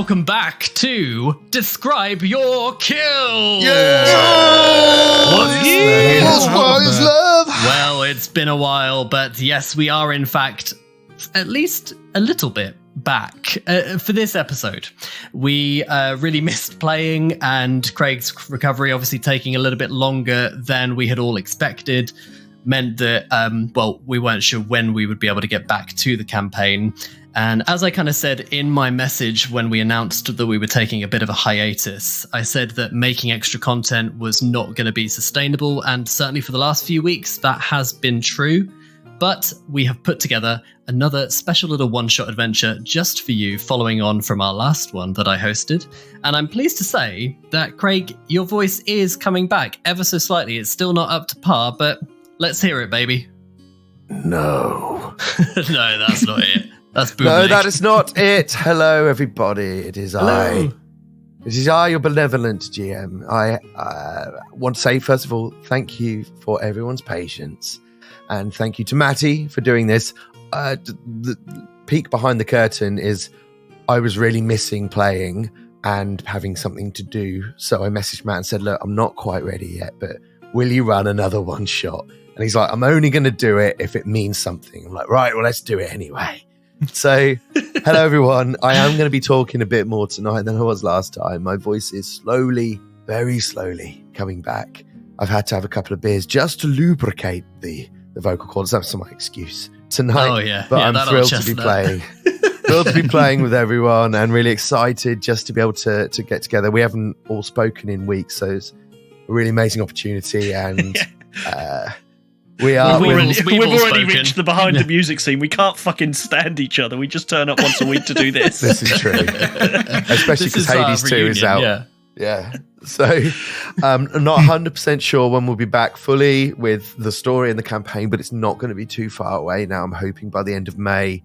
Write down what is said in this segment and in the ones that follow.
welcome back to Describe Your Kill! What is love? Well, it's been a while, but yes, we are in fact at least a little bit back for this episode. We really missed playing, and Craig's recovery obviously taking a little bit longer than we had all expected meant that, we weren't sure when we would be able to get back to the campaign. And as I kind of said in my message when we announced that we were taking a bit of a hiatus, I said that making extra content was not going to be sustainable, and certainly for the last few weeks that has been true. But we have put together another special little one-shot adventure just for you, following on from our last one that I hosted. And I'm pleased to say that, Craig, your voice is coming back ever so slightly. It's still not up to par, but let's hear it, baby. No. No, that's not it. That's Bümlik. No, that is not it. Hello, everybody. It is Hello. It is I, your benevolent GM. I want to say, first of all, thank you for everyone's patience. And thank you to Matti for doing this. The peek behind the curtain is I was really missing playing and having something to do. So I messaged Matt and said, look, I'm not quite ready yet, but will you run another one shot? And he's like, I'm only going to do it if it means something. I'm like, right, well, let's do it anyway. So, hello, everyone. I am going to be talking a bit more tonight than I was last time. My voice is slowly, very slowly coming back. I've had to have a couple of beers just to lubricate the vocal cords. That's my excuse tonight. Oh, yeah. But yeah, I'm thrilled to be playing. Thrilled to be playing with everyone and really excited just to be able to get together. We haven't all spoken in weeks, so it's a really amazing opportunity. And we've already reached the behind the music scene. We can't fucking stand each other. We just turn up once a week to do this. This is true. Especially because Hades 2 is out. Yeah. So I'm not 100% sure when we'll be back fully with the story and the campaign, but it's not going to be too far away now. I'm hoping by the end of May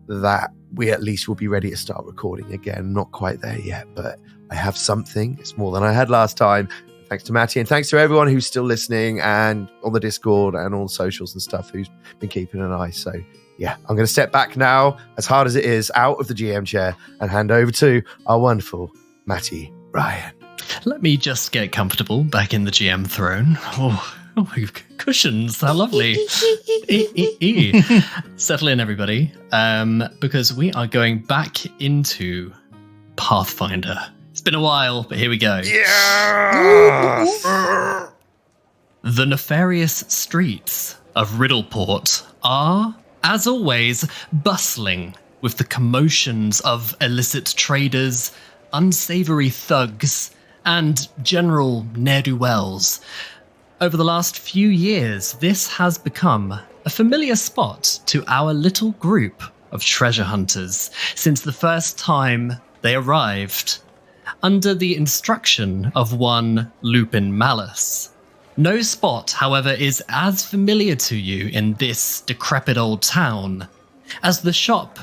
that we at least will be ready to start recording again. Not quite there yet, but I have something. It's more than I had last time. Thanks to Matti, and thanks to everyone who's still listening and on the Discord and all the socials and stuff who's been keeping an eye. So, yeah, I'm going to step back now, as hard as it is, out of the GM chair and hand over to our wonderful Matti Ryan. Let me just get comfortable back in the GM throne. Oh, cushions, how lovely. Settle in, everybody, because we are going back into Pathfinder. It's been a while, but here we go. Yes! The nefarious streets of Riddleport are, as always, bustling with the commotions of illicit traders, unsavory thugs, and general ne'er-do-wells. Over the last few years, this has become a familiar spot to our little group of treasure hunters since the first time they arrived, under the instruction of one Lupin Malice. No spot, however, is as familiar to you in this decrepit old town as the shop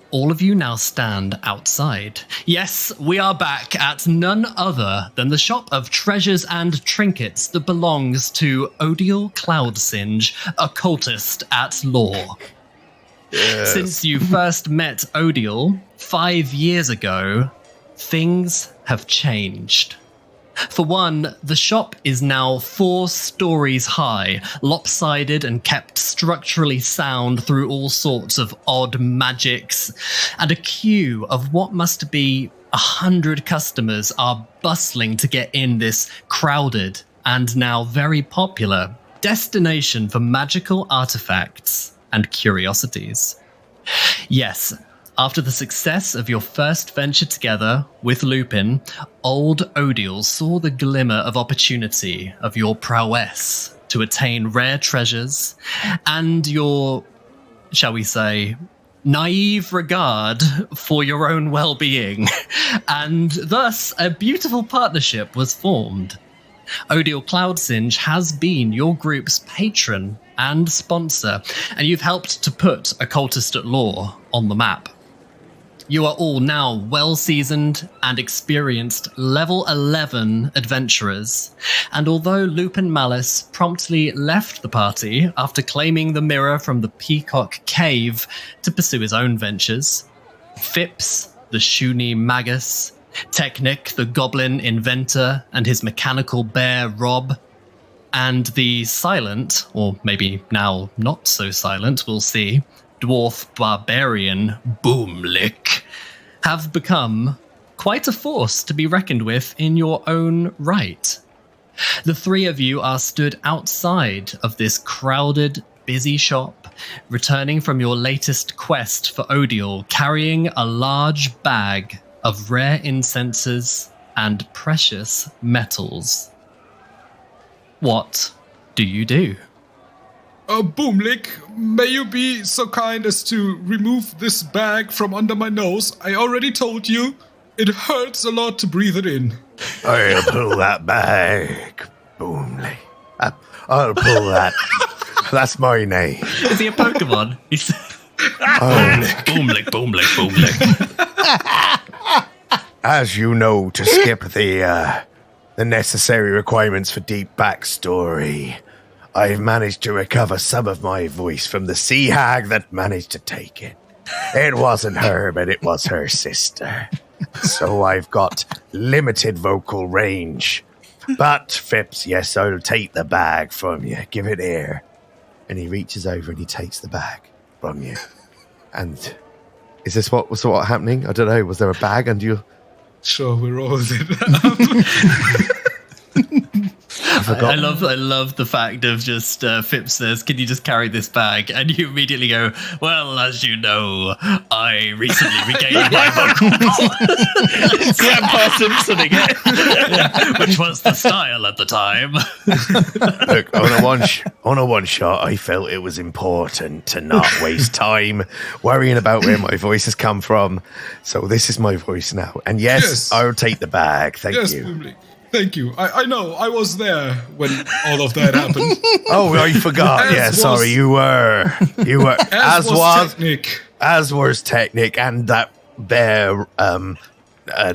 all of you now stand outside. Yes, we are back at none other than the shop of treasures and trinkets that belongs to Odiel Cloudsinge, occultist at law. Yes. Since you first met Odiel 5 years ago, things have changed. For one, the shop is now 4 stories high, lopsided and kept structurally sound through all sorts of odd magics, and a queue of what must be 100 customers are bustling to get in this crowded and now very popular destination for magical artifacts and curiosities. Yes, after the success of your first venture together with Lupin, old Odiel saw the glimmer of opportunity of your prowess to attain rare treasures and your, shall we say, naive regard for your own well-being, and thus a beautiful partnership was formed. Odiel Cloudsinge has been your group's patron and sponsor, and you've helped to put Occultist at Law on the map. You are all now well-seasoned and experienced level 11 adventurers, and although Lupin Malice promptly left the party after claiming the mirror from the Peacock Cave to pursue his own ventures, Fips the Shuni Magus, Teknik, the goblin inventor, and his mechanical bear, Rob, and the silent, or maybe now not so silent, we'll see, dwarf barbarian, Bümlik, have become quite a force to be reckoned with in your own right. The three of you are stood outside of this crowded, busy shop, returning from your latest quest for Odiel, carrying a large bag of rare incenses and precious metals. What do you do? Bümlik, may you be so kind as to remove this bag from under my nose? I already told you, it hurts a lot to breathe it in. I'll pull that bag, Bümlik. I'll pull that. That's my name. Is he a Pokemon? He's Bümlik, Bümlik, Bümlik. As you know, to skip the necessary requirements for deep backstory, I've managed to recover some of my voice from the sea hag that managed to take it. It wasn't her, but it was her sister. So I've got limited vocal range. But, Fips, yes, I'll take the bag from you. Give it here. And he reaches over and he takes the bag from you. And is this what was happening? I don't know. Was there a bag under you? Sure, we rolled it up. I love the fact of just Fips says, "Can you just carry this bag?" And you immediately go, "Well, as you know, I recently regained my vocal cords." Grandpa Simpson again. Yeah, which was the style at the time. Look, on a one shot, I felt it was important to not waste time worrying about where my voice has come from. So this is my voice now. And yes. I'll take the bag. Thank you. Bümlik. Thank you. I know. I was there when all of that happened. Oh, I forgot. Sorry. You were. As was Teknik. As was Teknik and that bear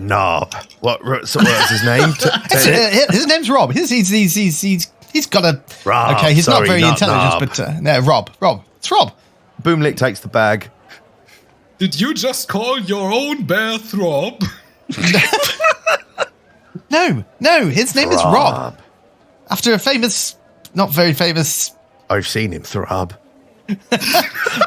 knob. What's his name? His name's Rob. He's got a. Rob, okay, he's sorry, not very intelligent, Knob. but no, Rob. It's Rob. Bümlik takes the bag. Did you just call your own bear Throb? No, his name is Rob. After a famous, not very famous. I've seen him, Throb.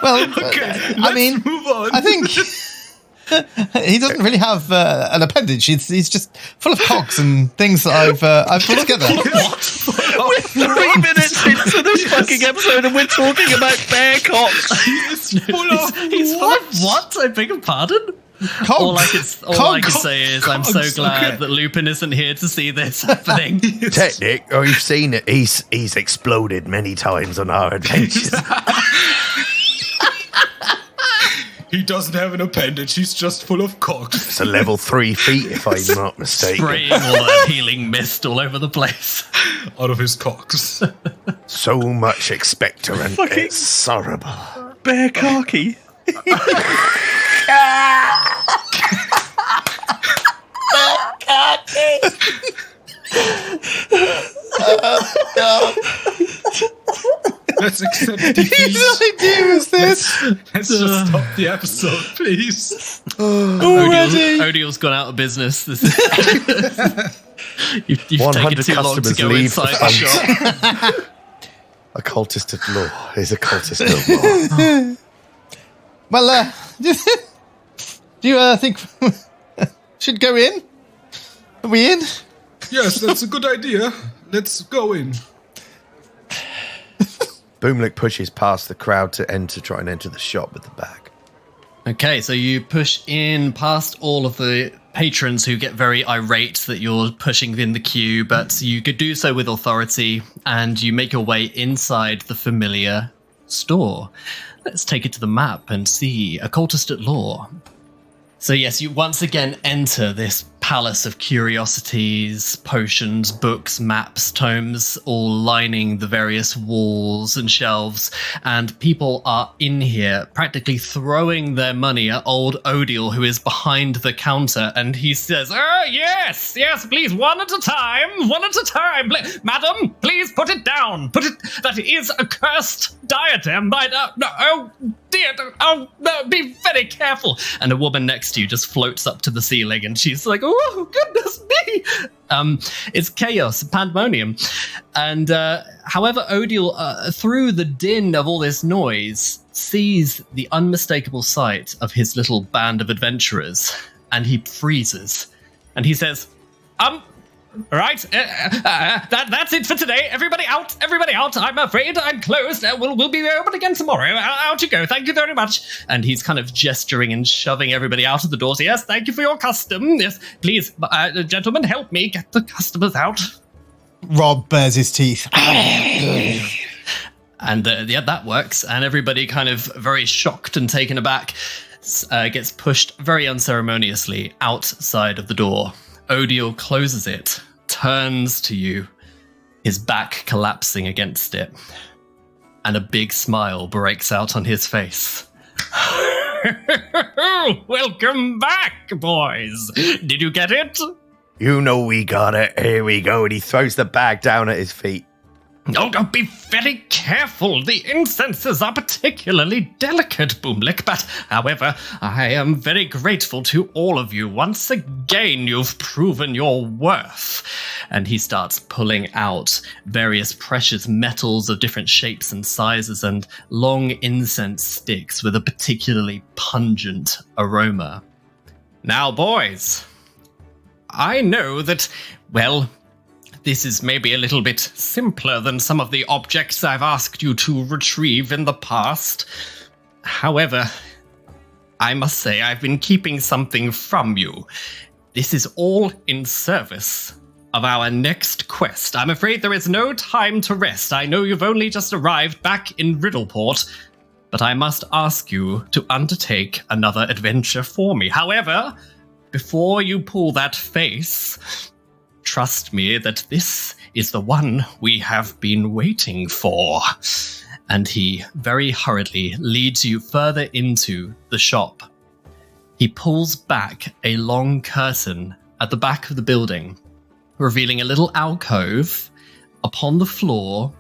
Well, Okay, I mean, move on. I think he doesn't really have an appendage. He's just full of cogs and things that I've put together. We're 3 minutes into this fucking episode and we're talking about bear cocks. He's full of what? I beg your pardon? Cogs. All I can say is I'm so Cogs, glad okay. that Lupin isn't here to see this happening. Teknik, you've seen it. He's exploded many times on our adventures. He doesn't have an appendage. He's just full of cocks. It's a level 3 feat, if I'm not mistaken. Spraying all that healing mist all over the place. Out of his cocks. So much expectorant. Fucking- It's horrible. Bear cocky. Let's accept defeat. Whose idea is this? Let's just stop the episode, please. Odiel's gone out of business. This is you've taken 100 too long to customers go leave inside the the shop. Occultist at law is occultist at law. Well, do you think should go in? Are we in? Yes, that's a good idea. Let's go in. Bümlik pushes past the crowd to try and enter the shop with the bag. Okay, so you push in past all of the patrons who get very irate that you're pushing in the queue, but you could do so with authority, and you make your way inside the familiar store. Let's take it to the map and see Occultist at Law. So yes, you once again enter this palace of curiosities, potions, books, maps, tomes, all lining the various walls and shelves, and people are in here practically throwing their money at old Odiel, who is behind the counter, and he says, yes, please, one at a time, madam, please put it down, that is a cursed diadem, dear, oh, no, be very careful. And a woman next to you just floats up to the ceiling and she's like, oh, goodness me. It's chaos, pandemonium. And however, Odiel, through the din of all this noise, sees the unmistakable sight of his little band of adventurers, and he freezes. And he says, right, that's it for today. Everybody out. I'm afraid I'm closed. We'll be open again tomorrow. Out you go. Thank you very much. And he's kind of gesturing and shoving everybody out of the doors. Yes, thank you for your custom. Yes, please, gentlemen, help me get the customers out. Rob bares his teeth. And yeah, that works. And everybody kind of very shocked and taken aback gets pushed very unceremoniously outside of the door. Odiel closes it, turns to you, his back collapsing against it, and a big smile breaks out on his face. Welcome back, boys. Did you get it? You know we got it. Here we go. And he throws the bag down at his feet. Oh, be very careful. The incenses are particularly delicate, Bümlik. But, however, I am very grateful to all of you. Once again, you've proven your worth. And he starts pulling out various precious metals of different shapes and sizes and long incense sticks with a particularly pungent aroma. Now, boys, I know that, well, this is maybe a little bit simpler than some of the objects I've asked you to retrieve in the past. However, I must say I've been keeping something from you. This is all in service of our next quest. I'm afraid there is no time to rest. I know you've only just arrived back in Riddleport, but I must ask you to undertake another adventure for me. However, before you pull that face, trust me that this is the one we have been waiting for. And he very hurriedly leads you further into the shop. He pulls back a long curtain at the back of the building, revealing a little alcove. Upon the floor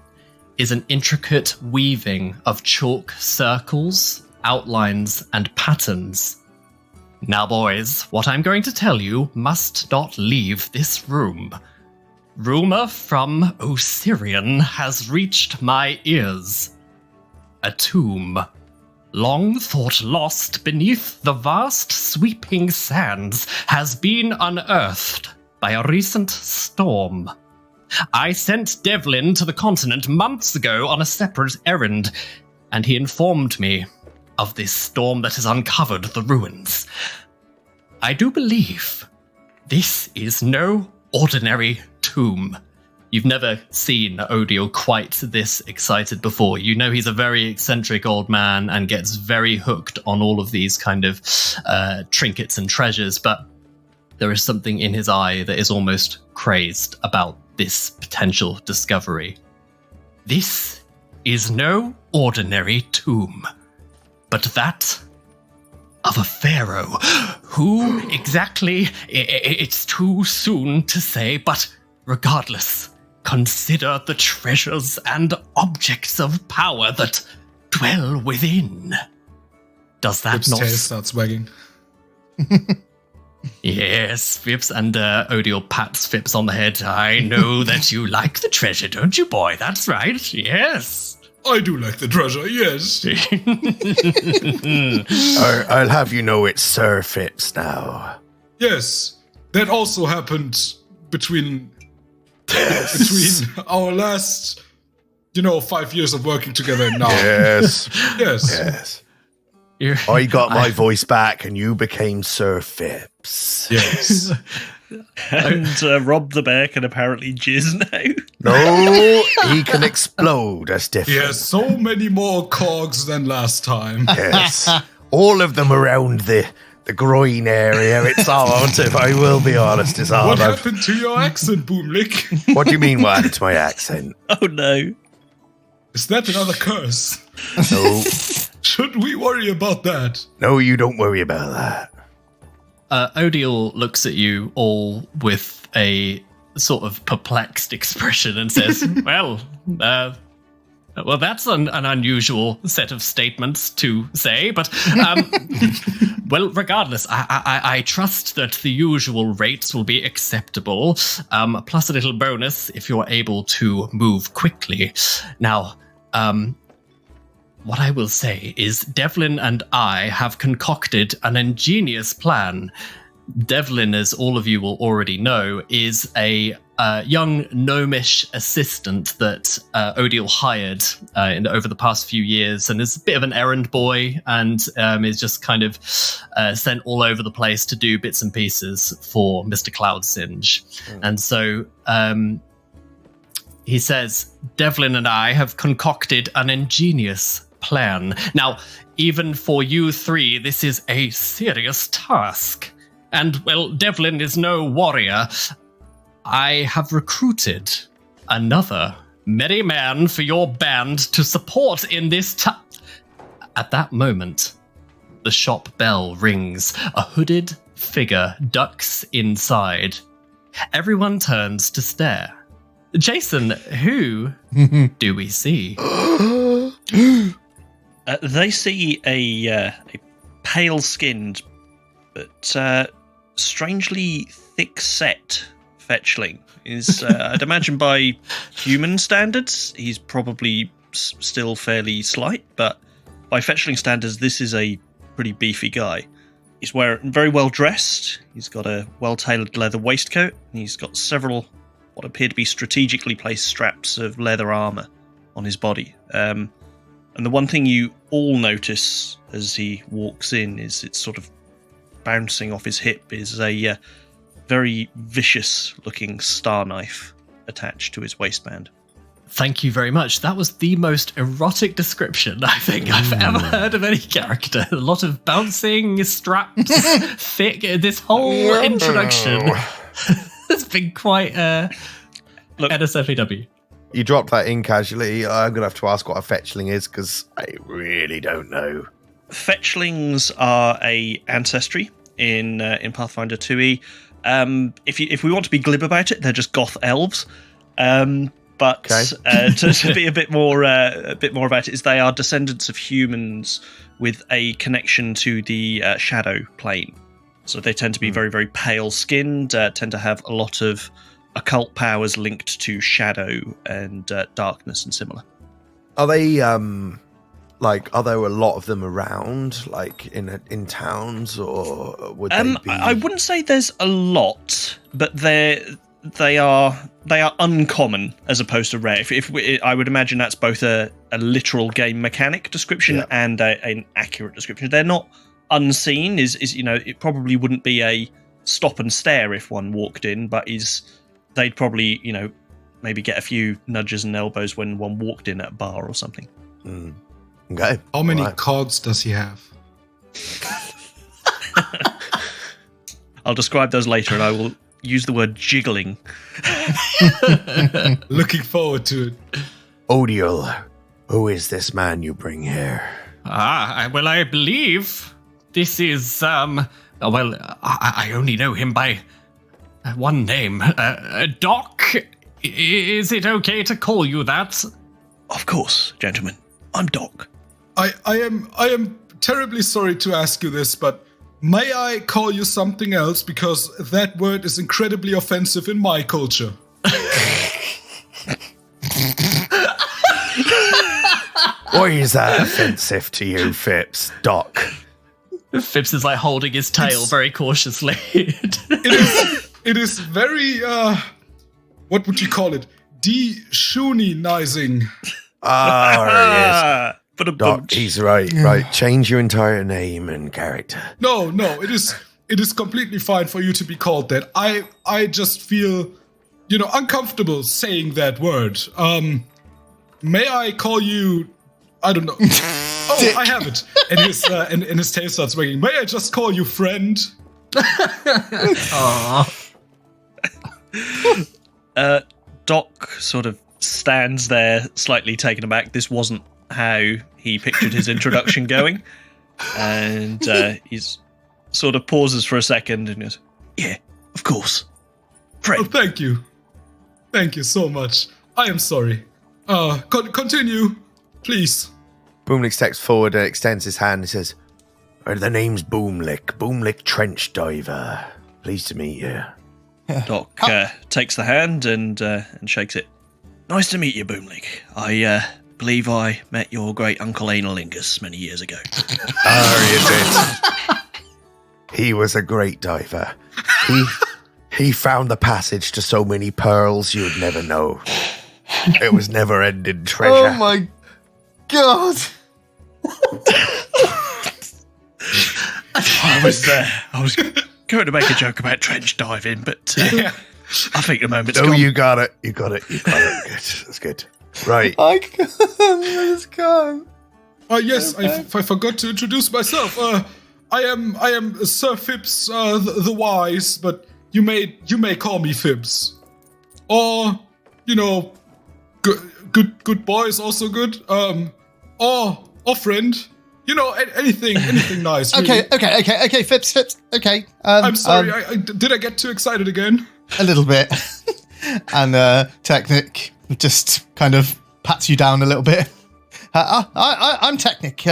is an intricate weaving of chalk circles, outlines, and patterns. Now, boys, what I'm going to tell you must not leave this room. Rumor from Osirion has reached my ears. A tomb, long thought lost beneath the vast sweeping sands, has been unearthed by a recent storm. I sent Devlin to the continent months ago on a separate errand, and he informed me of this storm that has uncovered the ruins. I do believe this is no ordinary tomb. You've never seen Odiel quite this excited before. You know he's a very eccentric old man and gets very hooked on all of these kind of trinkets and treasures, but there is something in his eye that is almost crazed about this potential discovery. This is no ordinary tomb, but that of a pharaoh. Who exactly? It's too soon to say, but regardless, consider the treasures and objects of power that dwell within. Does that Fips' not... tail starts wagging. Yes, Fips, and Odiel pats Fips on the head. I know that you like the treasure, don't you, boy? That's right, yes. I do like the treasure, yes. I'll have you know it's Sir Fips now. Yes, that also happened between our last, 5 years of working together and now. Yes. Yes. I got my voice back and you became Sir Fips. Yes. And Rob the bear can apparently jizz now. No, he can explode. That's different. He has so many more cogs than last time. Yes. All of them around the groin area. It's odd, if I will be honest. It's odd. What happened to your accent, Bümlik? What do you mean what happened to my accent? Oh no. Is that another curse? No. Should we worry about that? No, you don't worry about that. Odiel looks at you all with a sort of perplexed expression and says, well, Well, that's an unusual set of statements to say, but well, regardless, I trust that the usual rates will be acceptable, plus a little bonus if you're able to move quickly. Now, what I will say is Devlin and I have concocted an ingenious plan. Devlin, as all of you will already know, is a young gnomish assistant that Odiel hired over the past few years, and is a bit of an errand boy, and is just kind of sent all over the place to do bits and pieces for Mr. Cloudsinge. And so he says, Devlin and I have concocted an ingenious plan. Now, even for you three, this is a serious task. And, well, Devlin is no warrior. I have recruited another merry man for your band to support in this At that moment, the shop bell rings. A hooded figure ducks inside. Everyone turns to stare. Jason, who do we see? They see a pale-skinned but strangely thick-set fetchling. I'd imagine by human standards, he's probably still fairly slight, but by fetchling standards, this is a pretty beefy guy. He's very well dressed. He's got a well-tailored leather waistcoat, and he's got several what appear to be strategically placed straps of leather armor on his body. And the one thing you all notice as he walks in is it's sort of bouncing off his hip is a very vicious-looking star knife attached to his waistband. Thank you very much. That was the most erotic description I think I've ever heard of any character. A lot of bouncing, straps, thick. This whole introduction has been quite NSFAW. You dropped that in casually. I'm going to have to ask what a fetchling is, because I really don't know. Fetchlings are a ancestry in Pathfinder 2e. If we want to be glib about it, they're just goth elves. But to be a bit more about it, is they are descendants of humans with a connection to the shadow plane. So they tend to be very, very pale-skinned, tend to have a lot of occult powers linked to shadow and darkness and similar. Are they are there a lot of them around, like in towns, or would they be? I wouldn't say there's a lot, but they are uncommon as opposed to rare. I would imagine that's both a literal game mechanic description and an accurate description. They're not unseen. It probably wouldn't be a stop and stare if one walked in, but they'd probably maybe get a few nudges and elbows when one walked in at a bar or something. Okay. How many cogs does he have? I'll describe those later, and I will use the word jiggling. Looking forward to it. Odiel, who is this man you bring here? Well, I believe this is, I only know him by one name. Doc, is it okay to call you that? Of course, gentlemen. I'm Doc. I am terribly sorry to ask you this, but may I call you something else, because that word is incredibly offensive in my culture? Why is that offensive to you, Fips? Doc. Fips is holding his tail very cautiously. It is very, what would you call it? De-shunizing. Yes. Doc, he's right. Right, change your entire name and character. No, it is completely fine for you to be called that. I just feel, uncomfortable saying that word. May I call you? I don't know. Oh, Dick. I have it. And his tail starts wagging. May I just call you friend? Doc sort of stands there, slightly taken aback. This wasn't how he pictured his introduction going. And he's sort of pauses for a second and goes, yeah, of course. Friend. Oh, thank you. Thank you so much. I am sorry. Continue. please. Bümlik steps forward and extends his hand and says, the name's Bümlik Trench Diver. Pleased to meet you. Doc takes the hand and shakes it. Nice to meet you, Bümlik. I believe I met your great uncle Analingus many years ago. Oh, you did. He was a great diver. He found the passage to so many pearls you'd never know. It was never-ending treasure. Oh my god! I was going to make a joke about trench diving, but I think the moment's gone. You got it. Good. That's good. Right. I just can't. Yes, I forgot to introduce myself. I am Sir Fips the Wise, but you may call me Fips, or good boy is also good. Or friend. Anything nice. Really. Okay, Fips. Okay. I'm sorry. Did I get too excited again? A little bit. And Teknik just kind of pats you down a little bit. I'm Teknik.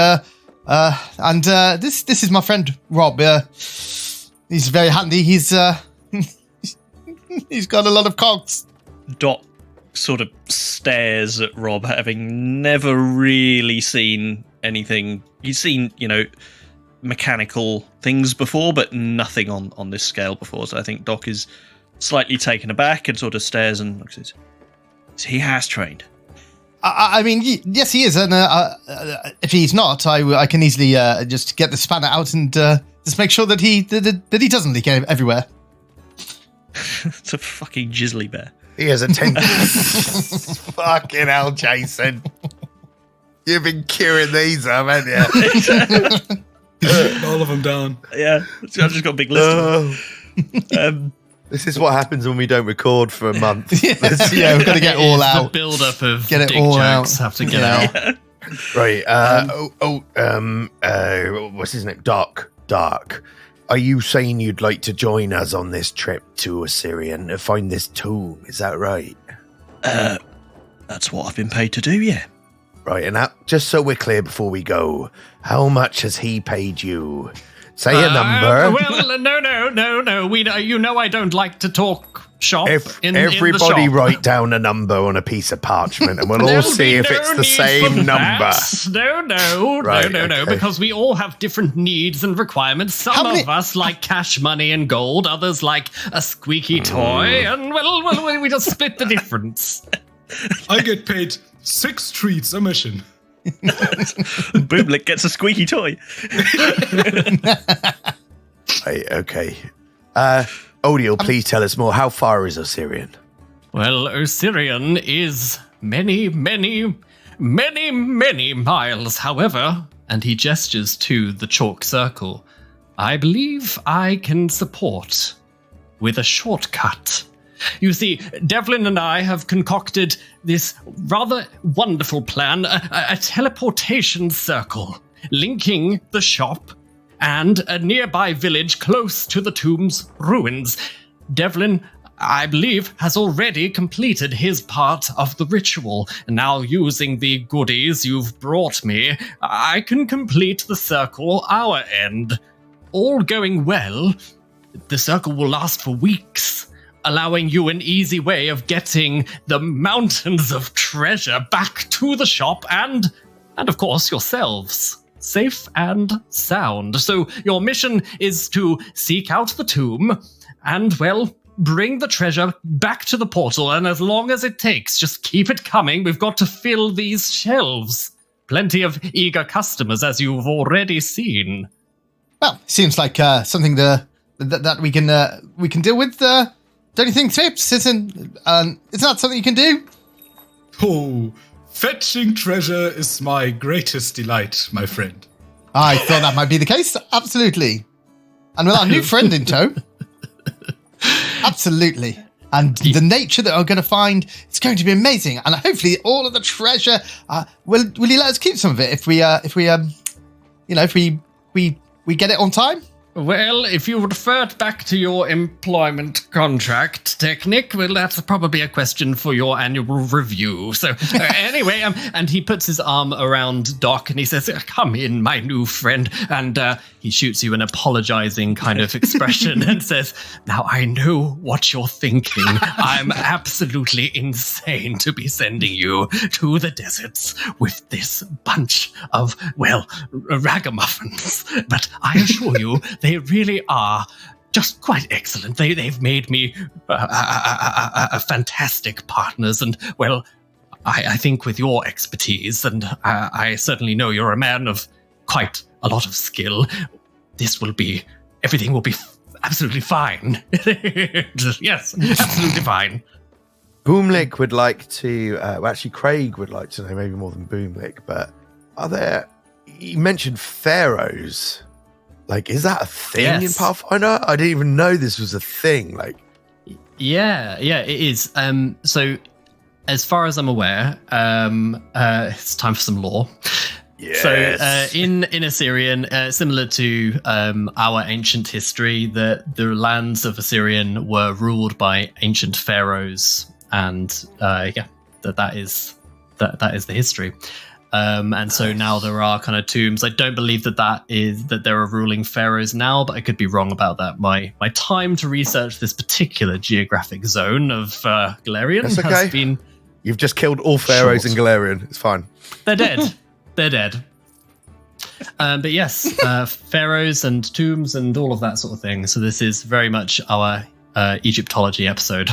And this is my friend Rob. He's very handy. He's he's got a lot of cogs. Doc sort of stares at Rob, having never really seen anything. He's seen, mechanical things before, but nothing on this scale before. So I think Doc is slightly taken aback and sort of stares and looks at it. He has trained. I mean, yes, he is. And if he's not, I can easily just get the spanner out and just make sure that he doesn't leak everywhere. It's a fucking jizzly bear. He has a fucking hell, Jason. You've been queuing these up, haven't you? All of them down. Yeah, I've just got a big list of them. This is what happens when we don't record for a month. Yeah, we've got to get all out. The build-up of get it dick all jokes out. have to get out. Right. What's his name? Dark. Are you saying you'd like to join us on this trip to Osirion to find this tomb? Is that right? That's what I've been paid to do, yeah. Right, and just so we're clear before we go, how much has he paid you? Say a number. Well, no. I don't like to talk shop. Everybody in the shop. write down a number on a piece of parchment, and we'll all see if it's the same number. No, because we all have different needs and requirements. Some of us like cash money and gold, others like a squeaky toy, and well, we just split the difference. I get paid 6 treats a mission. Bümlik gets a squeaky toy. Right, okay. Odiel, please tell us more. How far is Osirion? Well, Osirion is many miles. However, and he gestures to the chalk circle, I believe I can support with a shortcut. You see, Devlin and I have concocted this rather wonderful plan, a teleportation circle linking the shop and a nearby village close to the tomb's ruins. Devlin, I believe, has already completed his part of the ritual. Now, using the goodies you've brought me, I can complete the circle our end. All going well, the circle will last for weeks, allowing you an easy way of getting the mountains of treasure back to the shop and of course, yourselves, safe and sound. So your mission is to seek out the tomb and, well, bring the treasure back to the portal, and as long as it takes, just keep it coming. We've got to fill these shelves. Plenty of eager customers, as you've already seen. Well, seems like something that we can deal with. Don't you think, Fips? Isn't that something you can do? Oh, fetching treasure is my greatest delight, my friend. I thought that might be the case. Absolutely. And with our new friend in tow. Absolutely. And the nature that we're going to find, it's going to be amazing. And hopefully all of the treasure, will you let us keep some of it if we get it on time? Well, if you refer back to your employment contract, Teknik. Well, that's probably a question for your annual review. So anyway, and he puts his arm around Doc and he says, come in, my new friend. And he shoots you an apologizing kind of expression and says, now I know what you're thinking. I'm absolutely insane to be sending you to the deserts with this bunch of, well, ragamuffins. But I assure you, they really are just quite excellent. They've made me fantastic partners. And, well, I think with your expertise, and I certainly know you're a man of quite a lot of skill, everything will be absolutely fine. Yes, absolutely fine. Bümlik would like to, actually Craig would like to know, maybe more than Bümlik, but you mentioned pharaohs. Like, is that a thing in Pathfinder? I didn't even know this was a thing. Like, yeah, it is. So, as far as I'm aware, it's time for some lore. Yes. So, in Osirion, similar to our ancient history, the lands of Osirion were ruled by ancient pharaohs, and that is the history. And so now there are kind of tombs. I don't believe that there are ruling pharaohs now, but I could be wrong about that. My time to research this particular geographic zone of Galarian has been. You've just killed all pharaohs in Galarian. It's fine. They're dead. They're dead. But yes, pharaohs and tombs and all of that sort of thing. So this is very much our Egyptology episode.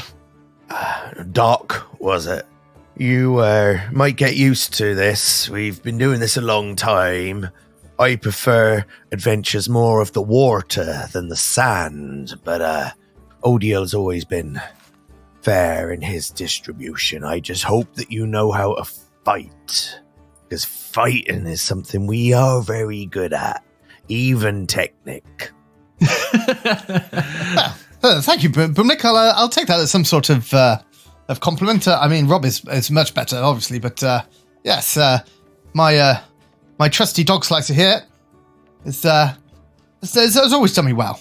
Doc, was it? You might get used to this. We've been doing this a long time. I prefer adventures more of the water than the sand, but Odiel's always been fair in his distribution. I just hope that you know how to fight, because fighting is something we are very good at, even Teknik. Thank you, Bümlik. I'll take that as some sort of compliment. I mean, Rob is much better, obviously, but yes, my trusty dog slicer here has always done me well.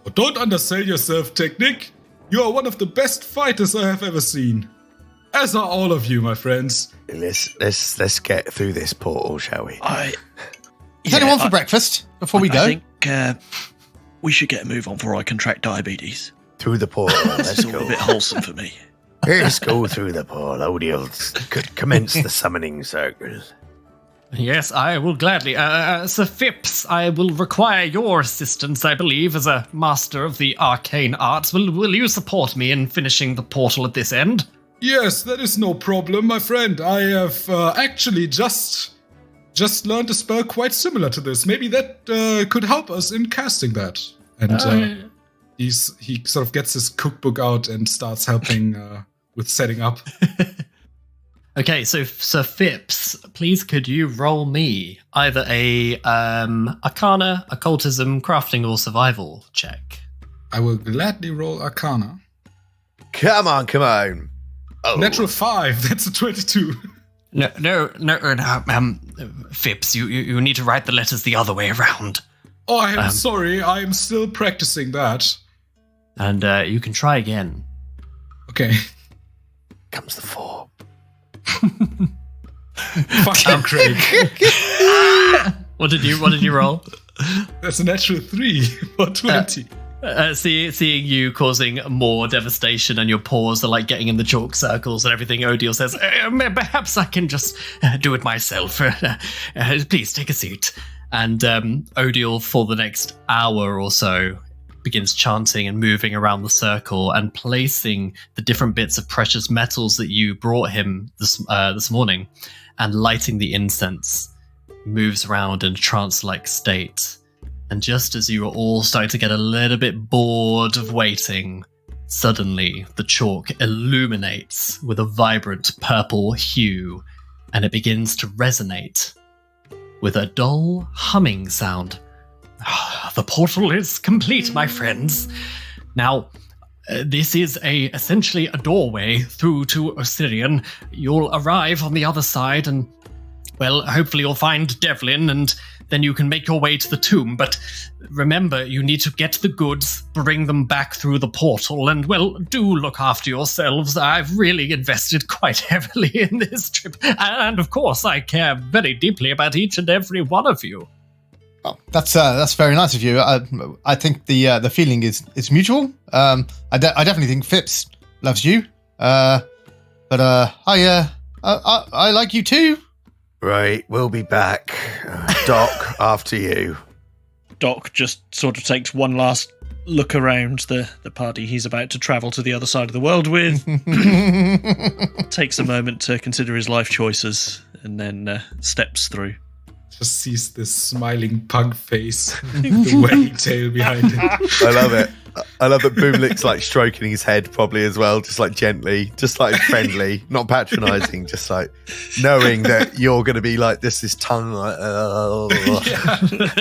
But don't undersell yourself, Teknik. You are one of the best fighters I have ever seen. As are all of you, my friends. Let's get through this portal, shall we? Is anyone for breakfast before we go? I think we should get a move on before I contract diabetes. Through the portal. It's all a bit wholesome for me. Let's go through the portal. Odiel could commence the summoning circles. Yes, I will gladly. Sir Fips, I will require your assistance, I believe, as a master of the arcane arts. Will you support me in finishing the portal at this end? Yes, that is no problem, my friend. I have actually just learned a spell quite similar to this. Maybe that could help us in casting that. And he sort of gets his cookbook out and starts helping with setting up. Okay, so Sir Fips, please could you roll me either a Arcana, Occultism, Crafting, or Survival check? I will gladly roll Arcana. Come on. Oh. Natural 5, that's a 22. No, Fips, you need to write the letters the other way around. Oh, I am sorry, I am still practicing that. And you can try again. Okay. Comes the 4. Fuck you, Craig. What did you roll? That's a natural 3 for 20. Seeing you causing more devastation and your paws are like getting in the chalk circles and everything, Odiel says, perhaps I can just do it myself. Please take a seat. And Odiel, for the next hour or so, begins chanting and moving around the circle and placing the different bits of precious metals that you brought him this morning, and lighting the incense. Moves around in a trance-like state. And just as you are all starting to get a little bit bored of waiting, suddenly the chalk illuminates with a vibrant purple hue, and it begins to resonate with a dull humming sound. The portal is complete, my friends. Now, this is essentially a doorway through to Osirion. You'll arrive on the other side and, well, hopefully you'll find Devlin and then you can make your way to the tomb. But remember, you need to get the goods, bring them back through the portal, and, well, do look after yourselves. I've really invested quite heavily in this trip. And, of course, I care very deeply about each and every one of you. Oh, that's very nice of you. I think the feeling is mutual. I definitely think Fips loves you. But I like you too. Right, we'll be back. Doc, after you. Doc just sort of takes one last look around the party he's about to travel to the other side of the world with. Takes a moment to consider his life choices and then steps through. Just sees this smiling pug face, the wagging tail behind it. I love it. I love that Bümlik's like stroking his head probably as well, just like gently, just like friendly, not patronizing, just like knowing that you're going to be like this tongue like,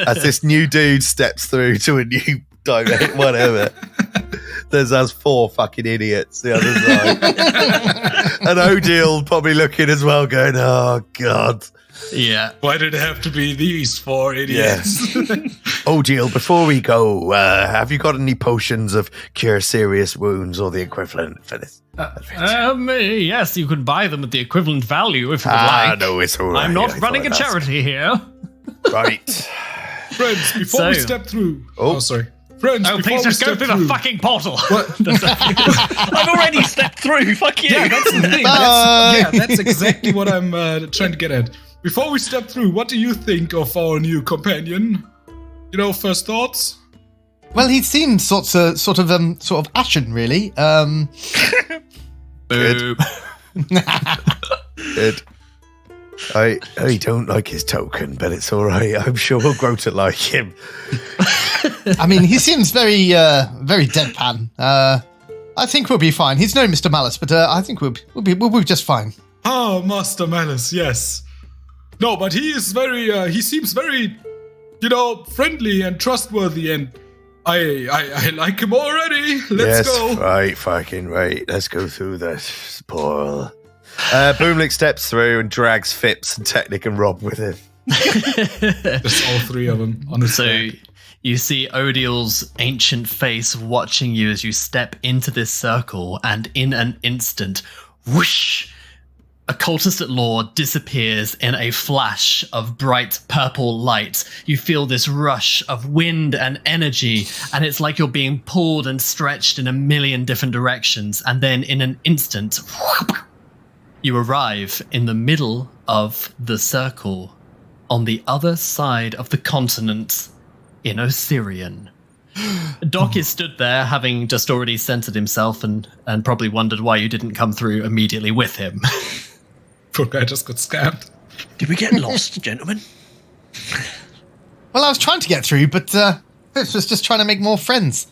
as this new dude steps through to a new direct, whatever. There's us 4 fucking idiots the other side. And Odile probably looking as well going, oh God. Yeah. Why did it have to be these 4 idiots? Yes. Odile, before we go, have you got any potions of cure serious wounds or the equivalent for this? Yes, you can buy them at the equivalent value if you would like. No, it's all right. I'm not running a charity here. Right. Friends, before we step through... Oh, sorry. Friends, please just go through the fucking portal. I've already stepped through. Fuck you. Yeah, that's the thing. That's exactly what I'm trying to get at. Before we step through, what do you think of our new companion? You know, first thoughts? Well, he seemed sort of ashen, really. Good. Good. I don't like his token, but it's all right. I'm sure we'll grow to like him. I mean, he seems very deadpan. I think we'll be fine. He's no Mr. Malice, but I think we'll be just fine. Oh, Master Malice, yes. No, but he is he seems very, friendly and trustworthy, and I like him already. Let's go. Right, fucking right. Let's go through this portal. Bümlik steps through and drags Fips and Teknik and Rob with him. Just all 3 of them on his back. You see Odile's ancient face watching you as you step into this circle, and in an instant, whoosh, Occultist at Law disappears in a flash of bright purple light. You feel this rush of wind and energy, and it's like you're being pulled and stretched in a million different directions, and then in an instant, whoop, you arrive in the middle of the circle, on the other side of the continent, in Osirion. Doc is stood there, having just already centered himself, and probably wondered why you didn't come through immediately with him. Poor guy just got scammed. Did we get lost, gentlemen? Well, I was trying to get through, but Fips was just trying to make more friends.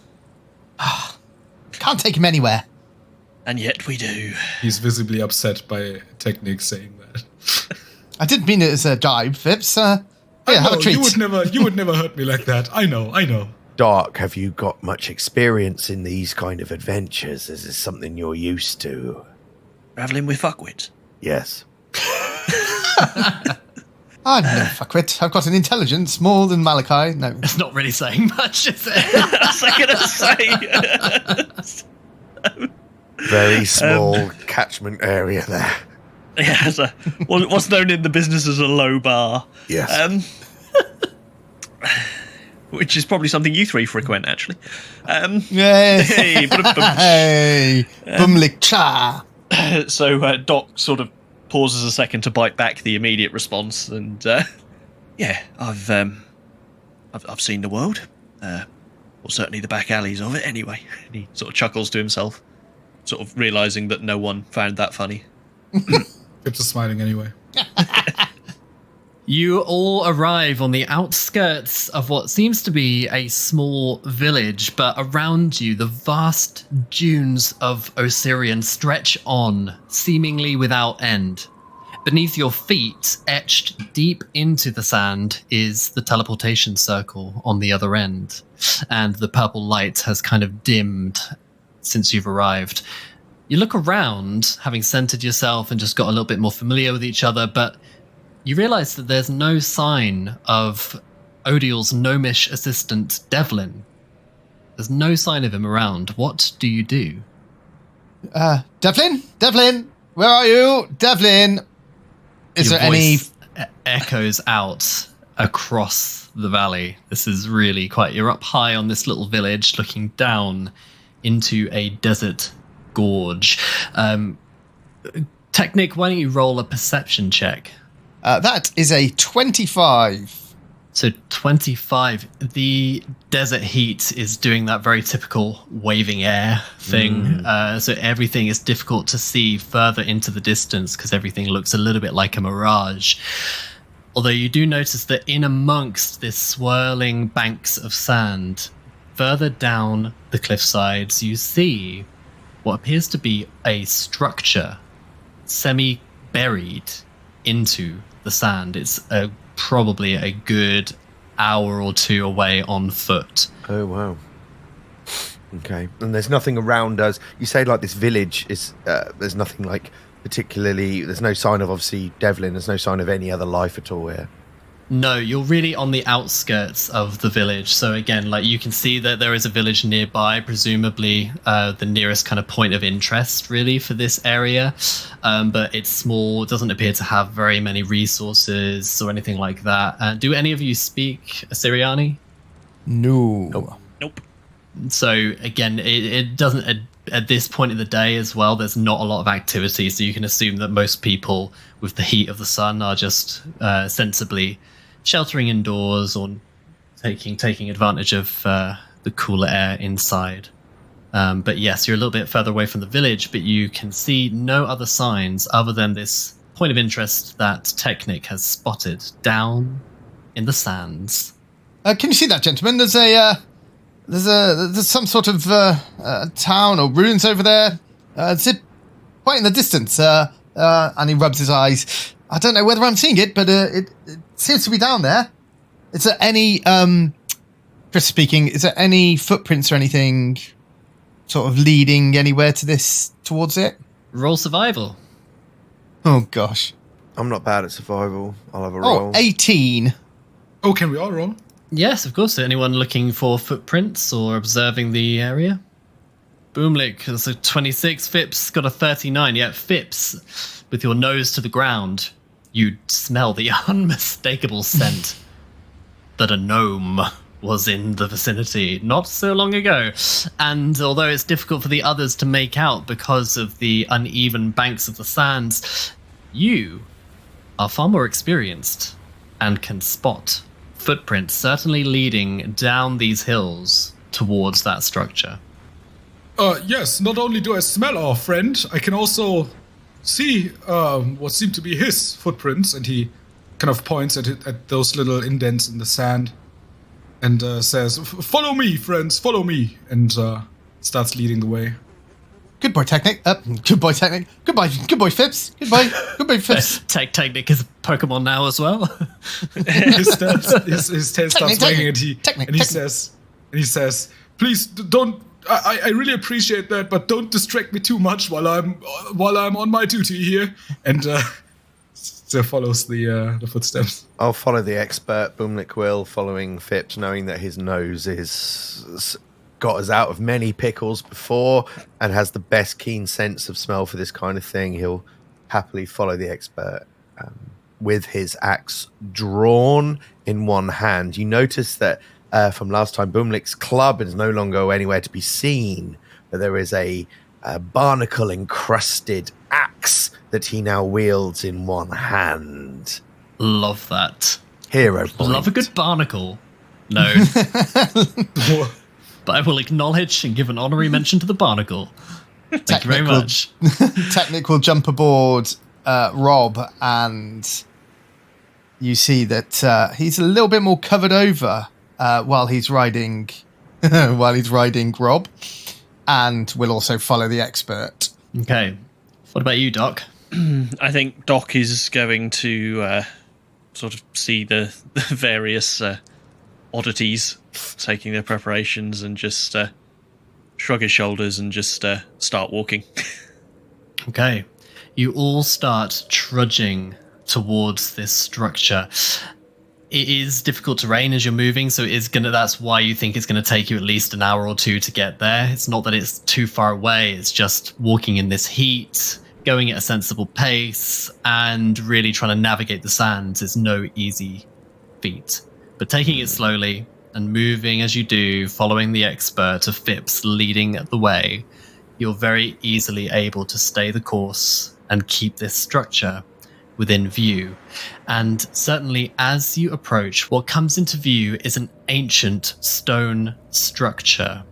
Can't take him anywhere. And yet we do. He's visibly upset by Teknik saying that. I didn't mean it as a jibe, Fips. Have a treat. You would never hurt me like that. I know. Doc, have you got much experience in these kind of adventures? Is this something you're used to? Travelling with fuckwits? Yes. I'm no fuckwit. I've got an intelligence more than Malachi. No. It's not really saying much, is it? I was going to say. Very small catchment area there. Yeah, what's known in the business as a low bar. Yes. Which is probably something you 3 frequent, actually. Yay. Hey, Hey, Bümlik cha. So Doc sort of pauses a second to bite back the immediate response, and I've seen the world, or certainly the back alleys of it. Anyway, and he sort of chuckles to himself, sort of realizing that no one found that funny. Fips is smiling anyway. You all arrive on the outskirts of what seems to be a small village, but around you, the vast dunes of Osirion stretch on, seemingly without end. Beneath your feet, etched deep into the sand, is the teleportation circle on the other end, and the purple light has kind of dimmed since you've arrived. You look around, having centered yourself and just got a little bit more familiar with each other, but you realize that there's no sign of Odiel's gnomish assistant, Devlin. There's no sign of him around. What do you do? Devlin? Devlin? Where are you? Devlin? Is Your there any... voice echoes out across the valley. This is really quite... You're up high on this little village looking down into a desert gorge. Teknik, why don't you roll a perception check? That is a 25. So 25. The desert heat is doing that very typical waving air thing. So everything is difficult to see further into the distance because everything looks a little bit like a mirage. Although you do notice that in amongst this swirling banks of sand, further down the cliff sides, you see what appears to be a structure semi-buried into the sand. It's probably a good hour or two away on foot. Oh, wow. Okay. And there's nothing around us. You say like this village is, there's nothing like particularly, there's no sign of obviously Devlin, there's no sign of any other life at all here. No, you're really on the outskirts of the village. So again, like you can see that there is a village nearby, presumably the nearest kind of point of interest really for this area. But it's small, doesn't appear to have very many resources or anything like that. Do any of you speak Osiriani? No. Nope. So again, it doesn't, at this point in the day as well, there's not a lot of activity. So you can assume that most people with the heat of the sun are just sensibly sheltering indoors or taking advantage of the cooler air inside. But yes, you're a little bit further away from the village, but you can see no other signs other than this point of interest that Teknik has spotted down in the sands. Can you see that, gentlemen? There's some sort of town or ruins over there. It's quite in the distance. And he rubs his eyes. I don't know whether I'm seeing it, but it seems to be down there. Is there any, Chris speaking, is there any footprints or anything sort of leading anywhere towards it? Roll survival. Oh, gosh. I'm not bad at survival. I'll have a roll. 18. Oh, can we all roll? Yes, of course. Anyone looking for footprints or observing the area? Bümlik has a 26. Fips got a 39. Yeah, Fips, with your nose to the ground, you smell the unmistakable scent that a gnome was in the vicinity not so long ago. And although it's difficult for the others to make out because of the uneven banks of the sands, you are far more experienced and can spot footprints certainly leading down these hills towards that structure. Yes, not only do I smell our friend, I can also see what seem to be his footprints, and he kind of points at those little indents in the sand and says, "Follow me, friends, follow me," and starts leading the way. Good boy, Teknik. Good boy, Teknik. Good boy, Fips. Good boy, Fips. Teknik is a Pokemon now as well. his tail starts wagging, and he says, "Please don't. I really appreciate that, but don't distract me too much while I'm on my duty here." And so follows the footsteps. I'll follow the expert, Bümlik will, following Fips, knowing that his nose is got us out of many pickles before and has the best keen sense of smell for this kind of thing. He'll happily follow the expert with his axe drawn in one hand. You notice that from last time, Bümlik's club is no longer anywhere to be seen, but there is a barnacle-encrusted axe that he now wields in one hand. Love that. Hero point. Love a good barnacle. No. But I will acknowledge and give an honorary mention to the barnacle. Thank you very much. Teknik will jump aboard Rob, and you see that he's a little bit more covered over while he's riding Rob, and will also follow the expert. Okay. What about you, Doc? I think Doc is going to sort of see the various oddities taking their preparations and just shrug his shoulders and just start walking. Okay. You all start trudging towards this structure. it is difficult terrain as you're moving, so that's why you think it's gonna take you at least an hour or two to get there. It's not that it's too far away, it's just walking in this heat, going at a sensible pace, and really trying to navigate the sands is no easy feat. But taking it slowly and moving as you do, following the expert of Fips leading the way, you're very easily able to stay the course and keep this structure within view. And certainly as you approach, what comes into view is an ancient stone structure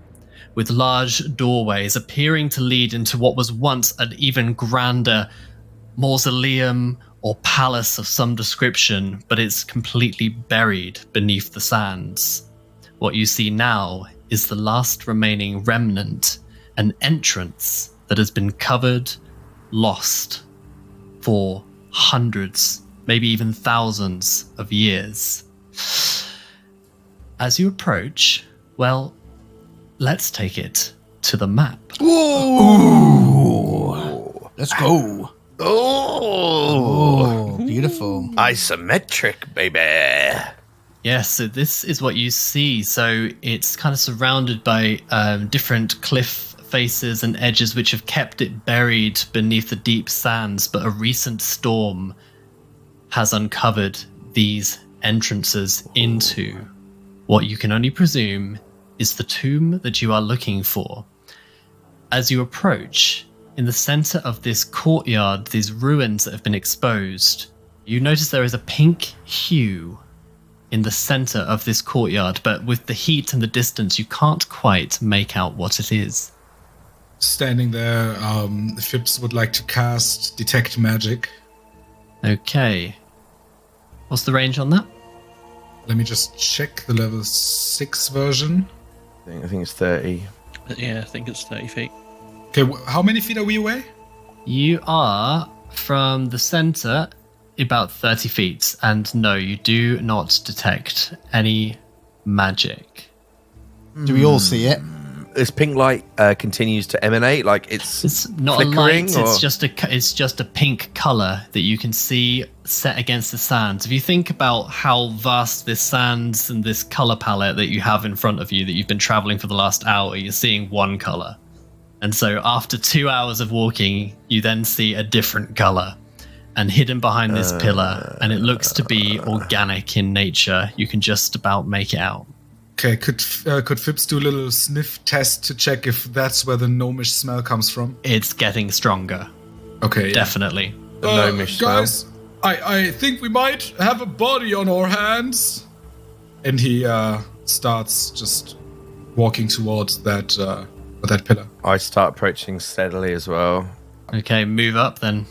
with large doorways appearing to lead into what was once an even grander mausoleum or palace of some description, but it's completely buried beneath the sands. What you see now is the last remaining remnant, an entrance that has been covered, lost for hundreds, maybe even thousands of years. As you approach, well, let's take it to the map. Ooh. Let's go. Oh, Beautiful. isometric, baby. Yes, so this is what you see. So it's kind of surrounded by different cliff faces and edges which have kept it buried beneath the deep sands, but a recent storm has uncovered these entrances into what you can only presume is the tomb that you are looking for. As you approach, in the center of this courtyard, these ruins that have been exposed, you notice there is a pink hue in the center of this courtyard, but with the heat and the distance, you can't quite make out what it is. Standing there, Fips would like to cast Detect Magic. Okay. What's the range on that? Let me just check the level 6 version. I think it's 30. Yeah, I think it's 30 feet. Okay, how many feet are we away? You are from the center about 30 feet, and no, you do not detect any magic. Do we all see it? This pink light continues to emanate, like It's not a flickering, light, or- it's just a pink color that you can see set against the sands. If you think about how vast this sands and this color palette that you have in front of you that you've been traveling for the last hour, you're seeing one color. And so after 2 hours of walking, you then see a different color. And hidden behind this pillar, and it looks to be organic in nature, you can just about make it out. Okay, could Fips do a little sniff test to check if that's where the gnomish smell comes from? It's getting stronger, Okay, yeah. definitely. The gnomish smell. Guys, I think we might have a body on our hands. And he starts just walking towards that pillar. I start approaching steadily as well. Okay, move up then.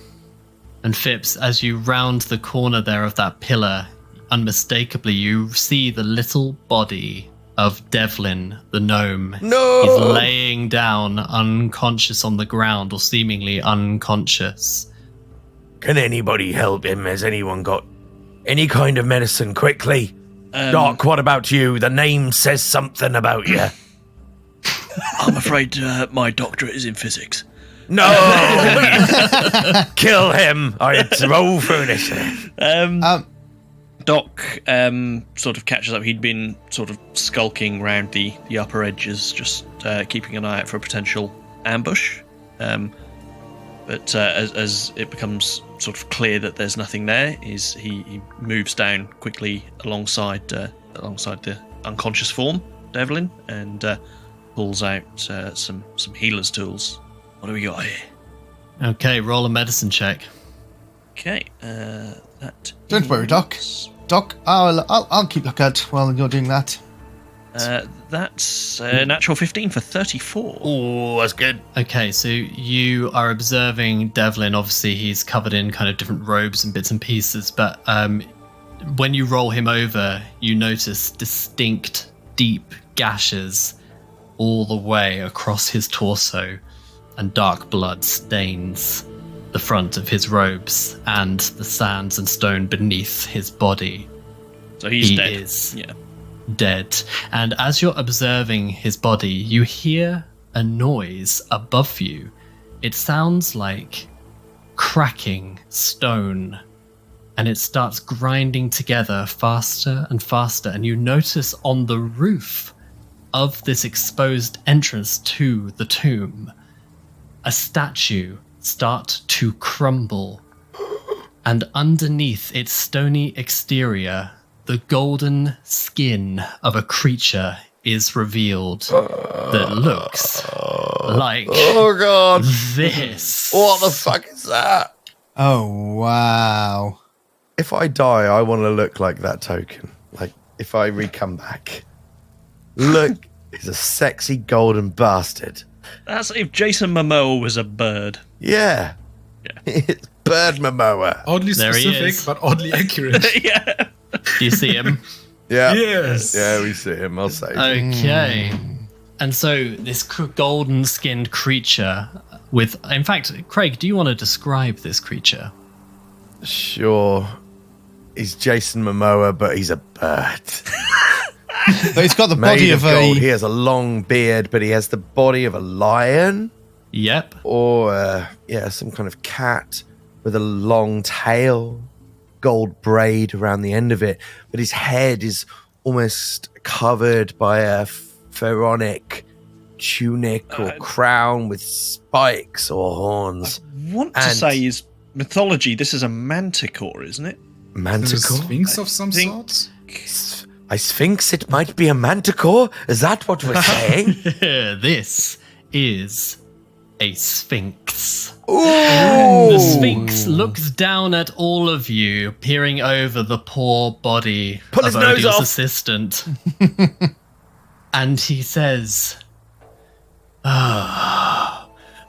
And Fips, as you round the corner there of that pillar, unmistakably you see the little body of Devlin, the gnome. No! He's laying down unconscious on the ground, or seemingly unconscious. Can anybody help him? Has anyone got any kind of medicine quickly? Doc, what about you? The name says something about you. I'm afraid my doctorate is in physics. No! Kill him! It's so foolish. Doc sort of catches up. He'd been sort of skulking around the upper edges, just keeping an eye out for a potential ambush. But as it becomes sort of clear that there's nothing there, he moves down quickly alongside the unconscious form, Devlin, and pulls out some healer's tools. What do we got here? Okay, roll a medicine check. Okay, that. Don't worry, Doc. Doc, I'll keep lookout while you're doing that. That's a natural 15 for 34. Oh, that's good. Okay, so you are observing Devlin. Obviously, he's covered in kind of different robes and bits and pieces, but when you roll him over, you notice distinct, deep gashes all the way across his torso, and dark blood stains the front of his robes and the sands and stone beneath his body. So he's He dead. is Yeah. dead. And as you're observing his body, you hear a noise above you. It sounds like cracking stone and it starts grinding together faster and faster, and you notice on the roof of this exposed entrance to the tomb, a statue start to crumble, and underneath its stony exterior, the golden skin of a creature is revealed that looks like God. this. What the fuck is that? Oh, wow. If I die, I want to look like that token. Like, if I come back. Look, he's a sexy golden bastard. That's if Jason Momoa was a bird. Yeah. It's Bird Momoa. Oddly There he specific, is. but oddly accurate. Yeah. Do you see him? Yeah. Yes. Yeah, we see him. I'll say. Okay. And so this golden skinned creature with, in fact, Craig, do you want to describe this creature? Sure. He's Jason Momoa, but he's a bird. But he's got the Made body of gold. a... He has a long beard, but he has the body of a lion Yep. or some kind of cat with a long tail, gold braid around the end of it. But his head is almost covered by a pharaonic tunic or crown with spikes or horns. I want to say is mythology. This is a manticore, isn't it? Is it a Manticore? sphinx of some think- sort? I sphinx, it might be a manticore? Is that what we're saying? This is a sphinx. Ooh! The sphinx looks down at all of you, peering over the poor body Pull of his nose Odil's off. assistant. And he says,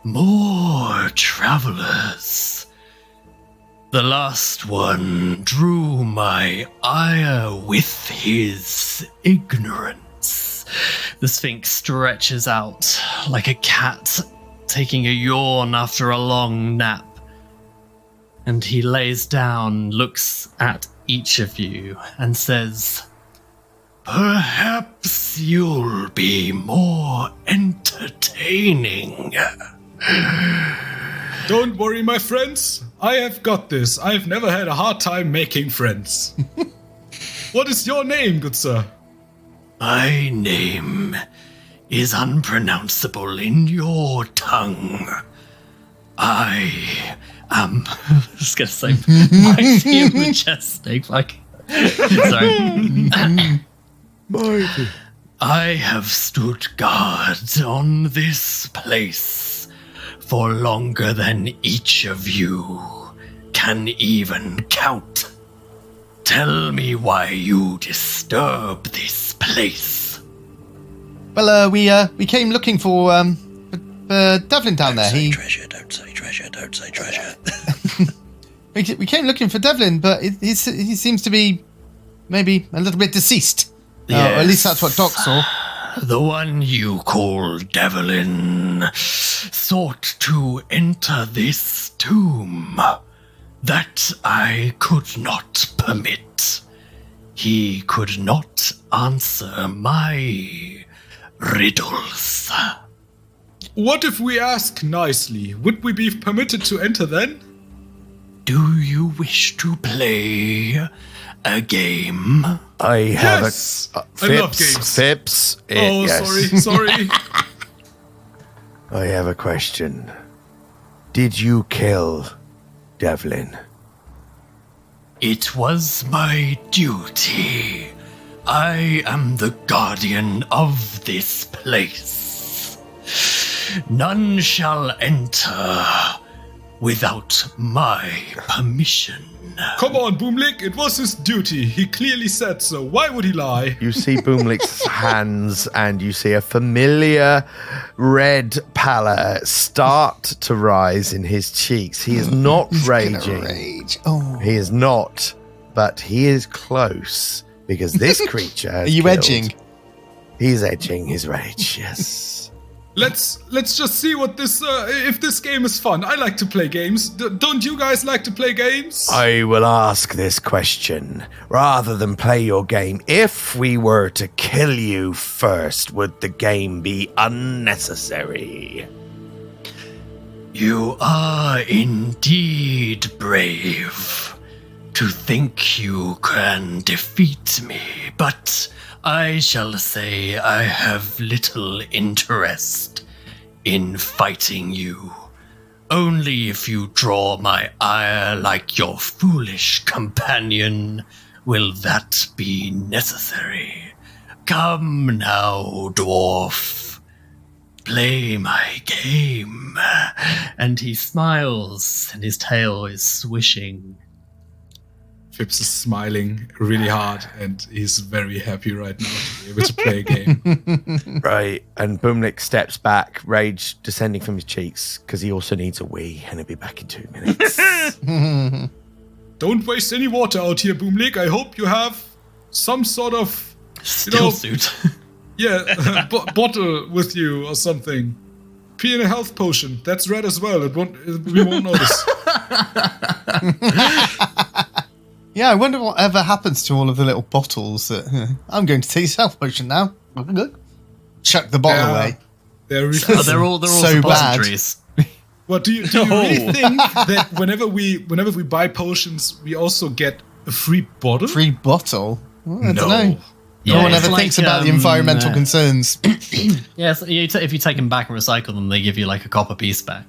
more travelers. The last one drew my ire with his ignorance. The sphinx stretches out like a cat taking a yawn after a long nap. And he lays down, looks at each of you, and says, perhaps you'll be more entertaining. Don't worry, my friends. I have got this. I've never had a hard time making friends. What is your name, good sir? My name is unpronounceable in your tongue. I am... I was going to say mighty and majestic. Like, sorry. Mighty. I have stood guard on this place for longer than each of you can even count. Tell me why you disturb this place. Well, we came looking for Devlin down there. Don't say treasure. We came looking for Devlin, but he seems to be maybe a little bit deceased. Or at least that's what Doc saw. The one you call Devlin sought to enter this tomb. That I could not permit. He could not answer my riddles. What if we ask nicely? Would we be permitted to enter then? Do you wish to play a game? I have Yes! a I love games. Fips. Oh, sorry. I have a question. Did you kill Devlin? It was my duty. I am the guardian of this place. None shall enter without my permission. Come on, Bümlik. It was his duty. He clearly said so. Why would he lie? You see Bümlik's hands and you see a familiar red pallor start to rise in his cheeks. He is not raging. Rage. Oh. He is not, but he is close because this creature has Are you killed. edging? He's edging his rage, yes. Let's just see what this if this game is fun. I like to play games. Don't you guys like to play games? I will ask this question. Rather than play your game, if we were to kill you first, would the game be unnecessary? You are indeed brave. to think you can defeat me, but I shall say I have little interest in fighting you. Only if you draw my ire like your foolish companion will that be necessary. Come now, dwarf. Play my game. And he smiles, and his tail is swishing. Fips is smiling really hard, and he's very happy right now to be able to play a game. Right, and Bümlik steps back, rage descending from his cheeks, because he also needs a wee, and he'll be back in 2 minutes. Don't waste any water out here, Bümlik. I hope you have some sort of Still suit. bottle with you or something. Pee in a health potion. That's red as well. We won't notice. Yeah, I wonder whatever happens to all of the little bottles. I'm going to take this health potion now. Chuck the bottle away. They're They're all so suppositories. What do you really think that whenever we buy potions, we also get a free bottle? Free bottle? Well, I don't know. Yeah, no one it's ever like, thinks about the environmental concerns. Yes, if you take them back and recycle them, they give you like a copper piece back.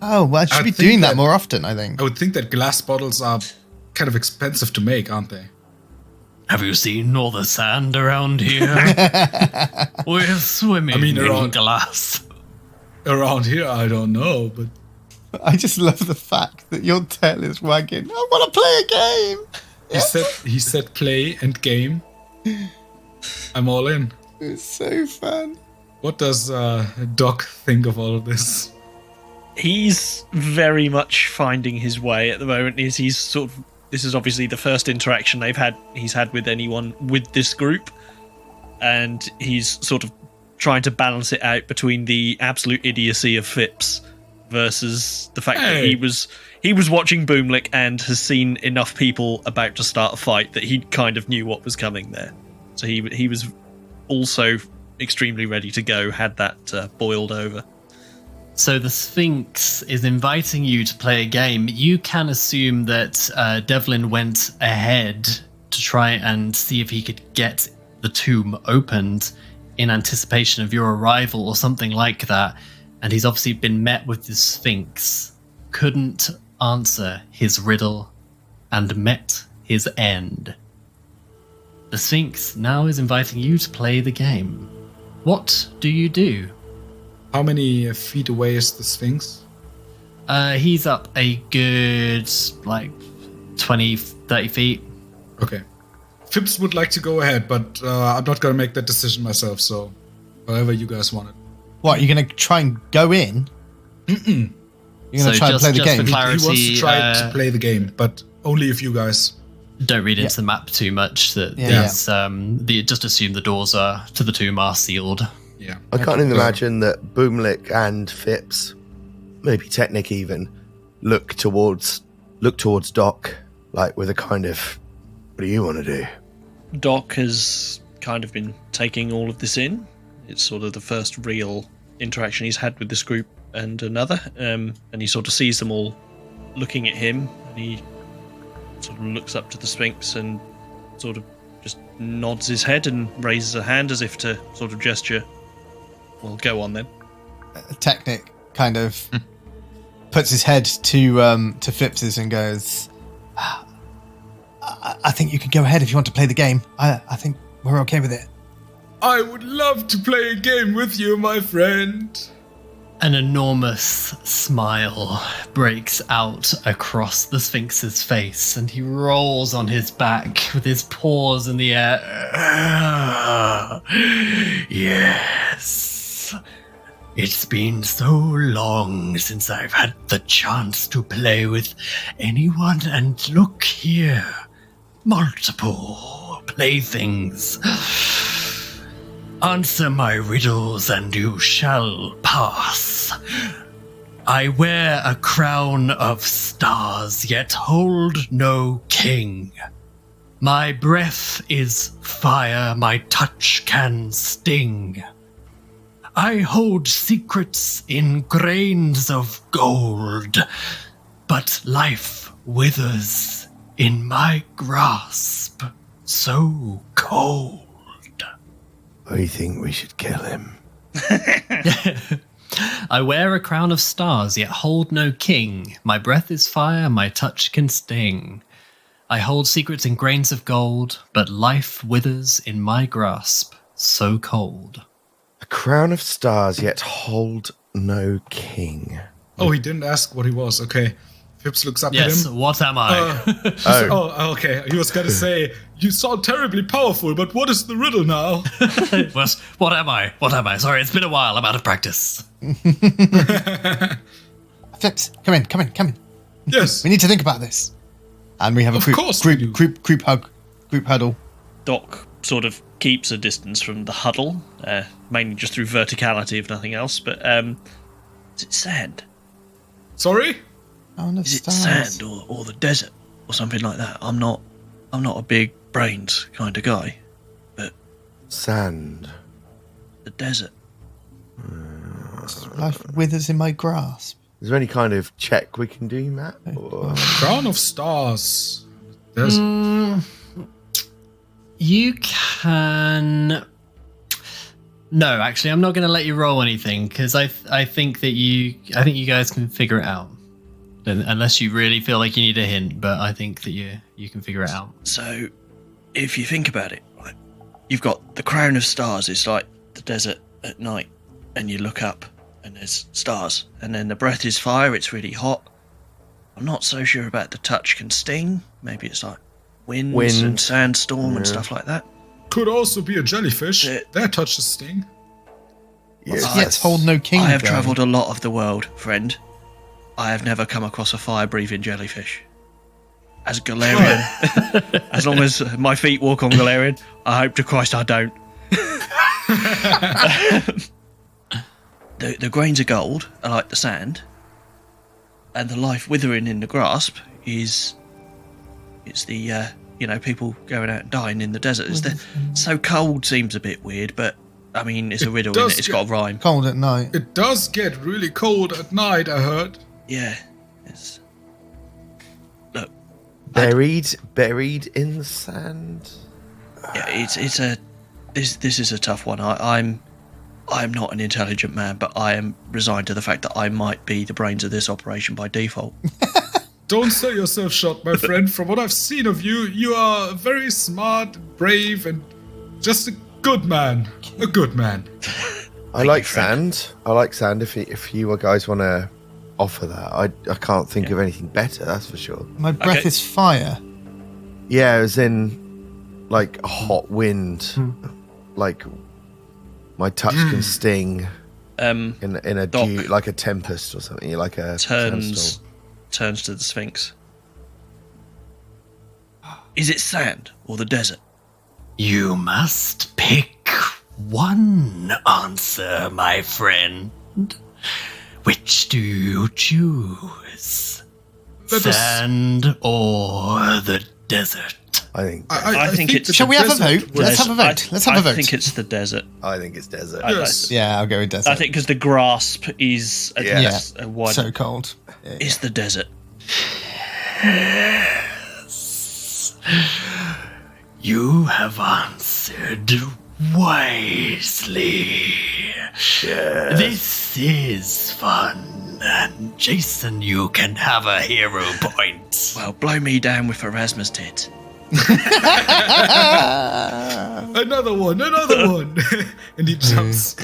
Oh, well, I should be think doing that more often, I think. I would think that glass bottles are kind of expensive to make, aren't they? Have you seen all the sand around here? We're swimming in glass. Around here, I don't know, but I just love the fact that your tail is wagging. I want to play a game. he said play and game. I'm all in. It's so fun. What does Doc think of all of this? He's very much finding his way at the moment. He's sort of, this is obviously the first interaction he's had with anyone with this group, and he's sort of trying to balance it out between the absolute idiocy of Fips versus the fact that he was watching Bümlik and has seen enough people about to start a fight that he kind of knew what was coming there. So he was also extremely ready to go had that boiled over. So the Sphinx is inviting you to play a game. You can assume that Devlin went ahead to try and see if he could get the tomb opened in anticipation of your arrival or something like that. And he's obviously been met with the Sphinx, couldn't answer his riddle, and met his end. The Sphinx now is inviting you to play the game. What do you do? How many feet away is the Sphinx? He's up a good, 20, 30 feet. Okay. Fips would like to go ahead, but I'm not going to make that decision myself, so however you guys want it. What, you're going to try and go in? Mm-mm. You're going to try and play the game? He wants to try to play the game, but only if you guys... Don't read into the map too much. Just assume the doors to the tomb are sealed. Yeah. I can't even imagine that Bümlik and Fips, maybe Teknik even, look towards Doc, like with a kind of, what do you want to do? Doc has kind of been taking all of this in. It's sort of the first real interaction he's had with this group and another, and he sort of sees them all looking at him, and he sort of looks up to the Sphinx and sort of just nods his head and raises a hand as if to sort of gesture, well, go on then. Teknik kind of puts his head to Phips's and goes, I think you can go ahead if you want to play the game. I think we're okay with it. I would love to play a game with you, my friend. An enormous smile breaks out across the Sphinx's face, and he rolls on his back with his paws in the air. Yes. It's been so long since I've had the chance to play with anyone, and look here. Multiple playthings. Answer my riddles and you shall pass. I wear a crown of stars, yet hold no king. My breath is fire, my touch can sting. I hold secrets in grains of gold, but life withers in my grasp, so cold. I think we should kill him. I wear a crown of stars, yet hold no king. My breath is fire, my touch can sting. I hold secrets in grains of gold, but life withers in my grasp, so cold. A crown of stars, yet hold no king. Oh, he didn't ask what he was. Okay. Fips looks up at Yes, him. what am I? Oh, okay. He was going to say, you sound terribly powerful, but what is the riddle now? What am I? What am I? Sorry, it's been a while. I'm out of practice. Fips, come in. Yes. We need to think about this. And we have a group huddle. Doc sort of keeps a distance from the huddle, mainly just through verticality, if nothing else. But is it sand? Sorry? Oh, no, Is it stars. sand or the desert or something like that? I'm not a big brains kind of guy, but Sand. the desert. Life withers in my grasp. Is there any kind of check we can do, Matt? Or... Crown of stars. There's You can... No, actually, I'm not going to let you roll anything, because I think you guys can figure it out. Unless you really feel like you need a hint, but I think that you can figure it out. So, if you think about it, right, you've got the crown of stars. It's like the desert at night, and you look up, and there's stars. And then the breath is fire. It's really hot. I'm not so sure about the touch can sting. Maybe it's like wind. And sandstorm and stuff like that. could also be a jellyfish. Their touch is sting. Yet hold no king. I have travelled a lot of the world, friend. I have never come across a fire-breathing jellyfish. As Galarian, as long as my feet walk on Galarian, I hope to Christ I don't. The grains of gold are like the sand, and the life withering in the grasp it's the people going out and dying in the desert. So cold seems a bit weird, but I mean it's a riddle, isn't it? It's got a rhyme. Cold at night. It does get really cold at night, I heard. Yeah, it's buried in the sand. Yeah, this is a tough one. I'm not an intelligent man, but I am resigned to the fact that I might be the brains of this operation by default. Don't sell yourself short, my friend. From what I've seen of you, you are very smart, brave, and just a good man. A good man. I like sand. If you guys want to offer that, I can't think of anything better. That's for sure. My breath is fire. Yeah, as in like a hot wind. Like my touch can sting. In a Doc dew, like a tempest or something. Like a turns to the Sphinx. Is it sand or the desert? You must pick one answer, my friend. Which do you choose? Sand or the desert? I think it's. Shall we have a vote? Let's have a vote. Let's have a vote. I think it's the desert. I think it's desert. Yes. Yeah, I'll go with desert. I think because the grasp is a wide. So cold. Yeah. It's the desert. Yes. You have answered wisely. This is fun, and Jason, you can have a hero point. Well, blow me down with Erasmus tit. Another one. And he jumps.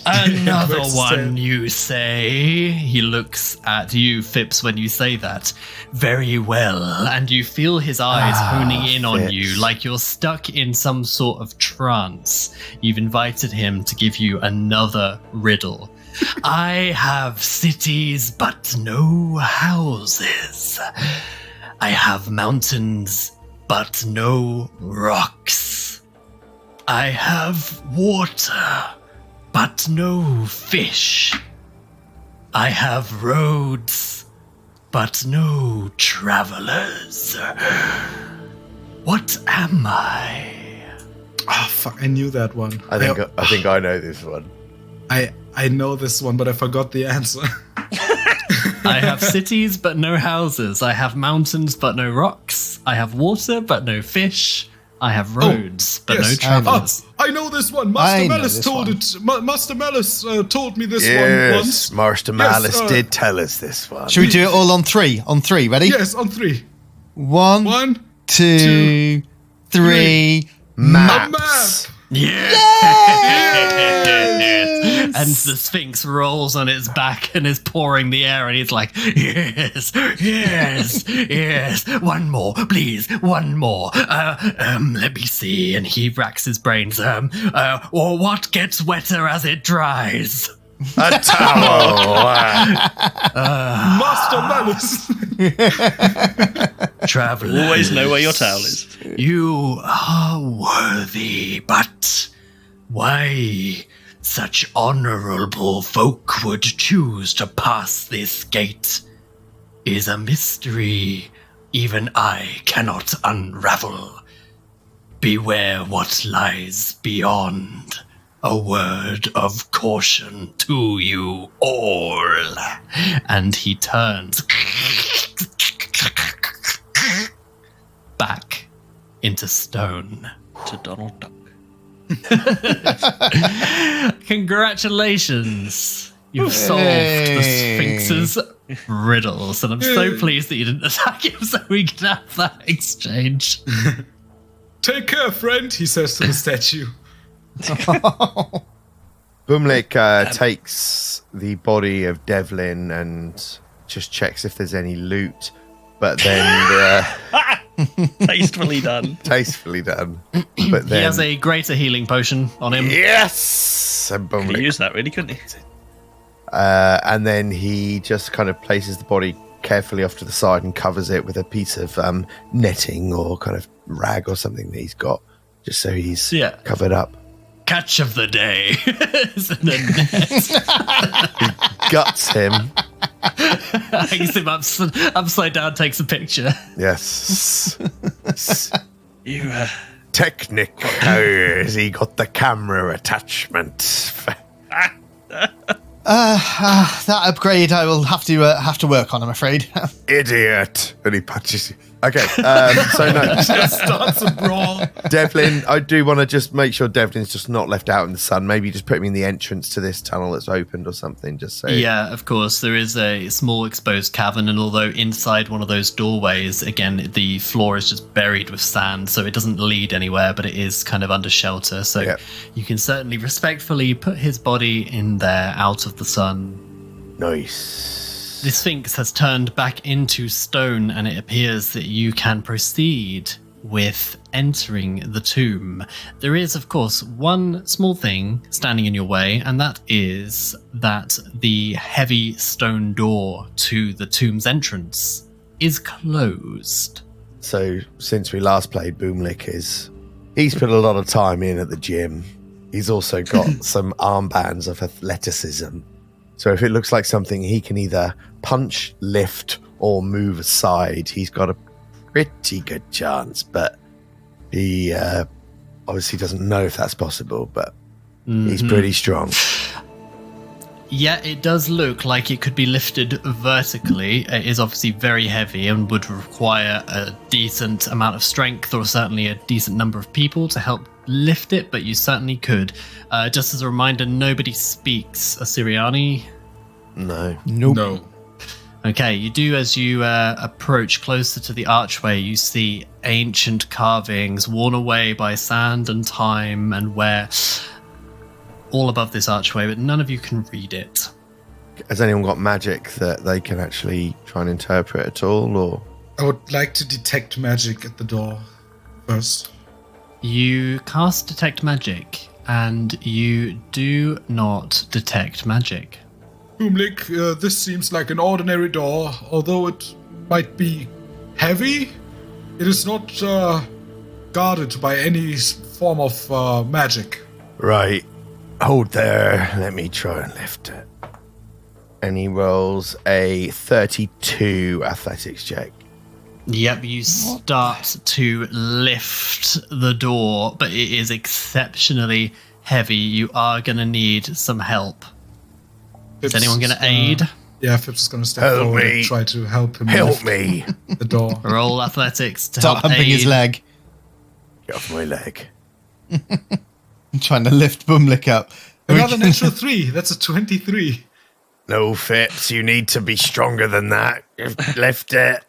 Another one, you say? He looks at you, Fips, when you say that. Very well. And you feel his eyes honing in on you like you're stuck in some sort of trance. You've invited him to give you another riddle. I have cities, but no houses. I have mountains, but no rocks. I have water, but no fish. I have roads, but no travelers. What am I? Oh, fuck, I knew that one. I think I know this one. I know this one, but I forgot the answer. I have cities but no houses. I have mountains but no rocks. I have water but no fish. I have roads but no travelers. I know this one. Master Malice told it. Master Malice told me this one once. Master Malice did tell us this one. Should we do it all on three? On three, ready? Yes, on 3. 1, 2, 3. Maps. Yes! And the Sphinx rolls on its back and is pouring the air, and he's like, yes, one more, please, one more. Let me see. And he racks his brains. Or what gets wetter as it dries? A towel. Master Malice. Traveler. Always know where your towel is. You are worthy, but why such honorable folk would choose to pass this gate is a mystery even I cannot unravel. Beware what lies beyond. A word of caution to you all. And he turns back into stone. To Donald Duck. Congratulations. You've solved the Sphinx's riddles, and I'm so pleased that you didn't attack him so we could have that exchange. Take care, friend, he says to the statue. Bümlik takes the body of Devlin and just checks if there's any loot, but then Tastefully done. tastefully done. But then He has a greater healing potion on him. yes, and Could Bümlik, use that, really, couldn't he? and then he just kind of places the body carefully off to the side and covers it with a piece of netting or kind of rag or something that he's got, just so he's covered up. Catch of the day. Isn't it? Guts him. Hangs him upside down, takes a picture. Yes. You, Teknik, how has he got the camera attachment? That upgrade I will have to work on, I'm afraid. Idiot. And he punches you. Okay, so no. Starts a brawl. Devlin, I do want to just make sure Devlin's just not left out in the sun. Maybe just put him in the entrance to this tunnel that's opened or something, just so. Yeah, of course. There is a small exposed cavern, and although inside one of those doorways, again, the floor is just buried with sand, so it doesn't lead anywhere, but it is kind of under shelter. So you can certainly respectfully put his body in there out of the sun. Nice. The Sphinx has turned back into stone, and it appears that you can proceed with entering the tomb. There is, of course, one small thing standing in your way, and that is that the heavy stone door to the tomb's entrance is closed. So, since we last played, Bümlik he's put a lot of time in at the gym. He's also got some armbands of athleticism. So if it looks like something he can either punch, lift, or move aside, he's got a pretty good chance. But he obviously doesn't know if that's possible, but he's pretty strong. Yeah, it does look like it could be lifted vertically. It is obviously very heavy and would require a decent amount of strength, or certainly a decent number of people to help lift it, but you certainly could. Just as a reminder, nobody speaks Osiriani. No. Nope. No. Okay, you do, as you approach closer to the archway, you see ancient carvings worn away by sand and time and wear all above this archway, but none of you can read it. Has anyone got magic that they can actually try and interpret at all, or? I would like to detect magic at the door first. You cast Detect Magic, and you do not detect magic. Bümlik, this seems like an ordinary door, although it might be heavy. It is not guarded by any form of magic. Right. Hold there. Let me try and lift it. And he rolls a 32 athletics check. Yep, you start to lift the door, but it is exceptionally heavy. You are going to need some help. Is anyone going to aid? Yeah, Fips is gonna step Help forward me. and try to help him Help lift me. the door. Roll athletics to Start help humping his aid. leg. Get off my leg. I'm trying to lift Bümlik up. Another natural 3. That's a 23. No, Fips, you need to be stronger than that. Lift it.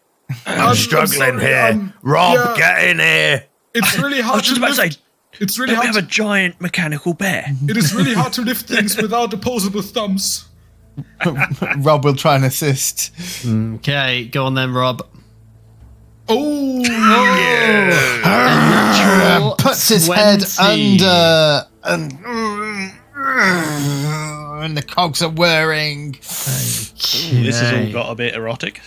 I'm struggling sorry, here. Rob, yeah. get in here. It's really I hard was just to about to lift. say, It's really don't we hard. have a giant mechanical bear? It is really hard to lift things without opposable thumbs. Rob will try and assist. Okay, go on then, Rob. Oh, Natural Puts his 20. head under, and the cogs are whirring. This has all got a bit erotic.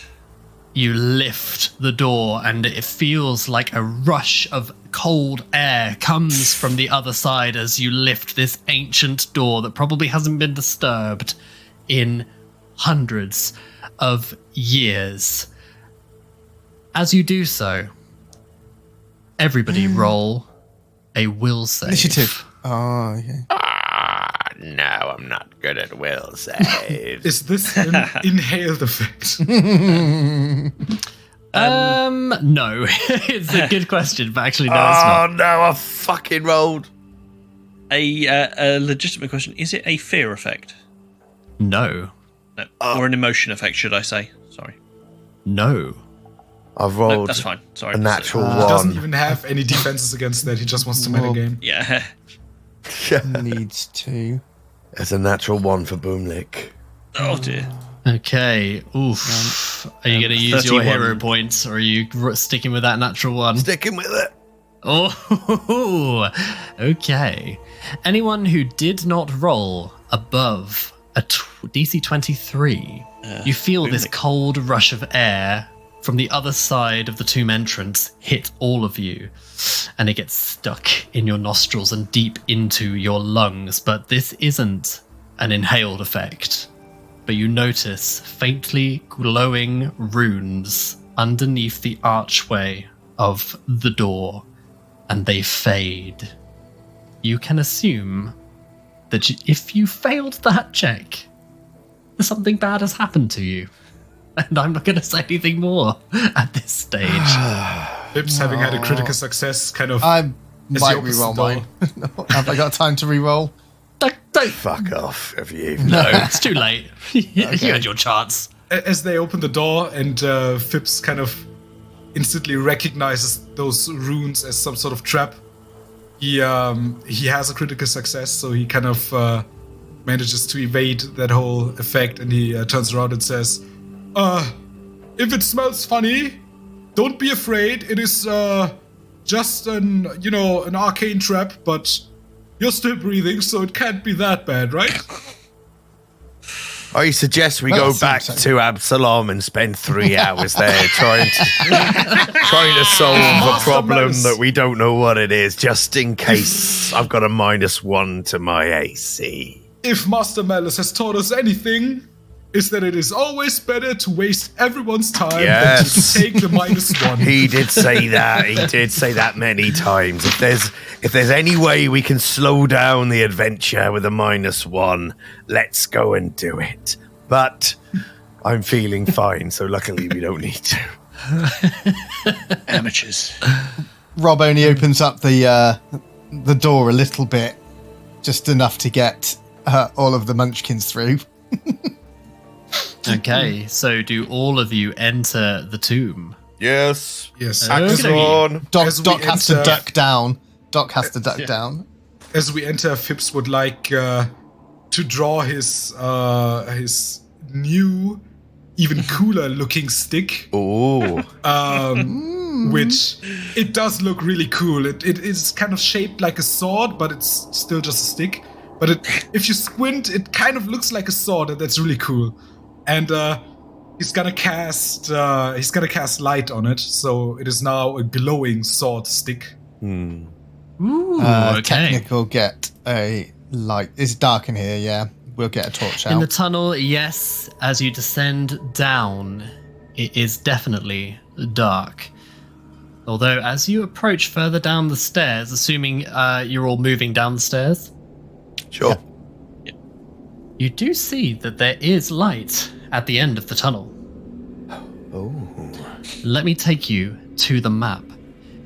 You lift the door, and it feels like a rush of cold air comes from the other side as you lift this ancient door that probably hasn't been disturbed in hundreds of years. As you do so, everybody roll a will save. Initiative. Oh, okay. No, I'm not good at will saves. is this an inhaled effect? No. It's a good question, but actually, no, it's Oh not. no, I fucking rolled. A legitimate question: is it a fear effect? No. No, or an emotion effect, should I say? Sorry, No. I've no, rolled that's fine. Sorry, a natural He doesn't one. even have any defenses against that. He just wants to metagame. Yeah, Needs to. It's a natural one for Bümlik. oh dear. Okay. Oof. Are you going to use your 31. hero points, or are you sticking with that natural one? Sticking with it. Oh, okay. Anyone who did not roll above a DC 23, you feel this Bümlik. cold rush of air from the other side of the tomb entrance hit all of you, and it gets stuck in your nostrils and deep into your lungs. But this isn't an inhaled effect. But you notice faintly glowing runes underneath the archway of the door, and they fade. You can assume that if you failed that check, something bad has happened to you. And I'm not going to say anything more at this stage. Pips, having had a critical success, kind of. I as he might opens re-roll the door. mine. Have I got time to re-roll? Don't. Fuck off, have you? No, it's too late. You had your chance. As they open the door, and Fips kind of instantly recognizes those runes as some sort of trap. He has a critical success, so he kind of manages to evade that whole effect, and he turns around and says, "If it smells funny, don't be afraid. It is just an arcane trap, but you're still breathing, so it can't be that bad, right?" I suggest we Well, go that back seems to Absalom and spend 3 hours there trying to solve a Master problem Malice. that we don't know what it is, just in case I've got a -1 to my AC. If Master Malice has taught us anything, is that it is always better to waste everyone's time than to Yes. take the -1. He did say that. He did say that many times. If there's any way we can slow down the adventure with a -1, let's go and do it. But I'm feeling fine, so luckily we don't need to. Amateurs. Rob only opens up the door a little bit, just enough to get all of the munchkins through. Okay, so do all of you enter the tomb? Yes. Yes. Actors Okay. on. As we Doc has to enter- duck down. Doc has to duck down. As we enter, Fips would like to draw his new, even cooler looking stick, Oh. which it does look really cool. It is kind of shaped like a sword, but it's still just a stick. But if you squint, it kind of looks like a sword, and that's really cool. And he's gonna cast light on it, so it is now a glowing sword stick. Ooh, okay. Teknik will get a light. It's dark in here, yeah. We'll get a torch In the out. tunnel, yes, as you descend down, it is definitely dark. Although, as you approach further down the stairs, assuming you're all moving down the stairs, Sure. you do see that there is light at the end of the tunnel. Oh. Let me take you to the map.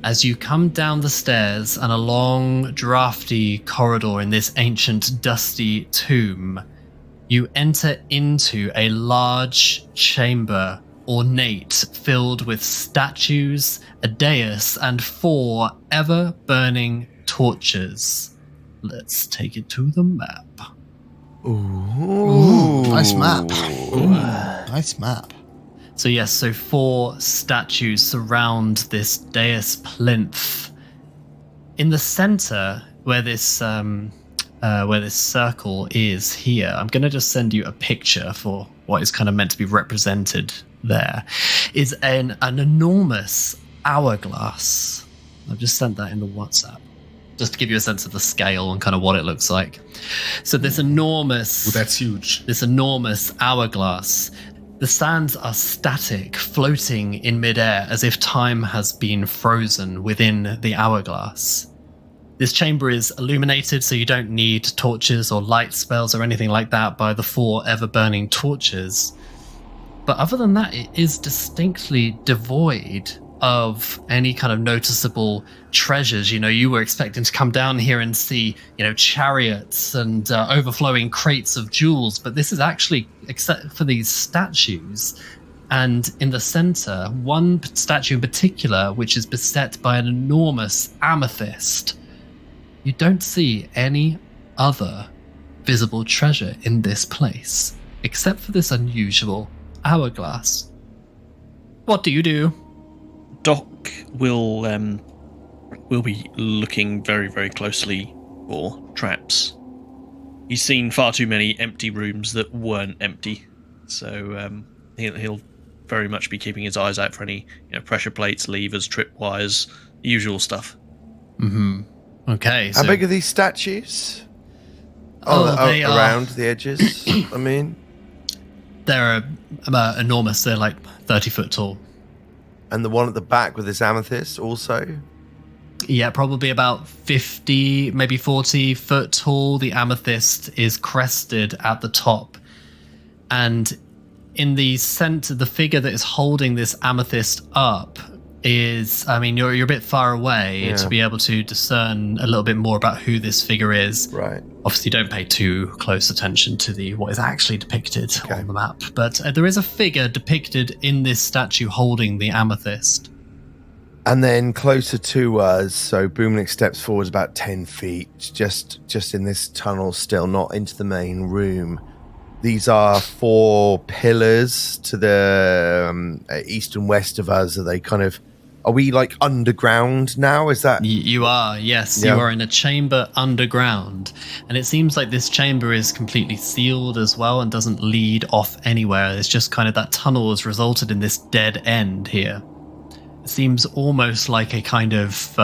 As you come down the stairs and a long, drafty corridor in this ancient, dusty tomb, you enter into a large chamber, ornate, filled with statues, a dais, and 4 ever-burning torches. Let's take it to the map. Ooh. Nice map. Nice map. So yes, so 4 statues surround this dais plinth. In the center, where this circle is here, I'm going to just send you a picture for what is kind of meant to be represented there, is an enormous hourglass. I've just sent that in the WhatsApp, just to give you a sense of the scale and kind of what it looks like. So this enormous... That's huge. This enormous hourglass. The sands are static, floating in midair as if time has been frozen within the hourglass. This chamber is illuminated, so you don't need torches or light spells or anything like that by the 4 ever-burning torches. But other than that, it is distinctly devoid of any kind of noticeable treasures. You know, you were expecting to come down here and see, you know, chariots and overflowing crates of jewels, but this is actually, except for these statues, and in the center, one statue in particular, which is beset by an enormous amethyst. You don't see any other visible treasure in this place, except for this unusual hourglass. What do you do? Doc will be looking very, very closely for traps. He's seen far too many empty rooms that weren't empty, so he'll very much be keeping his eyes out for any, you know, pressure plates, levers, tripwires, the usual stuff. Mm-hmm. Okay. How big are these statues? They around the edges. I mean, they're enormous. They're like 30 foot tall. And the one at the back with this amethyst also? Yeah, probably about 50, maybe 40 foot tall. The amethyst is crested at the top. And in the center, the figure that is holding this amethyst up is, I mean, you're a bit far away to be able to discern a little bit more about who this figure is. Right. Obviously, don't pay too close attention to what is actually depicted on the map. But there is a figure depicted in this statue holding the amethyst. And then closer to us, so Bümlik steps forward about 10 feet, just in this tunnel still, not into the main room. These are 4 pillars to the east and west of us. Are they kind of... Are we like underground now? Is that... You are, yes. Yeah. You are in a chamber underground. And it seems like this chamber is completely sealed as well and doesn't lead off anywhere. It's just kind of that tunnel has resulted in this dead end here. It seems almost like a kind of...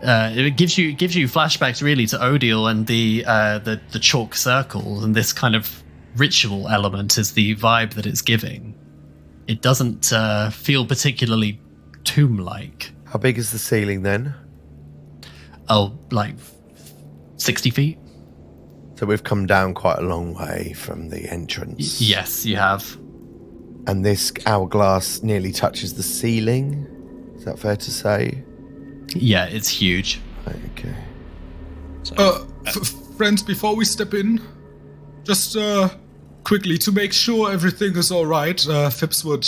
it gives you flashbacks really to Odiel and the chalk circles, and this kind of ritual element is the vibe that it's giving. It doesn't feel particularly tomb-like. How big is the ceiling then? Oh, like 60 feet? So we've come down quite a long way from the entrance. Yes, you have. And this hourglass nearly touches the ceiling. Is that fair to say? Yeah, it's huge. Right, okay. So, Friends, before we step in, just quickly, to make sure everything is all right, Fips would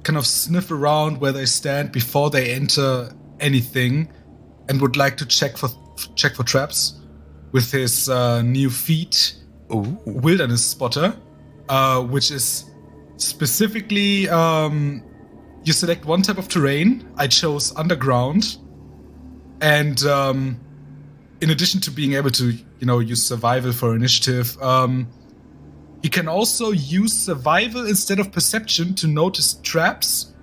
kind of sniff around where they stand before they enter anything, and would like to check for traps with his new feat, Wilderness Spotter, which is specifically you select one type of terrain. I chose underground, and in addition to being able to, use survival for initiative, you can also use survival instead of perception to notice traps.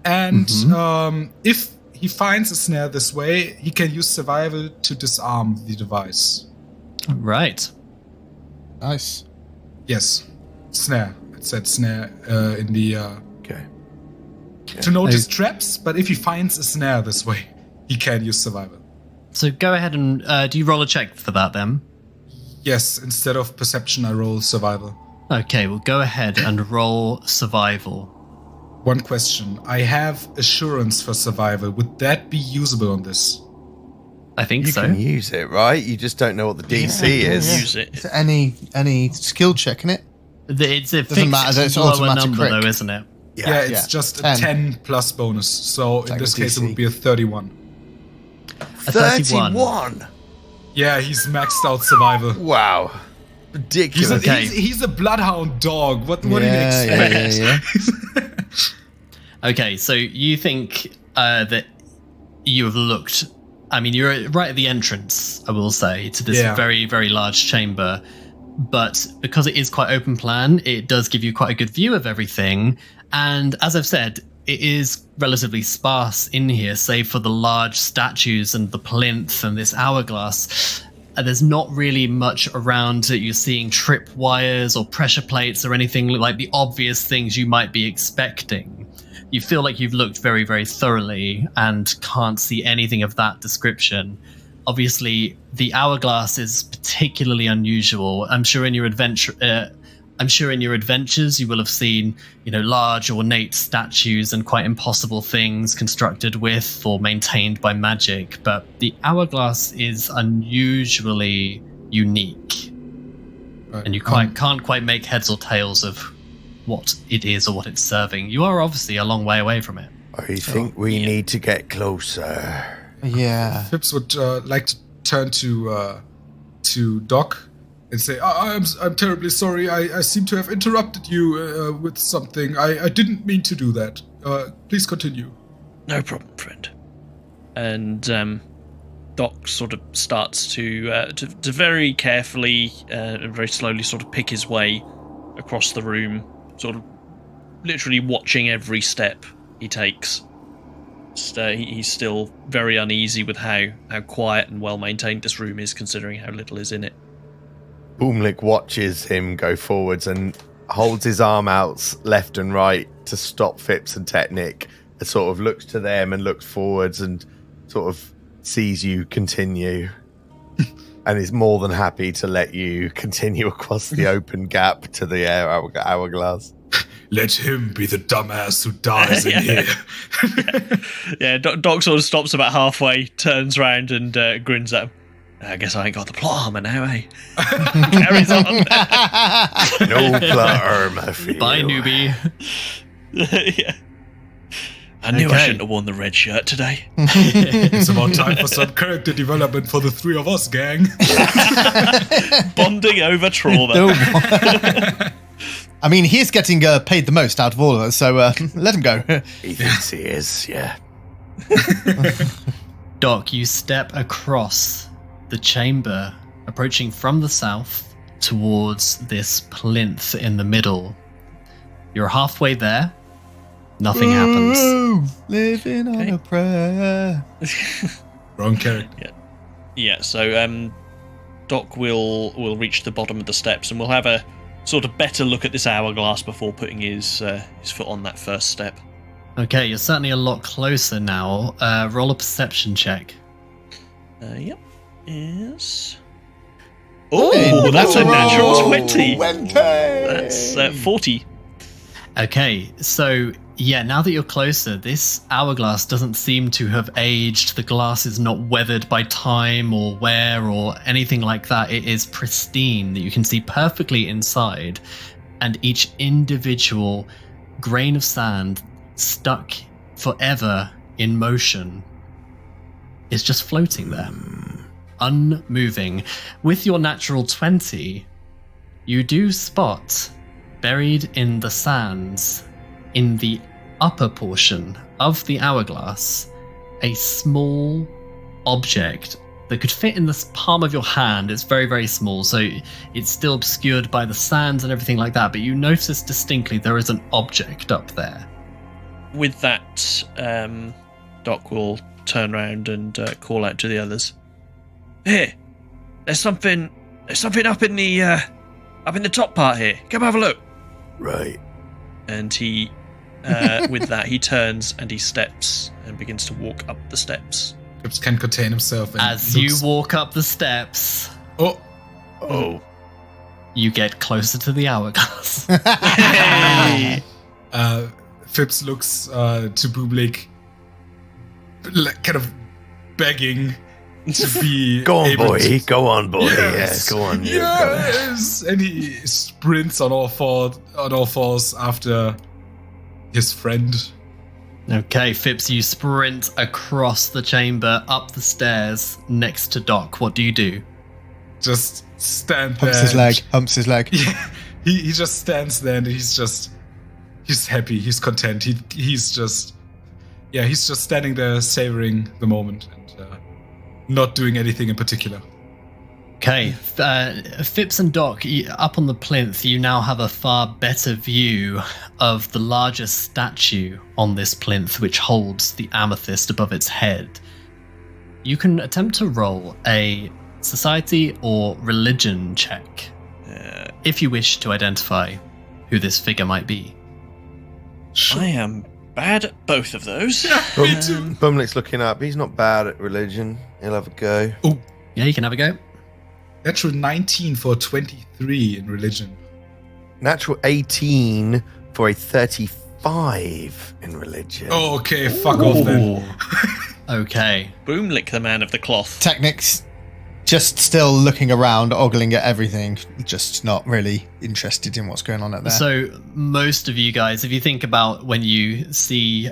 And if he finds a snare this way, he can use survival to disarm the device. Right. Nice. Yes. Snare. It said snare in the... Okay. To notice traps, but if he finds a snare this way, he can use survival. So go ahead and do you roll a check for that then? Yes, instead of perception, I roll survival. Okay, well, go ahead and roll survival. One question. I have assurance for survival. Would that be usable on this? I think You so. can use it, right? You just don't know what the DC is. Use it. Is there any skill check in it? It's a Doesn't fixed matter, it's lower automatic number, crit. though, isn't it? Yeah, it's yeah. just a 10. 10 plus bonus. So in like this the case, it DC. would be a 31. A 31. 31. Yeah, he's maxed out survival. Wow. He's Ridiculous. a, Okay. he's a bloodhound dog. What do you Yeah, expect? Okay, so you think that you have looked. I mean, you're right at the entrance, I will say, to this Yeah. very, very large chamber. But because it is quite open plan, it does give you quite a good view of everything. And as I've said, it is relatively sparse in here, save for the large statues and the plinth and this hourglass. There's not really much around that you're seeing trip wires or pressure plates or anything like the obvious things you might be expecting. You feel like you've looked very, very thoroughly and can't see anything of that description. Obviously, the hourglass is particularly unusual. I'm sure in your adventures you will have seen, large ornate statues and quite impossible things constructed with or maintained by magic. But the hourglass is unusually unique, and you can't quite make heads or tails of what it is or what it's serving. You are obviously a long way away from it. I think we need to get closer. Yeah. Fips would like to turn to Doc and say, I'm terribly sorry. I seem to have interrupted you with something. I didn't mean to do that. Please continue. No problem, friend. And Doc sort of starts to very carefully and very slowly sort of pick his way across the room, sort of literally watching every step he takes. He's still very uneasy with how quiet and well maintained this room is, considering how little is in it. Bümlik watches him go forwards and holds his arm out left and right to stop Fips and Teknik, and sort of looks to them and looks forwards and sort of sees you continue and is more than happy to let you continue across the open gap to the hourglass. Let him be the dumbass who dies in here. Yeah, Doc sort of stops about halfway, turns around and grins at him. I guess I ain't got the plot armor now, eh? Carries on. No plot armor for you. Bye, newbie. Yeah. I knew I shouldn't have worn the red shirt today. It's about time for some character development for the three of us, gang. Bonding over trauma. I mean, he's getting paid the most out of all of us, so let him go. He thinks he is, yeah. Doc, you step across the chamber, approaching from the south towards this plinth in the middle. You're halfway there. Nothing happens. Ooh, living on a prayer. Wrong character. Yeah, so Doc will reach the bottom of the steps, and we'll have a sort of better look at this hourglass before putting his foot on that first step. Okay, you're certainly a lot closer now. Roll a perception check. Yep. Yes. Oh, that's a natural 20. That's 40. Okay, so yeah, now that you're closer, this hourglass doesn't seem to have aged. The glass is not weathered by time or wear or anything like that. It is pristine. You can see perfectly inside, and each individual grain of sand stuck forever in motion is just floating there, unmoving. With your natural 20, you do spot, buried in the sands, in the upper portion of the hourglass, a small object that could fit in the palm of your hand. It's very, very small, so it's still obscured by the sands and everything like that, but you notice distinctly there is an object up there. With that, Doc will turn around and call out to the others. Here, there's something up in the top part here. Come have a look. Right. And he, with that, he turns and he steps and begins to walk up the steps. Fips can contain himself. And As you walk up the steps, Oh, Oh. you get closer to the hourglass. Hey. Fips looks to Bümlik, kind of begging to be Go on, able boy. to- Go on, boy. Yes, Yeah, go on. Yes, and he sprints on all fours after his friend. Okay, Fips, you sprint across the chamber, up the stairs, next to Doc. What do you do? Just stand there. Humps his leg. Yeah, he just stands there and he's happy, he's content. He's just standing there savoring the moment and not doing anything in particular. Okay, Fips and Doc, up on the plinth, you now have a far better view of the largest statue on this plinth, which holds the amethyst above its head. You can attempt to roll a society or religion check if you wish to identify who this figure might be. I am bad at both of those. Me too. Bumlick's looking up. He's not bad at religion. He'll have a go. Yeah, you can have a go. Natural 19 for 23 in religion. Natural 18 for a 35 in religion. Oh, okay, fuck off then. Okay. Bümlik, the man of the cloth. Technic's just still looking around, ogling at everything, just not really interested in what's going on out there. So most of you guys, if you think about when you see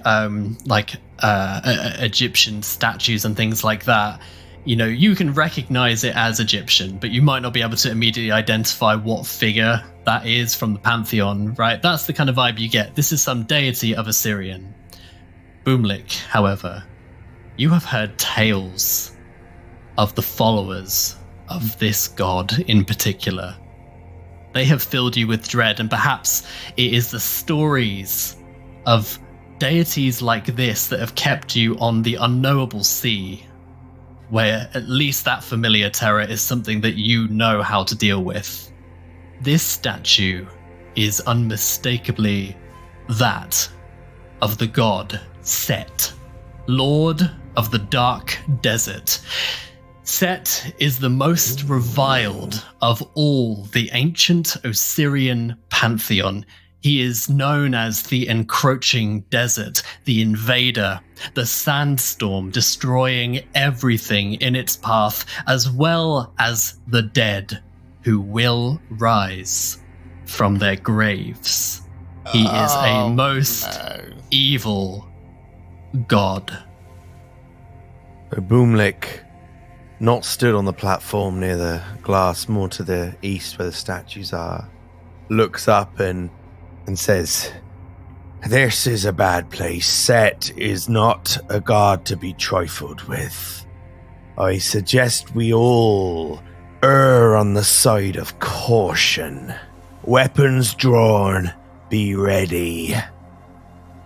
Egyptian statues and things like that, you know, you can recognize it as Egyptian, but you might not be able to immediately identify what figure that is from the pantheon, right? That's the kind of vibe you get. This is some deity of Osirion. Bümlik, however, you have heard tales of the followers of this god in particular. They have filled you with dread, and perhaps it is the stories of deities like this that have kept you on the unknowable sea, where at least that familiar terror is something that you know how to deal with. This statue is unmistakably that of the god Set, Lord of the Dark Desert. Set is the most reviled of all the ancient Osirion pantheon. He is known as the encroaching desert, the invader, the sandstorm destroying everything in its path, as well as the dead who will rise from their graves. He is a most evil god. Bümlik, not stood on the platform near the glass, more to the east where the statues are, looks up and says, "This is a bad place. Set is not a god to be trifled with. I suggest we all err on the side of caution. Weapons drawn, be ready."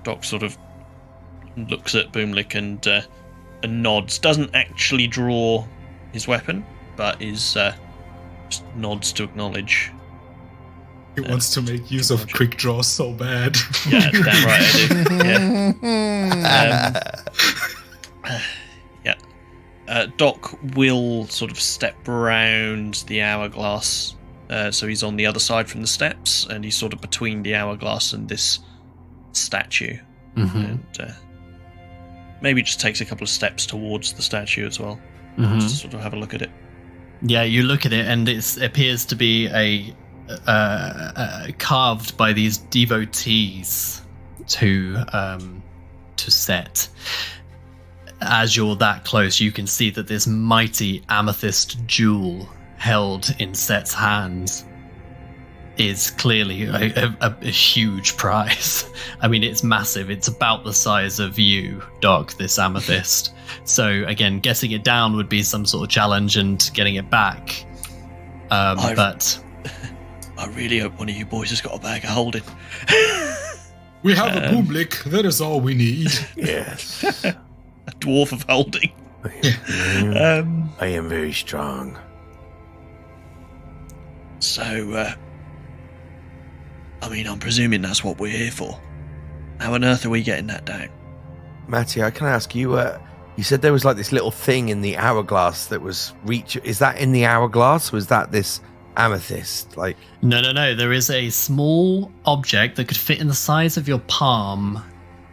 Doc sort of looks at Bümlik and nods. Doesn't actually draw his weapon, but is just nods to acknowledge. He wants to make use of quick draws so bad. Yeah, damn right I do. Yeah. Doc will sort of step around the hourglass, so he's on the other side from the steps, and he's sort of between the hourglass and this statue, and maybe just takes a couple of steps towards the statue as well, just to sort of have a look at it. Yeah, you look at it, and it appears to be carved by these devotees to Set. As you're that close, you can see that this mighty amethyst jewel held in Set's hands is clearly a huge prize. I mean, it's massive. It's about the size of you, Doc, this amethyst. So again, getting it down would be some sort of challenge, and getting it back. But I really hope one of you boys has got a bag of holding. We have a Bümlik, that is all we need. Yes. A dwarf of holding. I am very strong. So, I mean, I'm presuming that's what we're here for. How on earth are we getting that down? Matti, I can ask you, you said there was like this little thing in the hourglass that was is that in the hourglass? Was that this amethyst? Like, No. There is a small object that could fit in the size of your palm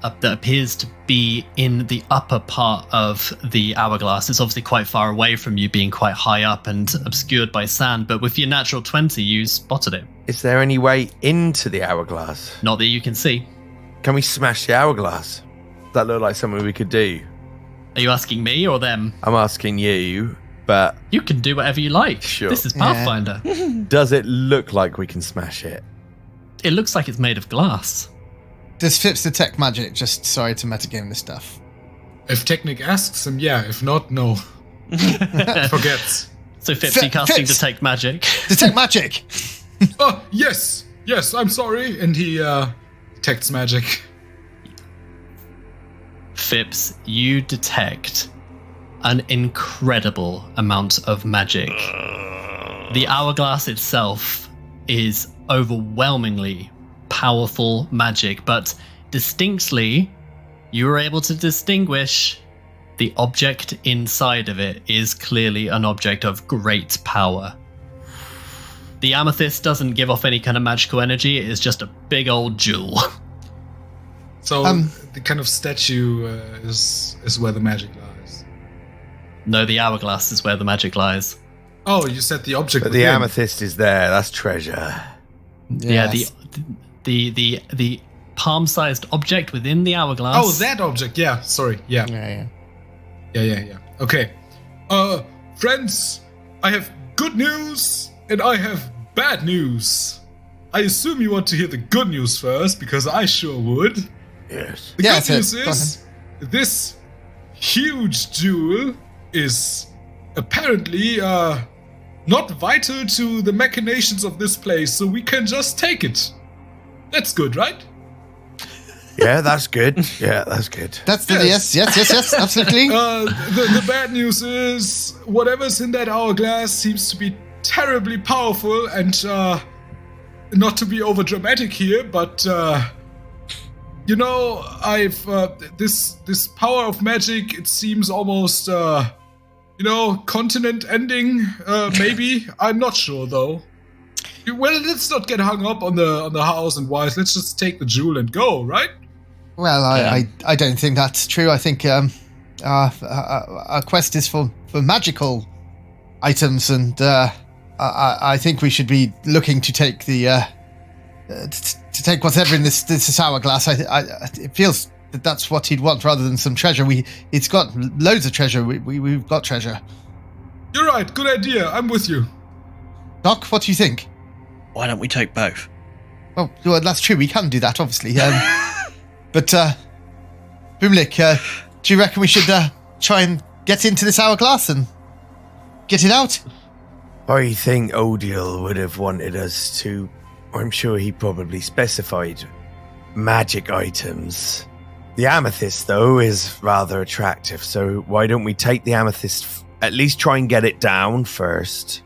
that appears to be in the upper part of the hourglass. It's obviously quite far away from you, being quite high up and obscured by sand, but with your natural 20, you spotted it. is there any way into the hourglass? Not that you can see. Can we smash the hourglass? Does that look like something we could do? Are you asking me or them? I'm asking you, but You can do whatever you like. Sure. This is Pathfinder. does it look like we can smash it? It looks like it's made of glass. Does Fips detect magic? Just sorry to metagame this stuff. If Teknik asks him, yeah. If not, no. Forgets. So Fips, you casting Fips! detect magic. Detect magic! Oh, yes. Yes, I'm sorry. And he detects magic. Fips, you detect an incredible amount of magic. The hourglass itself is overwhelmingly powerful magic, but distinctly, you were able to distinguish the object inside of it is clearly an object of great power. The amethyst doesn't give off any kind of magical energy, it is just a big old jewel. So the kind of statue is where the magic lies. No, the hourglass is where the magic lies. Oh, you said the object. But the within. amethyst is there. That's treasure. Yeah, Yes. the palm-sized object within the hourglass. Oh, that object. Yeah, sorry. Yeah. Yeah. Okay. Friends, I have good news and I have bad news. I assume you want to hear the good news first, because I sure would. Yes. The Yeah, good news go is this huge jewel is apparently not vital to the machinations of this place, so we can just take it. That's good, right? Yeah, that's good. Yeah, that's good. That's the yes, absolutely. The bad news is whatever's in that hourglass seems to be terribly powerful, and not to be over dramatic here, but you know, I've this power of magic. It seems almost continent ending. Maybe I'm not sure though. Well, let's not get hung up on the hows and whys. Let's just take the jewel and go, right? Well, I don't think that's true. I think our quest is for magical items, and I think we should be looking to take to take whatever in this hourglass. It feels that that's what he'd want rather than some treasure. It's got loads of treasure. We've got treasure. You're right. Good idea. I'm with you. Doc, what do you think? Why don't we take both? Well, that's true. We can do that, obviously. But Bümlik, do you reckon we should try and get into this hourglass and get it out? I think Odiel would have wanted us to. I'm sure he probably specified magic items. The amethyst, though, is rather attractive, so why don't we take the amethyst, at least try and get it down first,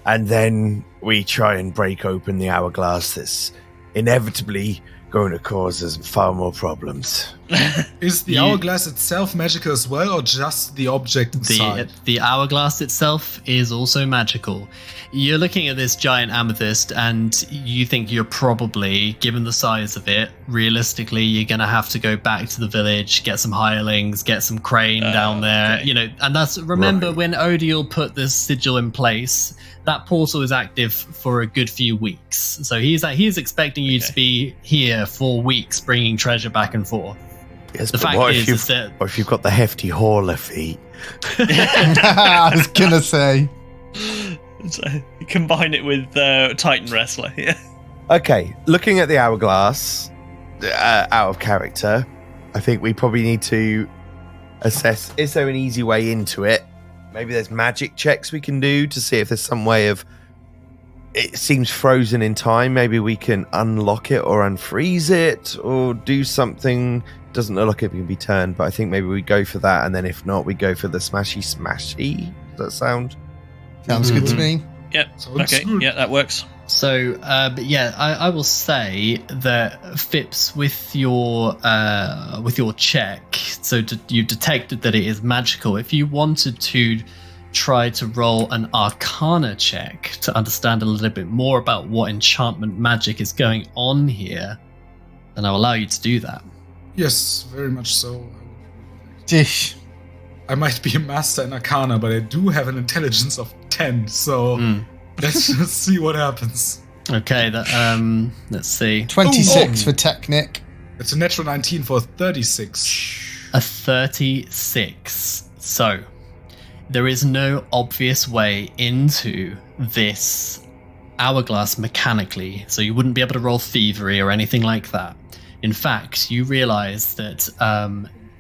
and then we try and break open the hourglass that's inevitably going to cause us far more problems. Is the hourglass itself magical as well, or just the object inside? The hourglass itself is also magical. You're looking at this giant amethyst, and you think you're probably, given the size of it, realistically, you're going to have to go back to the village, get some hirelings, get some crane down there. Okay. And that's, remember Right. when Odiel put this sigil in place, that portal is active for a good few weeks. So he's expecting you to be here for weeks, bringing treasure back and forth. Yes, The but fact what is that if you've got the hefty hauler feet? I was gonna say. So, you combine it with Titan Wrestler. Yeah. Okay, looking at the hourglass, out of character, I think we probably need to assess, is there an easy way into it? Maybe there's magic checks we can do to see if there's some way of, it seems frozen in time, maybe we can unlock it or unfreeze it or do something. Doesn't look like it can be turned, but I think maybe we go for that, and then if not, we go for the smashy. Does that sound? Sounds good to me. Yeah. Sounds Okay. good. Yeah, that works. So, but yeah, I will say that Fips, with your check, so you detected that it is magical. If you wanted to try to roll an Arcana check to understand a little bit more about what enchantment magic is going on here, then I'll allow you to do that. Yes, very much so. Dish. I might be a master in Arcana, but I do have an intelligence of 10, so let's just see what happens. Okay, let's see. 26 for Teknik. It's a natural 19 for 36. A 36. So, there is no obvious way into this hourglass mechanically, so you wouldn't be able to roll thievery or anything like that. In fact, you realize that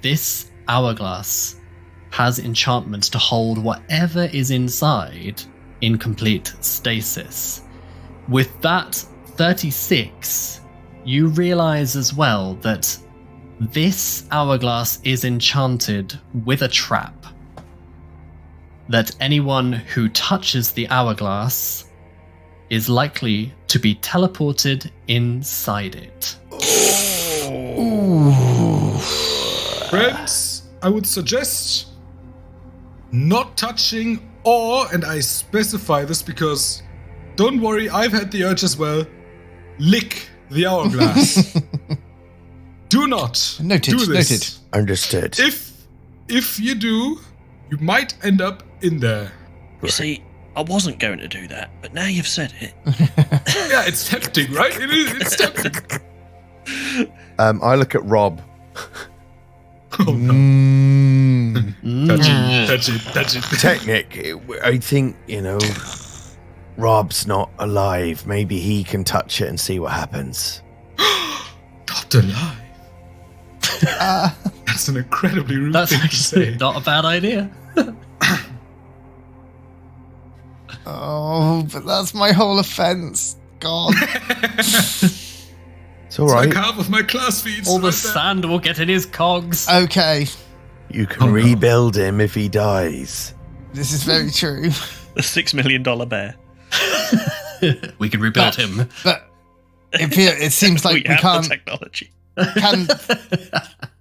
this hourglass has enchantments to hold whatever is inside in complete stasis. With that 36, you realize as well that this hourglass is enchanted with a trap. That anyone who touches the hourglass is likely to be teleported inside it. Ooh. Friends, I would suggest not touching, and I specify this because, don't worry, I've had the urge as well, lick the hourglass. Do not Noted, do this. noted. Understood. If you do, you might end up in there. You see, I wasn't going to do that, but now you've said it. Yeah, it's tempting, right? It's tempting. I look at Rob. Oh, no. Touch it. Teknik, I think, Rob's not alive. Maybe he can touch it and see what happens. Not alive. That's an incredibly rude That's thing to actually say. not a bad idea. Oh, but that's my whole offense. God. It's all It's right. like half of my class feeds. All the right there. sand will get in his cogs. Okay, You can Oh, no. rebuild him if he dies. this is very true. The $6 million bear. We can rebuild him. But it seems like we have can't. the technology.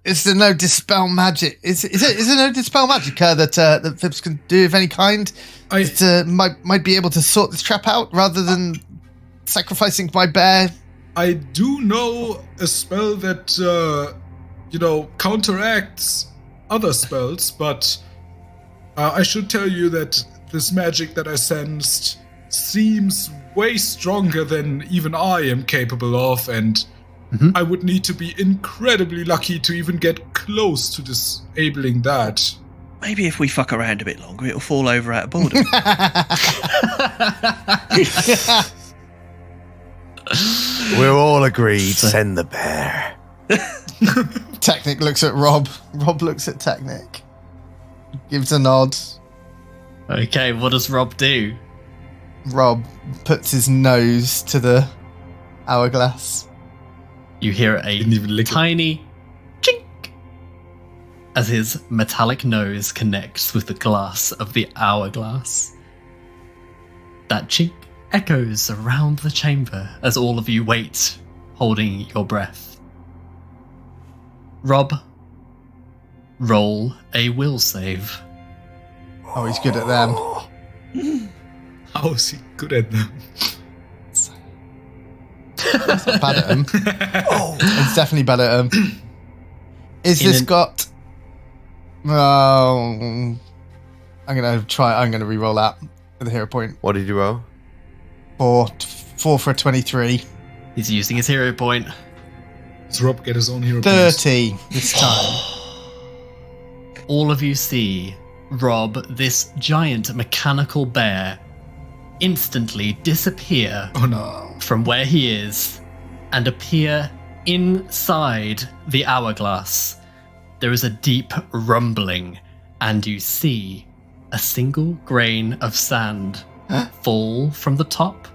Is there no dispel magic? Is there no dispel magic that Fips can do of any kind? Might be able to sort this trap out rather than sacrificing my bear. I do know a spell that, counteracts other spells, but I should tell you that this magic that I sensed seems way stronger than even I am capable of, and I would need to be incredibly lucky to even get close to disabling that. Maybe if we fuck around a bit longer, it'll fall over out of boredom. We're all agreed. Send the bear. Teknik looks at Rob. Rob looks at Teknik. Gives a nod. Okay, what does Rob do? Rob puts his nose to the hourglass. You hear Didn't even a lick it. tiny chink as his metallic nose connects with the glass of the hourglass. That chink echoes around the chamber as all of you wait, holding your breath. Rob, roll a will save. Oh, he's good at them. How is he good at them? He's not bad at them. He's definitely bad at them. Is In this an- got... Oh... I'm gonna re-roll that with a hero point. What did you roll? 4 for a 23. He's using his hero point. Does Rob get his own hero points? 30 this time. All of you see Rob, this giant mechanical bear, instantly disappear Oh no. from where he is and appear inside the hourglass. There is a deep rumbling, and you see a single grain of sand fall from the top,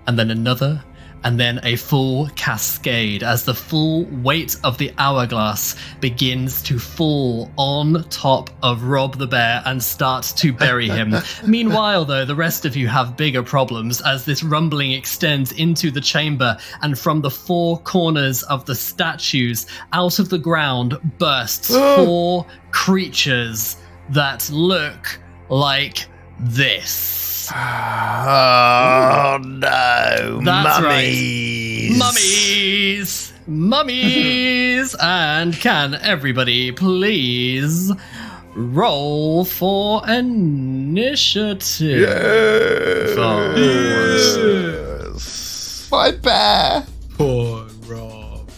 and then another, and then a full cascade as the full weight of the hourglass begins to fall on top of Rob the bear and starts to bury him. Meanwhile, though, the rest of you have bigger problems as this rumbling extends into the chamber, and from the four corners of the statues, out of the ground bursts four creatures that look like this. Oh no! That's mummies! Mummies! Mummies! And can everybody please roll for initiative? Yes. My bear. Poor Rob.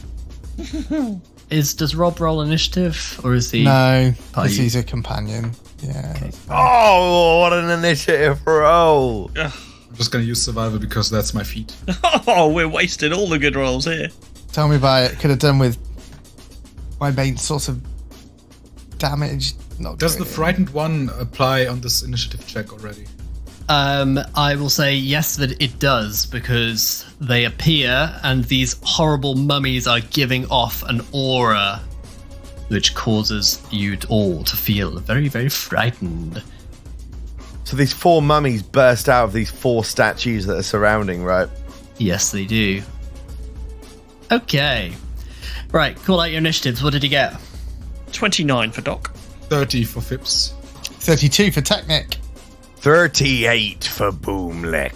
Does Rob roll initiative, or is he? No, Are because you- he's a companion. Yeah. Okay. Oh, what an initiative roll! I'm just gonna use survival because that's my feat. Oh, we're wasting all the good rolls here. Tell me about it. Could have done with my main source of damage. Not Does the great. frightened one apply on this initiative check already? I will say yes that it does, because they appear and these horrible mummies are giving off an aura which causes you all to feel very, very frightened. So these 4 mummies burst out of these 4 statues that are surrounding, right? Yes, they do. Okay. Right, call out your initiatives. What did you get? 29 for Doc. 30 for Fips. 32 for Teknik. 38 for Bümlik.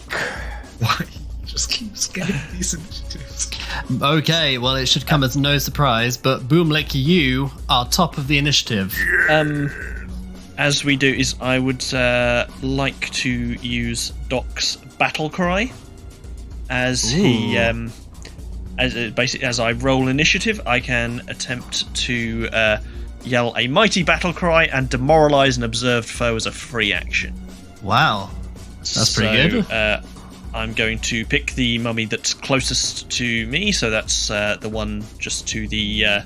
Why? He just keeps getting these initiatives. Okay, well, it should come as no surprise, but Bümlik, you are top of the initiative. As we do is I would like to use Doc's battle cry as he as I roll initiative, I can attempt to yell a mighty battle cry and demoralize an observed foe as a free action. Wow. That's pretty good. I'm going to pick the mummy that's closest to me, so that's the one just to the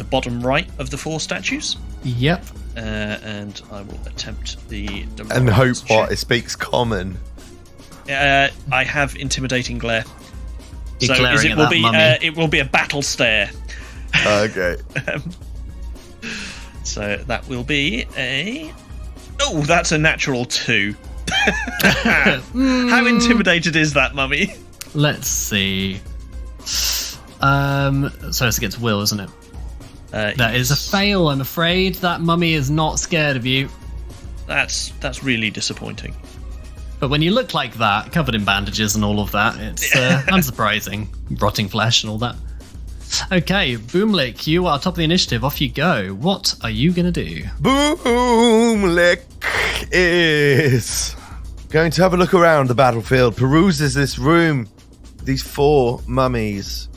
bottom right of the 4 statues. Yep. And I will attempt the And hope check. what? It speaks common. I have intimidating glare. You're So glaring it at will that be mummy. it will be a battle stare. Okay. So that will be a. Oh, that's a natural 2. How intimidated is that mummy? Let's see. So it's against Will, isn't it? That is a fail, I'm afraid. That mummy is not scared of you. That's really disappointing. But when you look like that, covered in bandages and all of that, it's unsurprising. Rotting flesh and all that. Okay, Bümlik, you are top of the initiative. Off you go. What are you going to do? Bümlik is going to have a look around the battlefield, peruses this room, these 4 mummies.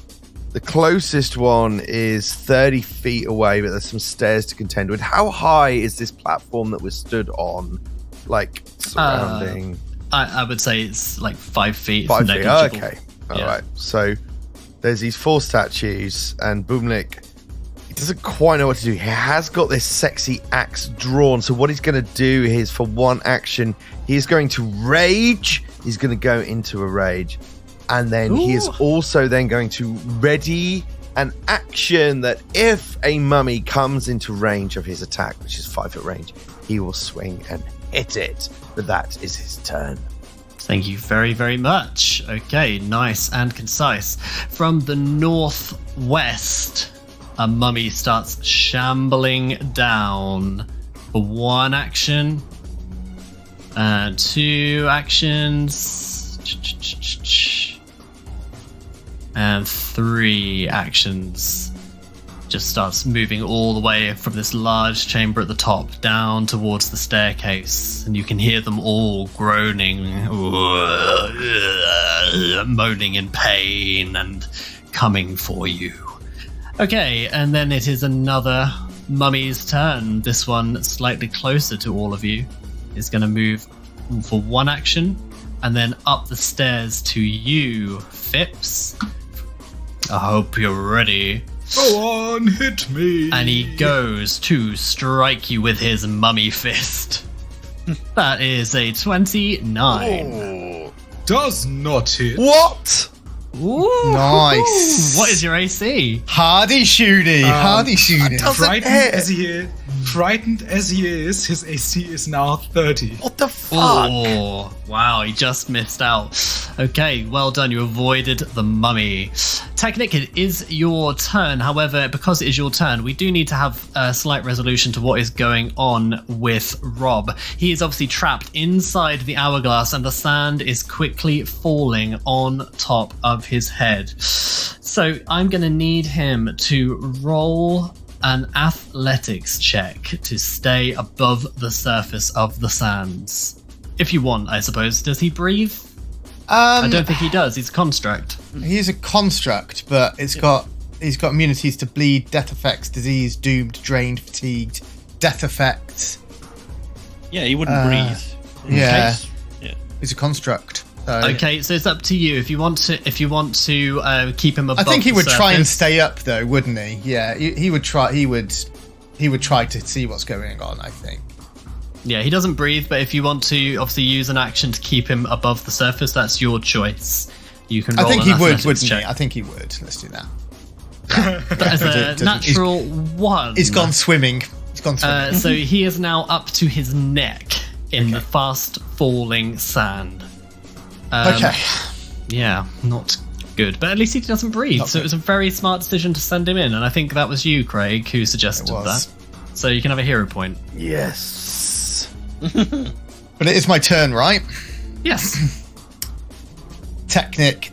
The closest one is 30 feet away, but there's some stairs to contend with. How high is this platform that we're stood on? Like, surrounding... I would say it's like 5 feet. 5 feet, negligible. okay. Yeah. All right. So there's these 4 statues, and Bümlik, he doesn't quite know what to do. He has got this sexy axe drawn. So what he's going to do is, for one action, he's going to rage. He's going to go into a rage. And then he is also then going to ready an action that if a mummy comes into range of his attack, which is 5 foot range, he will swing and hit it. But that is his turn. Thank you very, very much. Okay, nice and concise. From the northwest, a mummy starts shambling down for 1 action and 2 actions and 3 actions. Just starts moving all the way from this large chamber at the top down towards the staircase, and you can hear them all groaning, moaning in pain and coming for you. Okay, and then it is another mummy's turn. This one slightly closer to all of you is going to move for 1 action and then up the stairs to you, Fips. I hope you're ready. Go on, hit me. And he goes to strike you with his mummy fist. That is a 29. Does not hit. What? Ooh. Nice. What is your AC? Hardy shooty. Hardy shooty. Frightened as he is, his AC is now 30. What the fuck? Oh, wow, he just missed out. Okay, well done. You avoided the mummy. Teknik, it is your turn. However, because it is your turn, we do need to have a slight resolution to what is going on with Rob. He is obviously trapped inside the hourglass, and the sand is quickly falling on top of his head. So I'm going to need him to roll an athletics check to stay above the surface of the sands. If you want, I suppose. Does he breathe? I don't think he does. He's a construct. He's a construct, but he's got immunities to bleed, death effects, disease, doomed, drained, fatigued, death effects. Yeah, he wouldn't breathe. Yeah. Yeah. He's a construct. So. Okay, so it's up to you if you want to keep him above. I think he would the try and surface. stay up, though, wouldn't he? Yeah, he would try. He would try to see what's going on, I think. Yeah, he doesn't breathe, but if you want to obviously use an action to keep him above the surface, that's your choice. You can roll I think an he would, athletics wouldn't check. he? I think he would. Let's do that. That is a natural 1. He's gone swimming. So he is now up to his neck in the fast falling sand. Okay. Yeah, not good. But at least he doesn't breathe, Not so good. it was a very smart decision to send him in, and I think that was you, Craig, who suggested It was. that. So you can have a hero point. Yes. But it is my turn, right? Yes. Teknik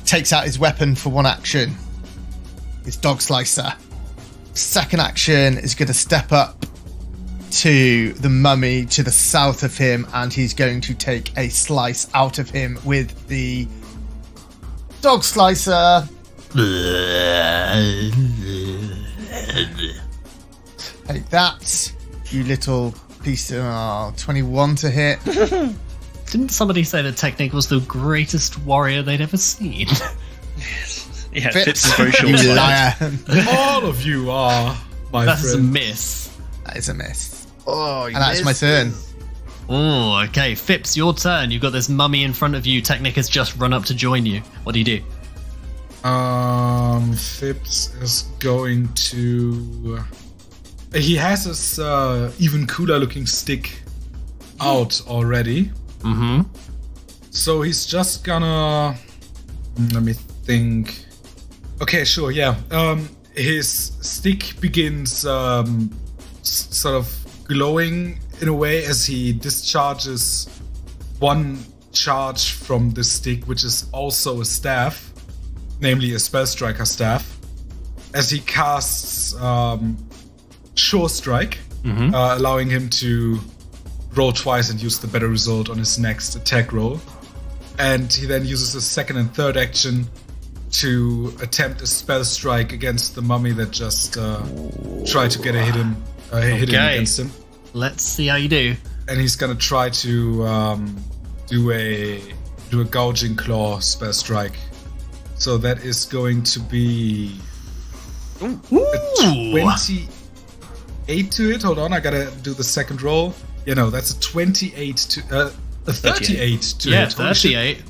takes out his weapon for one action. His dog slicer. Second action is going to step up to the mummy to the south of him, and he's going to take a slice out of him with the dog slicer. Take that, you little piece of 21 to hit. Didn't somebody say that Teknik was the greatest warrior they'd ever seen? Yeah, Fips, Fips is very short. you liar. All of you are, my That's a friend. miss. That is a miss. Oh, And that's my turn. Oh, okay. Fips, your turn. You've got this mummy in front of you. Teknik has just run up to join you. What do you do? Fips is going to. He has his even cooler looking stick out already. Mm-hmm. So he's just gonna. Let me think. Okay, sure, yeah. His stick begins sort of glowing in a way as he discharges one charge from the stick, which is also a staff, namely a spell striker staff, as he casts Sure Strike, allowing him to roll twice and use the better result on his next attack roll. And he then uses his second and third action to attempt a spell strike against the mummy that just tried to get a hit in against him. Let's see how you do. And he's gonna try to do a gouging claw spell strike. So that is going to be a 28 to it. Hold on, I gotta do the second roll. Yeah, no, that's a 28 to a 38 to Yeah, it. Holy shit. 38.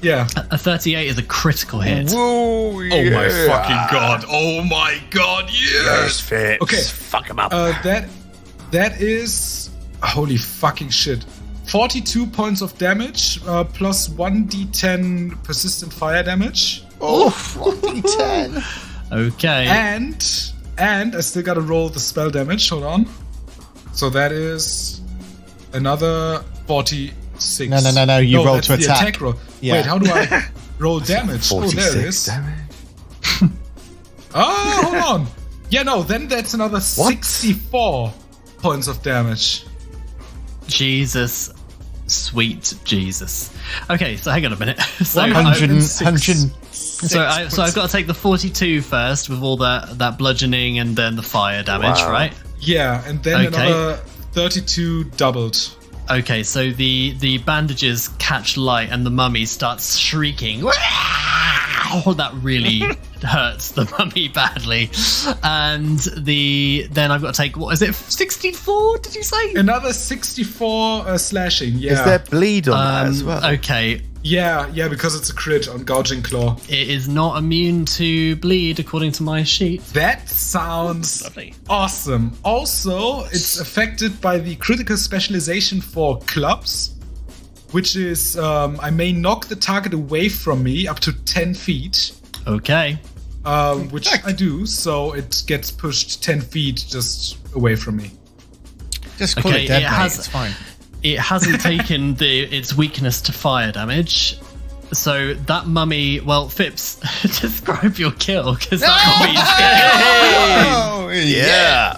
Yeah. A 38 is a critical hit. Whoa, Oh my fucking god! Oh my god! Yes. Fips. Okay. Fuck him up. That is holy fucking shit. 42 points of damage plus 1d10 persistent fire damage, Oh, 1d10. Okay. and I still gotta roll the spell damage. Hold on. So that is another 46. No, you roll that's to the attack. roll. Yeah. Wait, how do I roll damage? Oh, there it 46 is. damage. Oh, hold on. Yeah, no, then that's another 64 points of damage. Jesus. Sweet Jesus. Okay, so hang on a minute. So, 100. so I've got to take the 42 first with all that bludgeoning and then the fire damage, Wow. right? Yeah, and then Okay. another 32 doubled. Okay, so the bandages catch light and the mummy starts shrieking. Oh, that really hurts the mummy badly. And then I've got to take, what is it, 64, did you say? Another 64 slashing, yeah. Is there bleed on that as well? Okay, Yeah, because it's a crit on Gouging Claw. it is not immune to bleed according to my sheet. That sounds Lovely. awesome. Also, it's affected by the critical specialization for clubs, which is I may knock the target away from me up to 10 feet. Okay. Which I do, so it gets pushed 10 feet just away from me. Just call it dead, mate. It's fine. It hasn't taken its weakness to fire damage. So that mummy, well, Fips, describe your kill, because that mummy's Yeah.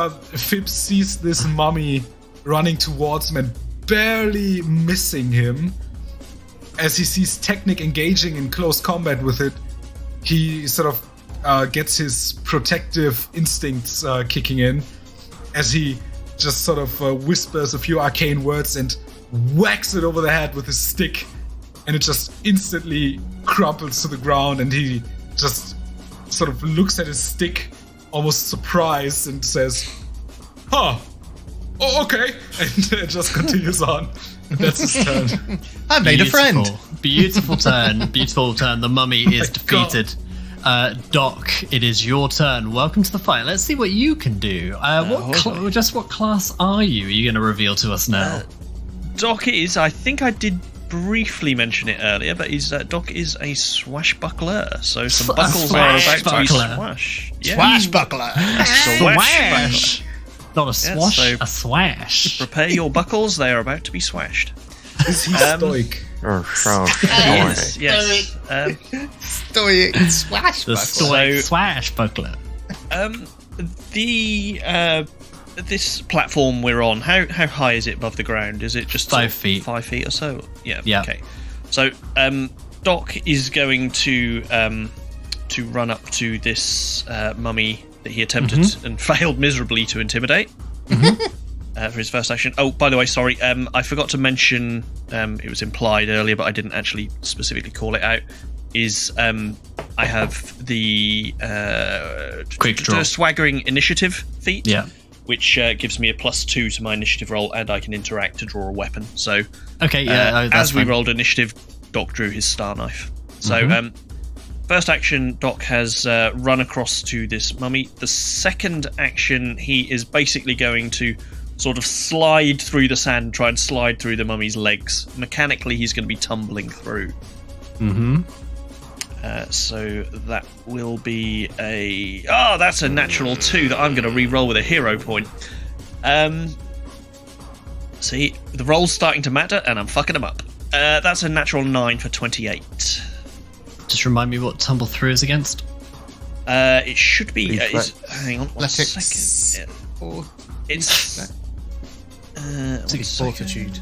Fips sees this mummy running towards him and barely missing him. As he sees Teknik engaging in close combat with it, he sort of gets his protective instincts kicking in as he just sort of whispers a few arcane words and whacks it over the head with his stick. And it just instantly crumples to the ground, and he just sort of looks at his stick, almost surprised, and says, "Huh, oh, okay," and just continues on. That's his turn. I made a friend. Beautiful turn. Beautiful turn. The mummy is defeated. Doc, it is your turn. Welcome to the fight. Let's see what you can do. What class are you? Are you going to reveal to us now? Doc is, I think I did briefly mention it earlier, but Doc is a swashbuckler, so some buckles are about to be swashed. Yeah. Swashbuckler. Swash. Not a swash, so a swash. Prepare your buckles, they are about to be swashed. Is he stoic? Yes. Stoic swashbuckler. The stoic swashbuckler. This platform we're on, how high is it above the ground? Is it just 5 feet? 5 feet or so? Yeah. Okay. So Doc is going to run up to this mummy that he attempted and failed miserably to intimidate for his first action. Oh, by the way, sorry, I forgot to mention, it was implied earlier, but I didn't actually specifically call it out, is I have the Quick draw. swaggering initiative feat. Yeah. Which gives me a +2 to my initiative roll, and I can interact to draw a weapon. So, okay, yeah, as we fine. rolled initiative, Doc drew his star knife. So, first action, Doc has run across to this mummy. The second action, he is basically going to sort of slide through the sand, try and slide through the mummy's legs. Mechanically, he's going to be tumbling through. So that will be that's a natural 2 that I'm going to re-roll with a hero point. See, the roll's starting to matter, and I'm fucking them up. That's a natural 9 for 28. Just remind me what tumble through is against. It should be. Hang on, one second. It's fortitude.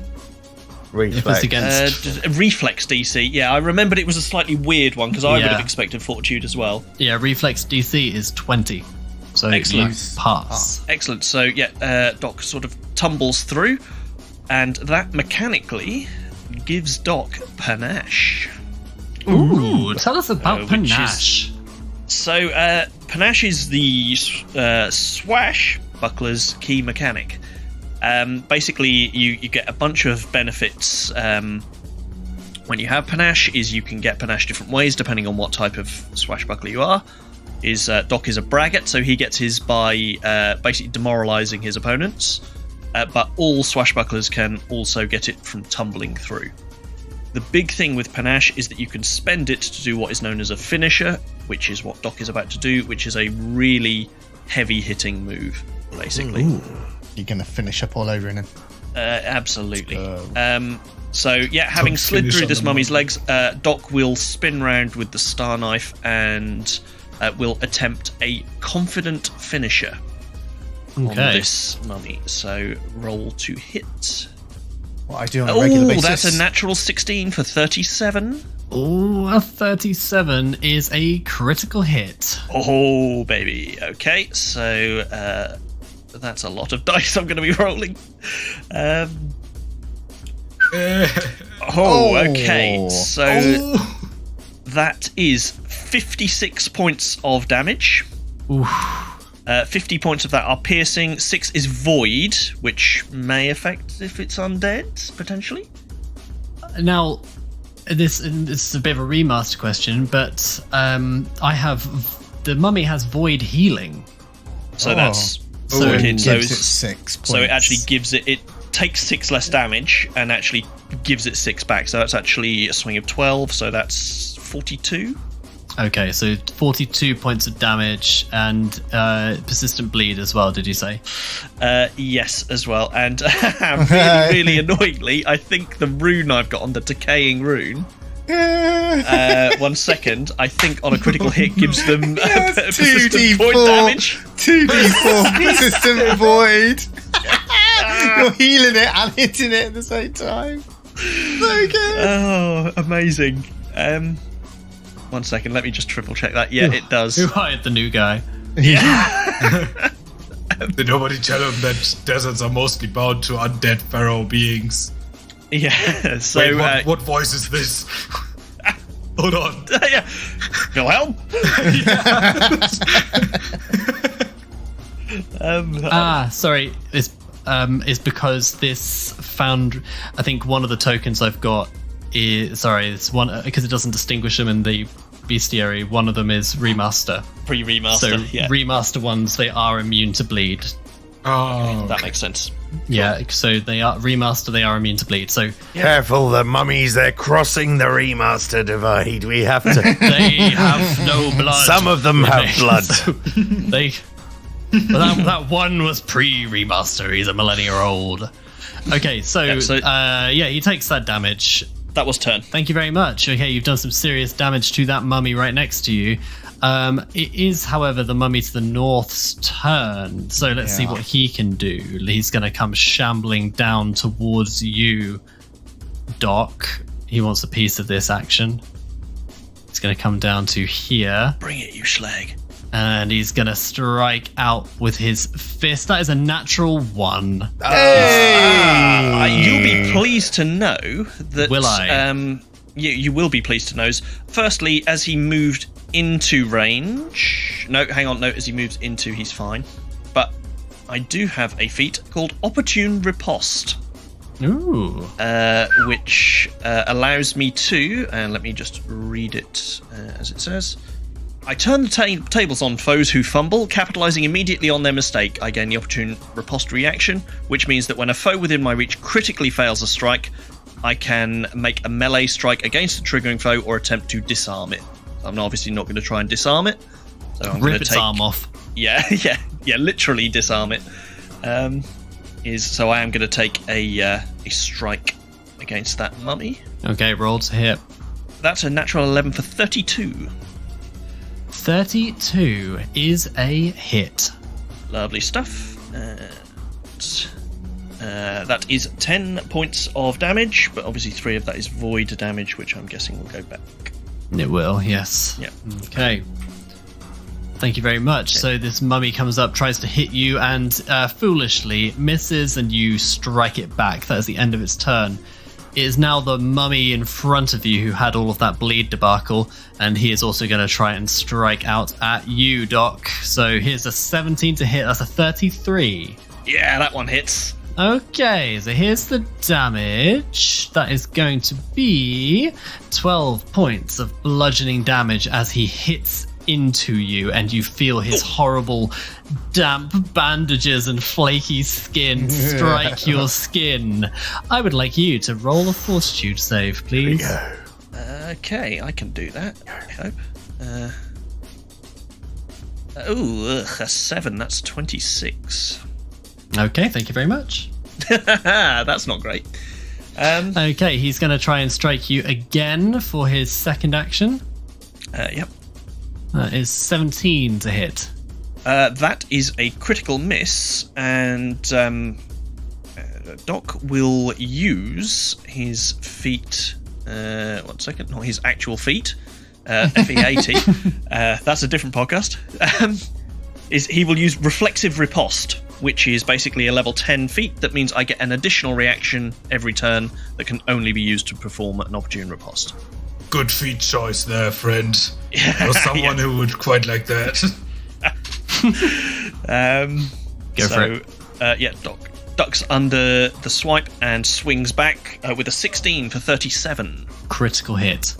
Reflex. Against reflex DC. Yeah, I remembered it was a slightly weird one because I would have expected fortitude as well. Yeah, reflex DC is 20. So Excellent. you pass. Excellent. So Doc sort of tumbles through, and that mechanically gives Doc panache. Ooh, tell us about panache. Panache is the swashbuckler's key mechanic. Basically, you get a bunch of benefits when you have panache. Is you can get panache different ways depending on what type of swashbuckler you are. Doc is a braggart, so he gets his by basically demoralizing his opponents. But all swashbucklers can also get it from tumbling through. The big thing with panache is that you can spend it to do what is known as a finisher, which is what Doc is about to do, which is a really heavy-hitting move, basically. Ooh. You're going to finish up all over in him. Absolutely. Having slid through this mummy's legs, Doc will spin round with the star knife and will attempt a confident finisher on this mummy. So roll to hit. What I do on a regular basis. That's a natural 16 for 37. Oh, a 37 is a critical hit. Oh, baby. Okay, so that's a lot of dice I'm going to be rolling. Okay. So that is 56 points of damage. Oof. 50 points of that are piercing. 6 is void, which may affect if it's undead, potentially. Now, this is a bit of a remaster question, but the mummy has void healing. So that's it gives it 6 points. So it actually gives it takes 6 less damage and actually gives it 6 back. So that's actually a swing of 12. So that's 42. Okay, so 42 points of damage and persistent bleed as well, did you say? Yes, as well. And really annoyingly, I think the rune I've got on the decaying rune. 1 second. I think on a critical hit gives them persistent point damage. 2d4 persistent void. You're healing it and hitting it at the same time. So good. Oh, amazing. 1 second. Let me just triple check that. Yeah, it does. Who hired the new guy? Yeah. Did nobody tell him that deserts are mostly bound to undead pharaoh beings? Yeah. So Wait, what voice is this? Hold on. Yeah. Wilhelm? Sorry. It's because this found. I think one of the tokens I've got is it's one because it doesn't distinguish them in the bestiary. One of them is remaster. Pre-remaster. So yeah. remaster ones, they are immune to bleed. Oh, That makes sense. Yeah, so they are remaster. They are immune to bleed. So Careful, the mummies, they're crossing the remaster divide. We have to. they have no blood. Some of them have blood. So they. But that one was pre-remaster. He's a millennia old. Okay, so he takes that damage. That was turn. Thank you very much. Okay, you've done some serious damage to that mummy right next to you. It is, however, the mummy to the north's turn. So let's see what he can do. He's going to come shambling down towards you, Doc. He wants a piece of this action. He's going to come down to here. Bring it, you schlag. And he's going to strike out with his fist. That is a natural 1. You'll be pleased to know that... Will I? You will be pleased to know. Firstly, as he moved into range... No, hang on. No, as he moves into, he's fine. But I do have a feat called Opportune Riposte. Ooh. Which allows me to... And let me just read it as it says... I turn the tables on foes who fumble, capitalizing immediately on their mistake. I gain the opportune riposte reaction, which means that when a foe within my reach critically fails a strike, I can make a melee strike against the triggering foe or attempt to disarm it. I'm obviously not going to try and disarm it. So I'm Rip its arm off. Yeah, literally disarm it. So I am going to take a strike against that mummy. Okay, roll to hit. That's a natural 11 for 32. 32 is a hit. Lovely stuff. That is 10 points of damage, but obviously 3 of that is void damage, which I'm guessing will go back. It will, yes. Yeah. Okay. Thank you very much. Okay. So this mummy comes up, tries to hit you, and foolishly misses, and you strike it back. That is the end of its turn. It is now the mummy in front of you who had all of that bleed debacle, and he is also going to try and strike out at you, Doc. So here's a 17 to hit. That's a 33. Yeah, that one hits. Okay, so here's the damage. That is going to be 12 points of bludgeoning damage as he hits into you, and you feel his horrible damp bandages and flaky skin strike your skin. I would like you to roll a fortitude save, please. Okay, I can do that. I hope. A 7. That's 26. Okay, thank you very much. That's not great. Okay, he's going to try and strike you again for his second action. Yep. That is 17 to hit. That is a critical miss, and Doc will use his feat. 1 second, not his actual feat. FE80. That's a different podcast. He will use Reflexive Riposte, which is basically a level 10 feat. That means I get an additional reaction every turn that can only be used to perform an opportune riposte. Good feat choice there, friend. Or someone who would quite like that. Go for it. Yeah, Doc ducks under the swipe and swings back with a 16 for 37. Critical hit.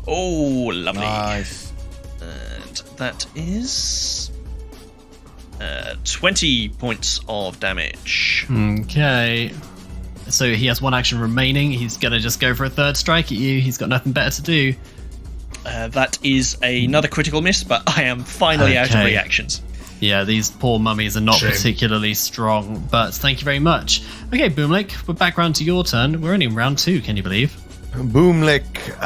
Oh, lovely. Nice. And that is 20 points of damage. Okay. So he has 1 action remaining. He's going to just go for a 3rd strike at you. He's got nothing better to do. That is another critical miss, but I am finally out of reactions. Yeah, these poor mummies are not Shame. particularly strong, but thank you very much. Okay, Bümlik, we're back round to your turn. We're only in round 2, can you believe? Bümlik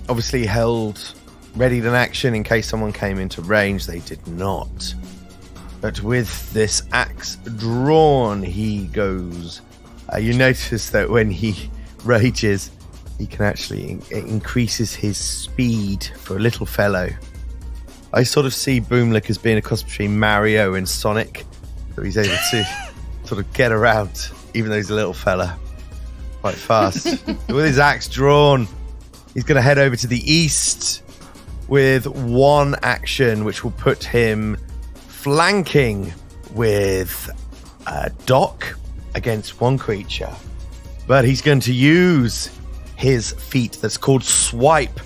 obviously held readied an action in case someone came into range. They did not. But with this axe drawn, he goes... you notice that when he rages, he can actually it increases his speed for a little fellow. I sort of see Bümlik as being a cross between Mario and Sonic, so he's able to sort of get around, even though he's a little fella, quite fast. With his axe drawn, he's going to head over to the east with 1 action, which will put him flanking with Doc against 1 creature. But he's going to use his feat that's called Swipe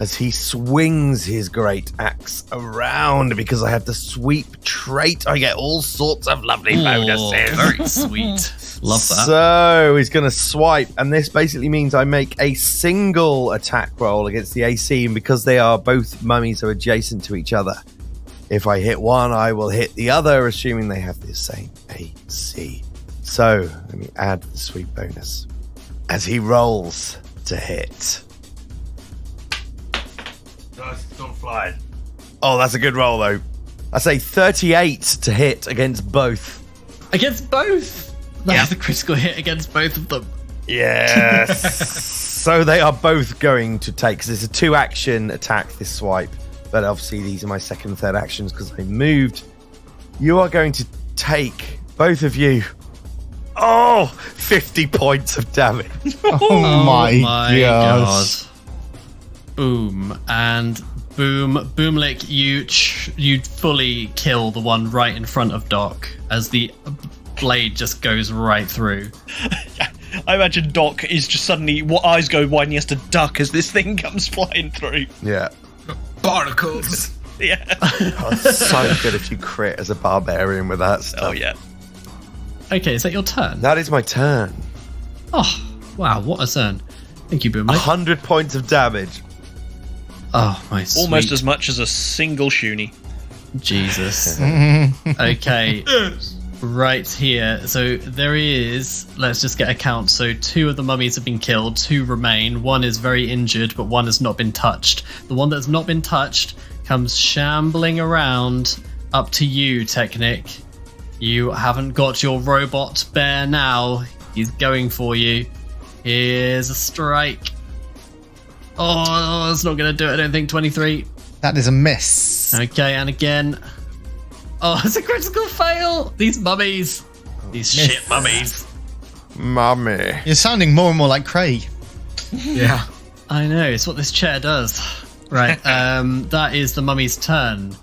as he swings his great axe around. Because I have the sweep trait, I get all sorts of lovely bonuses. Very sweet. Love that. So he's going to swipe, and this basically means I make a single attack roll against the AC, and because they are both mummies are adjacent to each other, if I hit one, I will hit the other, assuming they have the same AC. So let me add the sweep bonus as he rolls to hit. Don't fly. Oh, that's a good roll, though. I say 38 to hit against both. Against both? That's a critical hit against both of them. Yes. So they are both going to take, because it's a 2-action attack, this swipe. But obviously these are my 2nd and 3rd actions because I moved. You are going to take, both of you, 50 points of damage. Oh my god. Boom. And Bümlik, you fully kill the one right in front of Doc as the blade just goes right through. I imagine Doc is just suddenly, eyes go wide and he has to duck as this thing comes flying through. Yeah. Barnacles. Yeah. So good if you crit as a barbarian with that stuff. Oh, yeah. Okay, is that your turn? That is my turn. Oh, wow, what a turn. Thank you, Bümlik. 100 points of damage. Oh, my sweet. Almost as much as a single shoonie. Jesus. Okay. Right here. So there is, let's just get a count. So 2 of the mummies have been killed, 2 remain. 1 is very injured, but 1 has not been touched. The one that's not been touched comes shambling around up to you, Teknik. You haven't got your robot bear now. He's going for you. Here's a strike. Oh, it's not going to do it, I don't think. 23. That is a miss. Okay, and again. Oh, it's a critical fail. These mummies. These shit mummies. Mummy. You're sounding more and more like Craig. Yeah. I know, it's what this chair does. Right, that is the mummy's turn.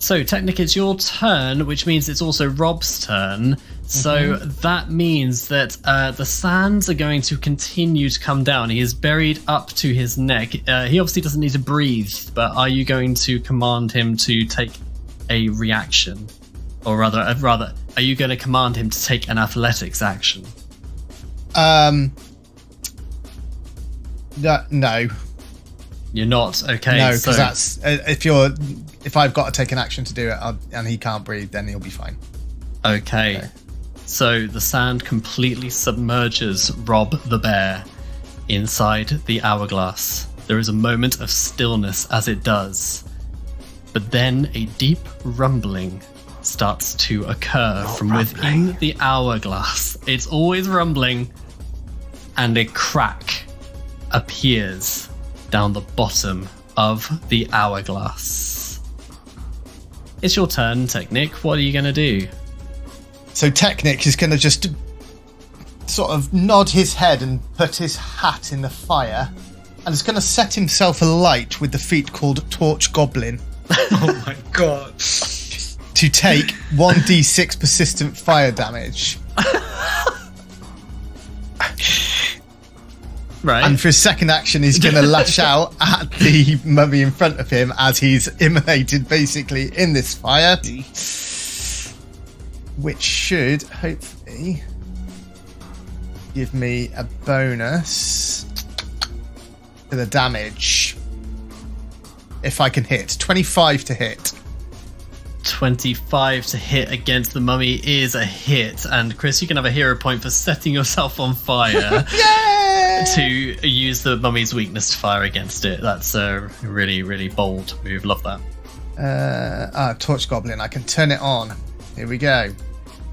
So, Teknik, it's your turn, which means it's also Rob's turn. So that means that the sands are going to continue to come down. He is buried up to his neck. He obviously doesn't need to breathe, but are you going to command him to take a reaction? Or rather, are you going to command him to take an athletics action? No. You're not, okay. No, because that's if I've got to take an action to do it and he can't breathe, then he'll be fine. Okay. So the sand completely submerges Rob the bear inside the hourglass. There is a moment of stillness as it does. But then a deep rumbling starts to occur from within the hourglass. It's always rumbling, and a crack appears down the bottom of the hourglass. It's your turn, Teknik. What are you going to do? So Teknik is going to just sort of nod his head and put his hat in the fire, and is going to set himself alight with the feat called Torch Goblin. Oh my god. To take 1d6 persistent fire damage. Right. And for his second action, he's going to lash out at the mummy in front of him as he's immernated basically in this fire. Which should hopefully give me a bonus to the damage. If I can hit. 25 to hit. 25 to hit against the mummy is a hit. And Chris, you can have a hero point for setting yourself on fire. Yay! To use the mummy's weakness to fire against it. That's a really, really bold move. Love that. Torch Goblin. I can turn it on. Here we go.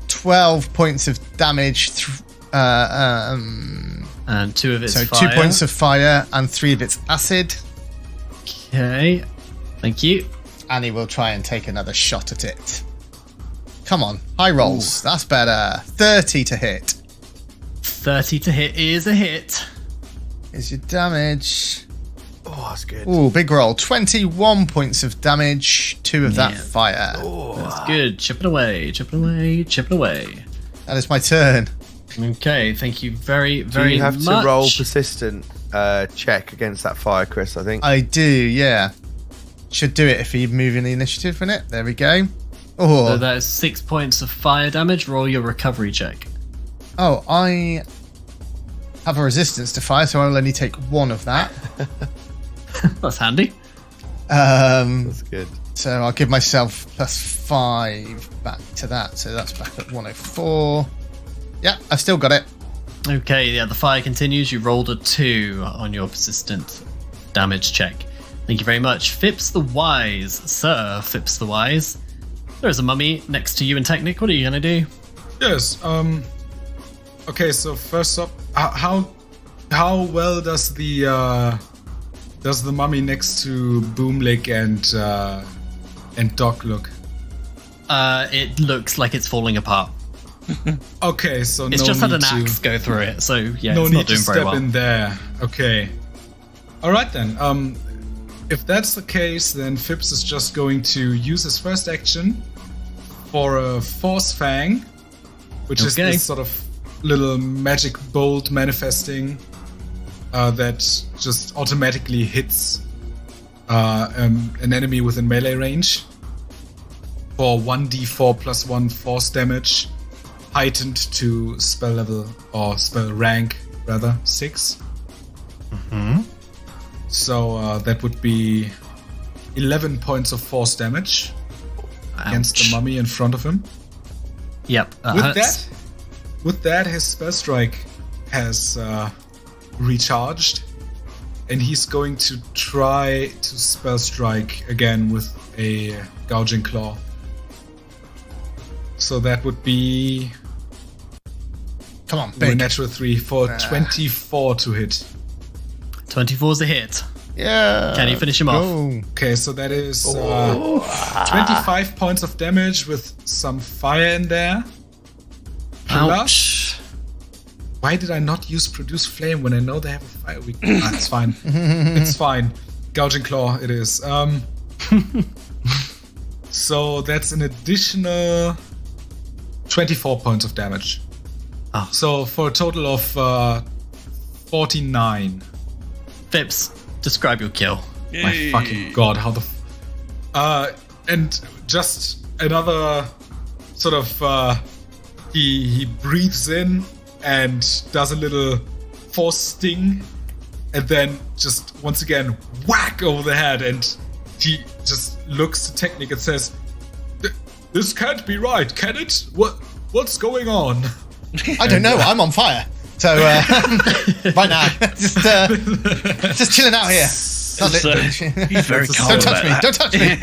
12 points of damage. And 2 of its so fire. 2 points of fire and 3 of its acid. Okay. Thank you. And he will try and take another shot at it. Come on. High rolls. Ooh. That's better. 30 to hit. 30 to hit is a hit. Is your damage. Oh, that's good. Ooh, big roll. 21 points of damage. 2 of that fire. Oh, that's good. Chip it away. Chip it away. Chip it away. That is my turn. Okay. Thank you very, very much. Do you have to roll persistent check against that fire, Chris, I think? I do, yeah. Should do it if you move in the initiative from it. There we go. Oh, so that is 6 points of fire damage. Roll your recovery check. Oh, I have a resistance to fire, so I'll only take 1 of that. That's handy. That's good. So I'll give myself +5 back to that. So that's back at 104. Yeah, I've still got it. Okay, yeah, the fire continues. You rolled a 2 on your persistent damage check. Thank you very much. Fips the Wise. Sir Fips the Wise. There's a mummy next to you in Teknik. What are you going to do? Yes. Okay, so first up, how well does the mummy next to Bümlik and Doc look? It looks like it's falling apart. Okay, so it's just had an axe go through it, so yeah, no it's need not doing to very step well. in there. Okay. All right then. If that's the case, then Fips is just going to use his first action for a Force Fang, which is this sort of little magic bolt manifesting that just automatically hits an enemy within melee range for 1d4 plus 1 force damage, heightened to spell level or spell rank rather 6. Mm-hmm. So that would be 11 points of force damage against the mummy in front of him. Yep. With that, his spell strike has recharged, and he's going to try to spell strike again with a gouging claw. So that would be, come on, a natural 3 for 24 to hit. 24's a hit. Yeah. Can you finish him off? Okay, so that is 25 points of damage with some fire in there. Ouch. Why did I not use Produce Flame when I know they have a fire weakness? It's fine. It's fine. Gouging Claw it is. So that's an additional 24 points of damage. Oh. So for a total of 49. Fips, describe your kill. Yay. My fucking god, how the... and just another sort of... He breathes in and does a little force sting, and then just once again whack over the head, and he just looks to Teknik and says, "This can't be right, can it? What's going on?" I don't know. I'm on fire. So right now, just chilling out here. He's very calm. Don't touch me. Don't touch me.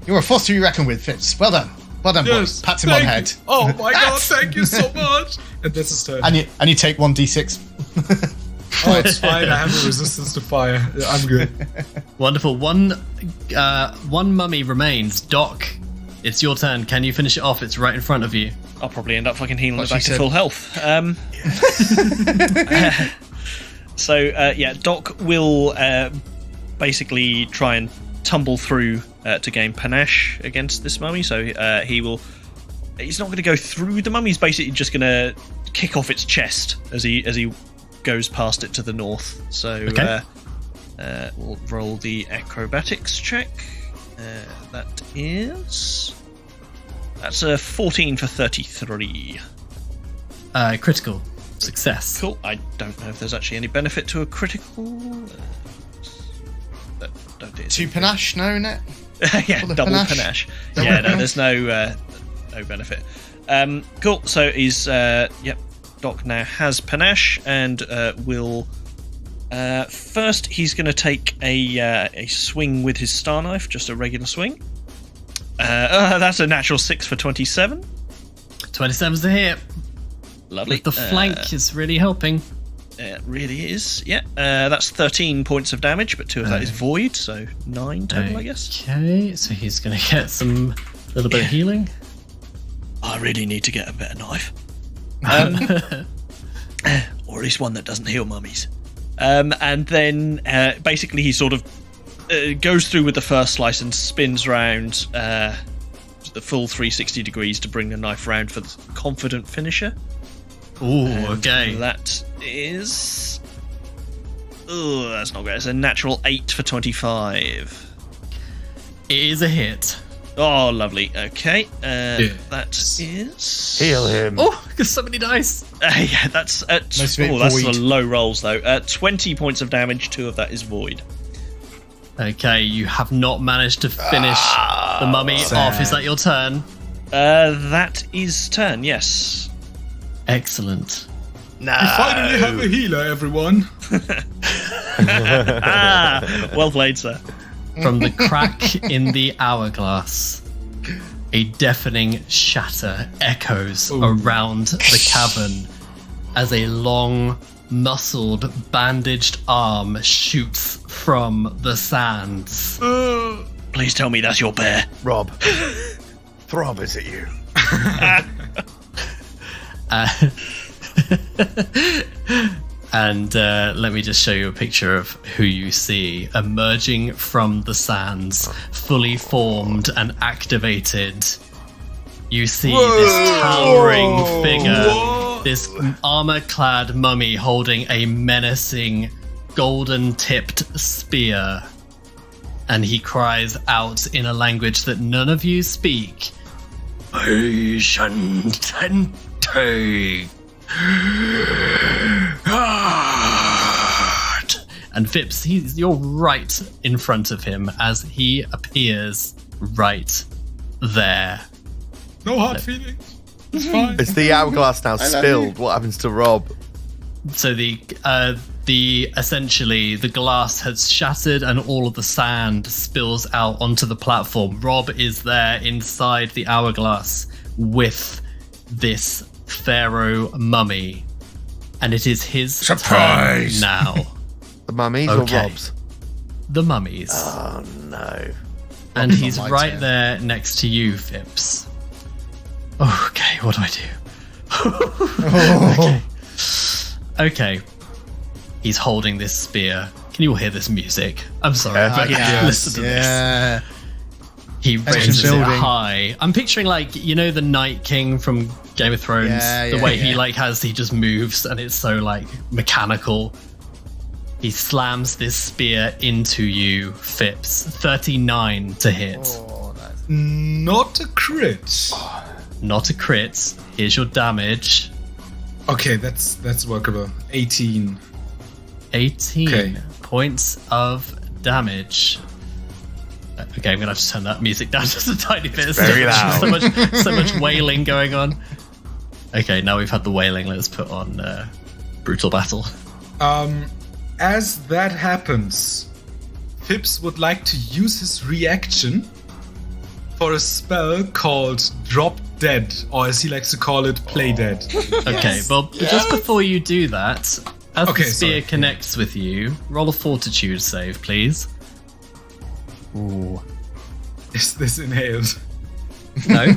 You're a force to be reckoned with, Fips. Well done. Well done, boys. Pats him on the head. You. Oh my god, thank you so much. And that's his turn. And you take 1d6. Oh, it's fine. I have a resistance to fire. I'm good. Wonderful. One mummy remains. Doc, it's your turn. Can you finish it off? It's right in front of you. I'll probably end up fucking healing it back to full health. Doc will basically try and tumble through to gain panache against this mummy. So he's not going to go through the mummy. He's basically just going to kick off its chest as he goes past it to the north. So we'll roll the acrobatics check. That's a 14 for 33. Critical. Success. Cool. I don't know if there's actually any benefit to a critical. Don't do it. 2 panache, no, innit? Yeah, For the double panache. panache. Yeah, no, there's no benefit. Cool. So he's Doc now has panache and will. First, he's going to take a swing with his star knife, just a regular swing. That's a natural 6 for 27. 27's a hit. Lovely. With the flank is really helping. It really is. Yeah. That's 13 points of damage, but 2 of that is void, so 9 total, I guess. Okay, so he's going to get some little bit of healing. I really need to get a better knife. Or at least one that doesn't heal mummies. And then basically he sort of goes through with the first slice and spins round the full 360 degrees to bring the knife round for the confident finisher. Ooh, okay. That is... Oh, that's not great. It's a natural 8 for 25. It is a hit. Oh, lovely. Okay. That is... Heal him. Oh, there's so many dice. Yeah, that's... Most of it that's void. the low rolls, though. 20 points of damage, 2 of that is void. Okay, you have not managed to finish the mummy off. Is that your turn? That is turn, yes. Excellent. No. We finally have a healer, everyone. Well played, sir. From the crack in the hourglass, a deafening shatter echoes around the cavern as a long, muscled, bandaged arm shoots from the sands. Please tell me that's your bear. Rob. Throb, is it you? And let me just show you a picture of who you see emerging from the sands, fully formed and activated. You see this towering figure, this armor-clad mummy holding a menacing, golden-tipped spear. And he cries out in a language that none of you speak. Patientente. And Fips, you're right in front of him as he appears right there. No hard feelings. It's fine. Is the hourglass now spilled? What happens to Rob? So the essentially the glass has shattered and all of the sand spills out onto the platform. Rob is there inside the hourglass with this pharaoh mummy, and it is his Surprise! turn now. The mummies Okay. or Rob's? The mummies. Oh no. And Rob's he's not my right turn. there next to you, Fips. Okay, what do I do? Okay. He's holding this spear. Can you all hear this music? I'm sorry, but listen to this. Yeah. He raises it building. high. I'm picturing the Night King from Game of Thrones. Yeah, the yeah, way yeah. he just moves and it's so mechanical. He slams this spear into you, Fips. 39 to hit. Oh, that's... Not a crit. Not a crit. Here's your damage. Okay, that's workable. 18. 18 Okay. points of damage. Okay, I'm gonna have to turn that music down just a tiny bit. It's very loud. So much wailing going on. Okay, now we've had the wailing. Let's put on brutal battle. As that happens, Fips would like to use his reaction for a spell called Drop Dead, or as he likes to call it, Play Dead. Okay, well, just before you do that, as Okay, the spear sorry. connects with you, roll a fortitude save, please. Ooh. Is this inhaled? No.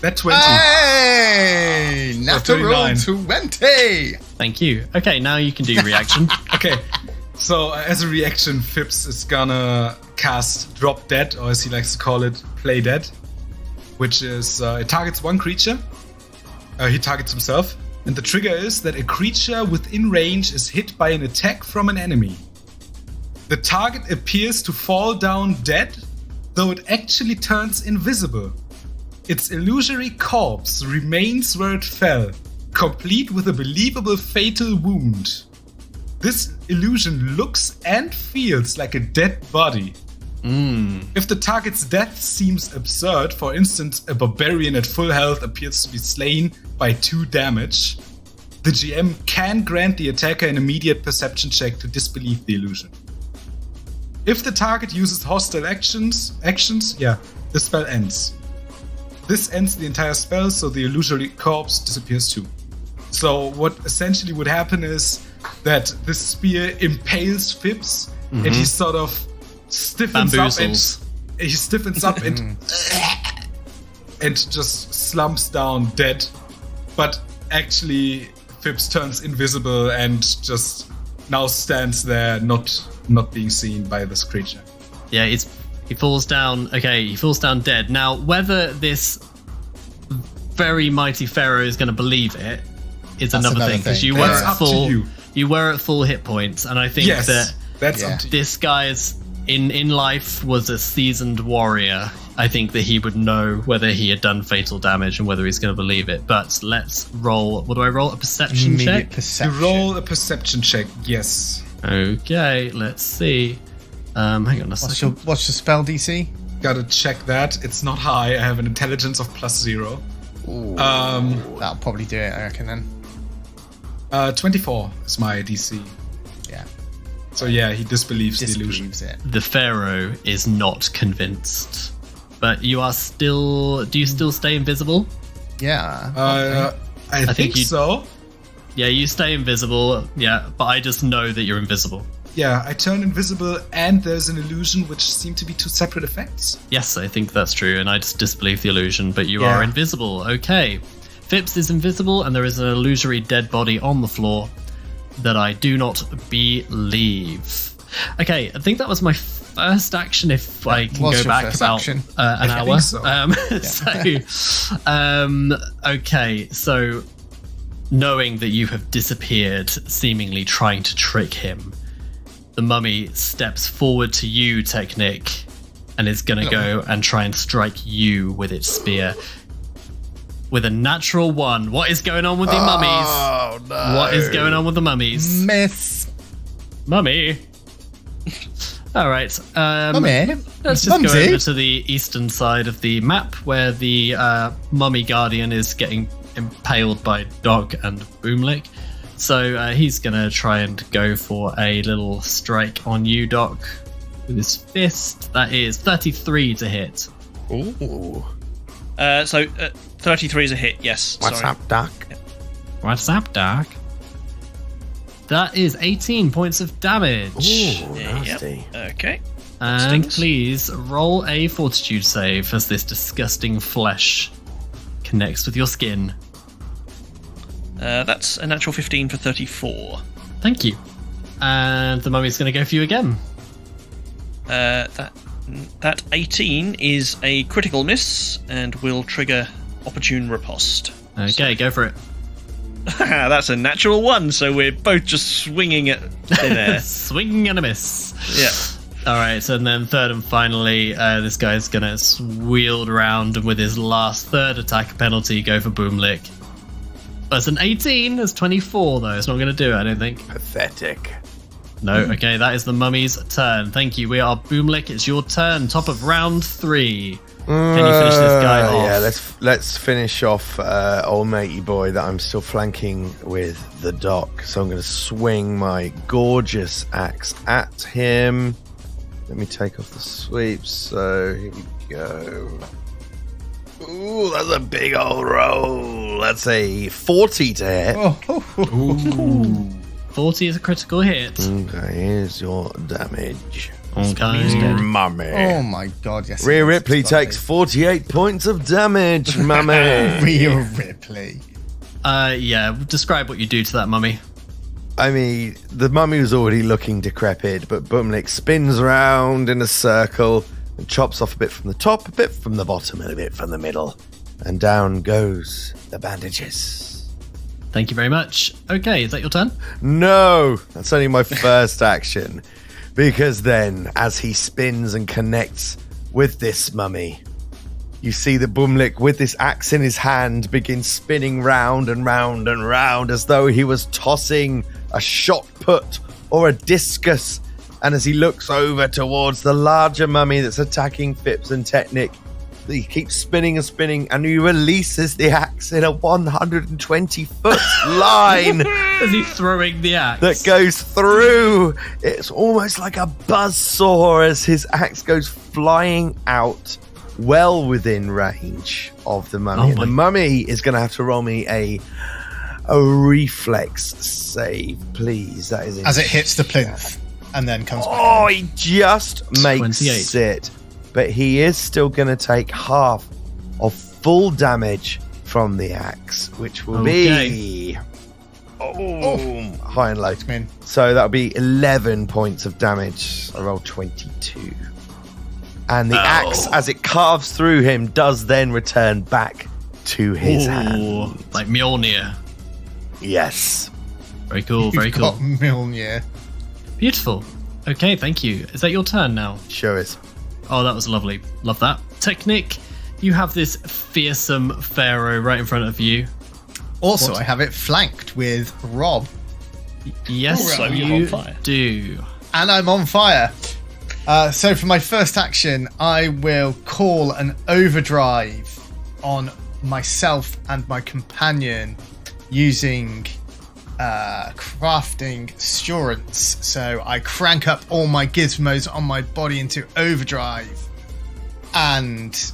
That 20. Hey! Natural 39. 20! Thank you. Okay, now you can do your reaction. Okay, so as a reaction, Fips is gonna cast Drop Dead, or as he likes to call it, Play Dead, which is it targets one creature. He targets himself, and the trigger is that a creature within range is hit by an attack from an enemy. The target appears to fall down dead, though it actually turns invisible. its illusory corpse remains where it fell, complete with a believable fatal wound. This illusion looks and feels like a dead body. If the target's death seems absurd, for instance, a barbarian at full health appears to be slain by 2 damage, the GM can grant the attacker an immediate perception check to disbelieve the illusion. If the target uses hostile actions, the spell ends. This ends the entire spell, so the illusory corpse disappears too. So what essentially would happen is that this spear impales Fips, and he sort of stiffens up and just slumps down dead. But actually, Fips turns invisible and just now stands there, not being seen by this creature. Yeah, he falls down. Okay, he falls down dead. Now, whether this very mighty pharaoh is going to believe it is another thing, because you were at full. You were at full hit points, and I think that's up to you. This guy's in life was a seasoned warrior. I think that he would know whether he had done fatal damage and whether he's going to believe it. But let's roll. What do I roll? A perception check? You roll a perception check, yes. Okay, let's see. Hang on a second. What's your spell DC? Gotta check that. It's not high. I have an intelligence of +0. Ooh, that'll probably do it, I reckon, then. 24 is my DC. Yeah. So yeah, he disbelieves the illusion. It. The pharaoh is not convinced. But you are still... Do you still stay invisible? Yeah. I think so. Yeah, you stay invisible. Yeah, but I just know that you're invisible. Yeah, I turn invisible and there's an illusion which seem to be 2 separate effects. Yes, I think that's true, and I just disbelieve the illusion, but you are invisible. Okay. Fips is invisible, and there is an illusory dead body on the floor that I do not believe. Okay, I think that was my first action, if I can go back about an hour. Okay, so knowing that you have disappeared, seemingly trying to trick him, the mummy steps forward to you, Teknik, and is going to go and try and strike you with its spear. With a natural 1. What is going on with the mummies? Oh, no. What is going on with the mummies? Miss. Mummy. All right. Mummy. Let's just go over to the eastern side of the map where the mummy guardian is getting impaled by Doc and Bümlik. So he's going to try and go for a little strike on you, Doc, with his fist. That is 33 to hit. Ooh. So 33 is a hit, yes. What's sorry. up, Doc? What's up, Doc? That is 18 points of damage. Ooh, nasty. Yep. Okay. And Stings. please roll a fortitude save as this disgusting flesh connects with your skin. That's a natural 15 for 34. Thank you. And the mummy's going to go for you again. That 18 is a critical miss and will trigger opportune riposte. Okay, go for it. That's a natural 1, so we're both just swinging at thin air. Swing and a miss. Yeah. All right, and then third and finally, this guy's going to wheel around and with his last third attack penalty, go for Bümlik. That's an 18. That's 24, though. It's not going to do it, I don't think. Pathetic. No, okay, that is the mummy's turn. Thank you. We are Bümlik. It's your turn. Top of round 3. Can you finish this guy off? Yeah, let's finish off old matey boy that I'm still flanking with the Doc. So I'm going to swing my gorgeous axe at him. Let me take off the sweeps. So here we go. Ooh, that's a big old roll. That's a 40 to hit. Ooh. 40 is a critical hit. Okay, here's your damage. Okay. Mummy. Oh my god, yes. Rhea Ripley takes 48 points of damage, mummy. Rhea Ripley. Yeah, describe what you do to that mummy. I mean, the mummy was already looking decrepit, but Bümlik spins around in a circle and chops off a bit from the top, a bit from the bottom, and a bit from the middle. And down goes the bandages. Thank you very much. Okay, is that your turn? No, that's only my first action. Because then, as he spins and connects with this mummy, You see the Bümlik with this axe in his hand begin spinning round and round and round as though he was tossing a shot put or a discus. And as he looks over towards the larger mummy that's attacking Fips and Teknik, he keeps spinning and spinning, and he releases the axe in a 120-foot line. Is he throwing the axe? That goes through. It's almost like a buzzsaw as his axe goes flying out well within range of the mummy. And the mummy is going to have to roll me a reflex save, please. That is as it hits the plinth and then comes back. Oh, he just makes 28. it. But he is still going to take half of full damage from the axe, which will be high and low. So that'll be 11 points of damage. I rolled 22. And the axe, as it carves through him, does then return back to his hand. Like Mjolnir. Yes. Very cool, very You've cool. got Mjolnir. Beautiful. Okay, thank you. Is that your turn now? Sure is. Oh, that was lovely. Love that. Teknik, you have this fearsome pharaoh right in front of you. Also, I have it flanked with Rob. Yes, So you you're on fire. do. And I'm on fire. So for my first action, I will call an overdrive on myself and my companion using crafting assurance. So I crank up all my gizmos on my body into overdrive and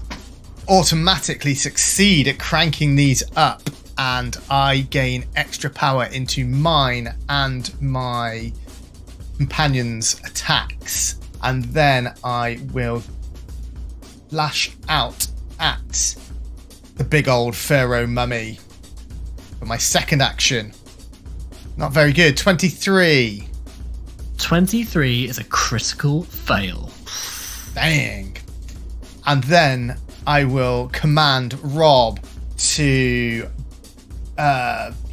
automatically succeed at cranking these up, and I gain extra power into mine and my companion's attacks, and then I will lash out at the big old pharaoh mummy for my second action. Not very good. 23. 23 is a critical fail. Dang. And then I will command Rob to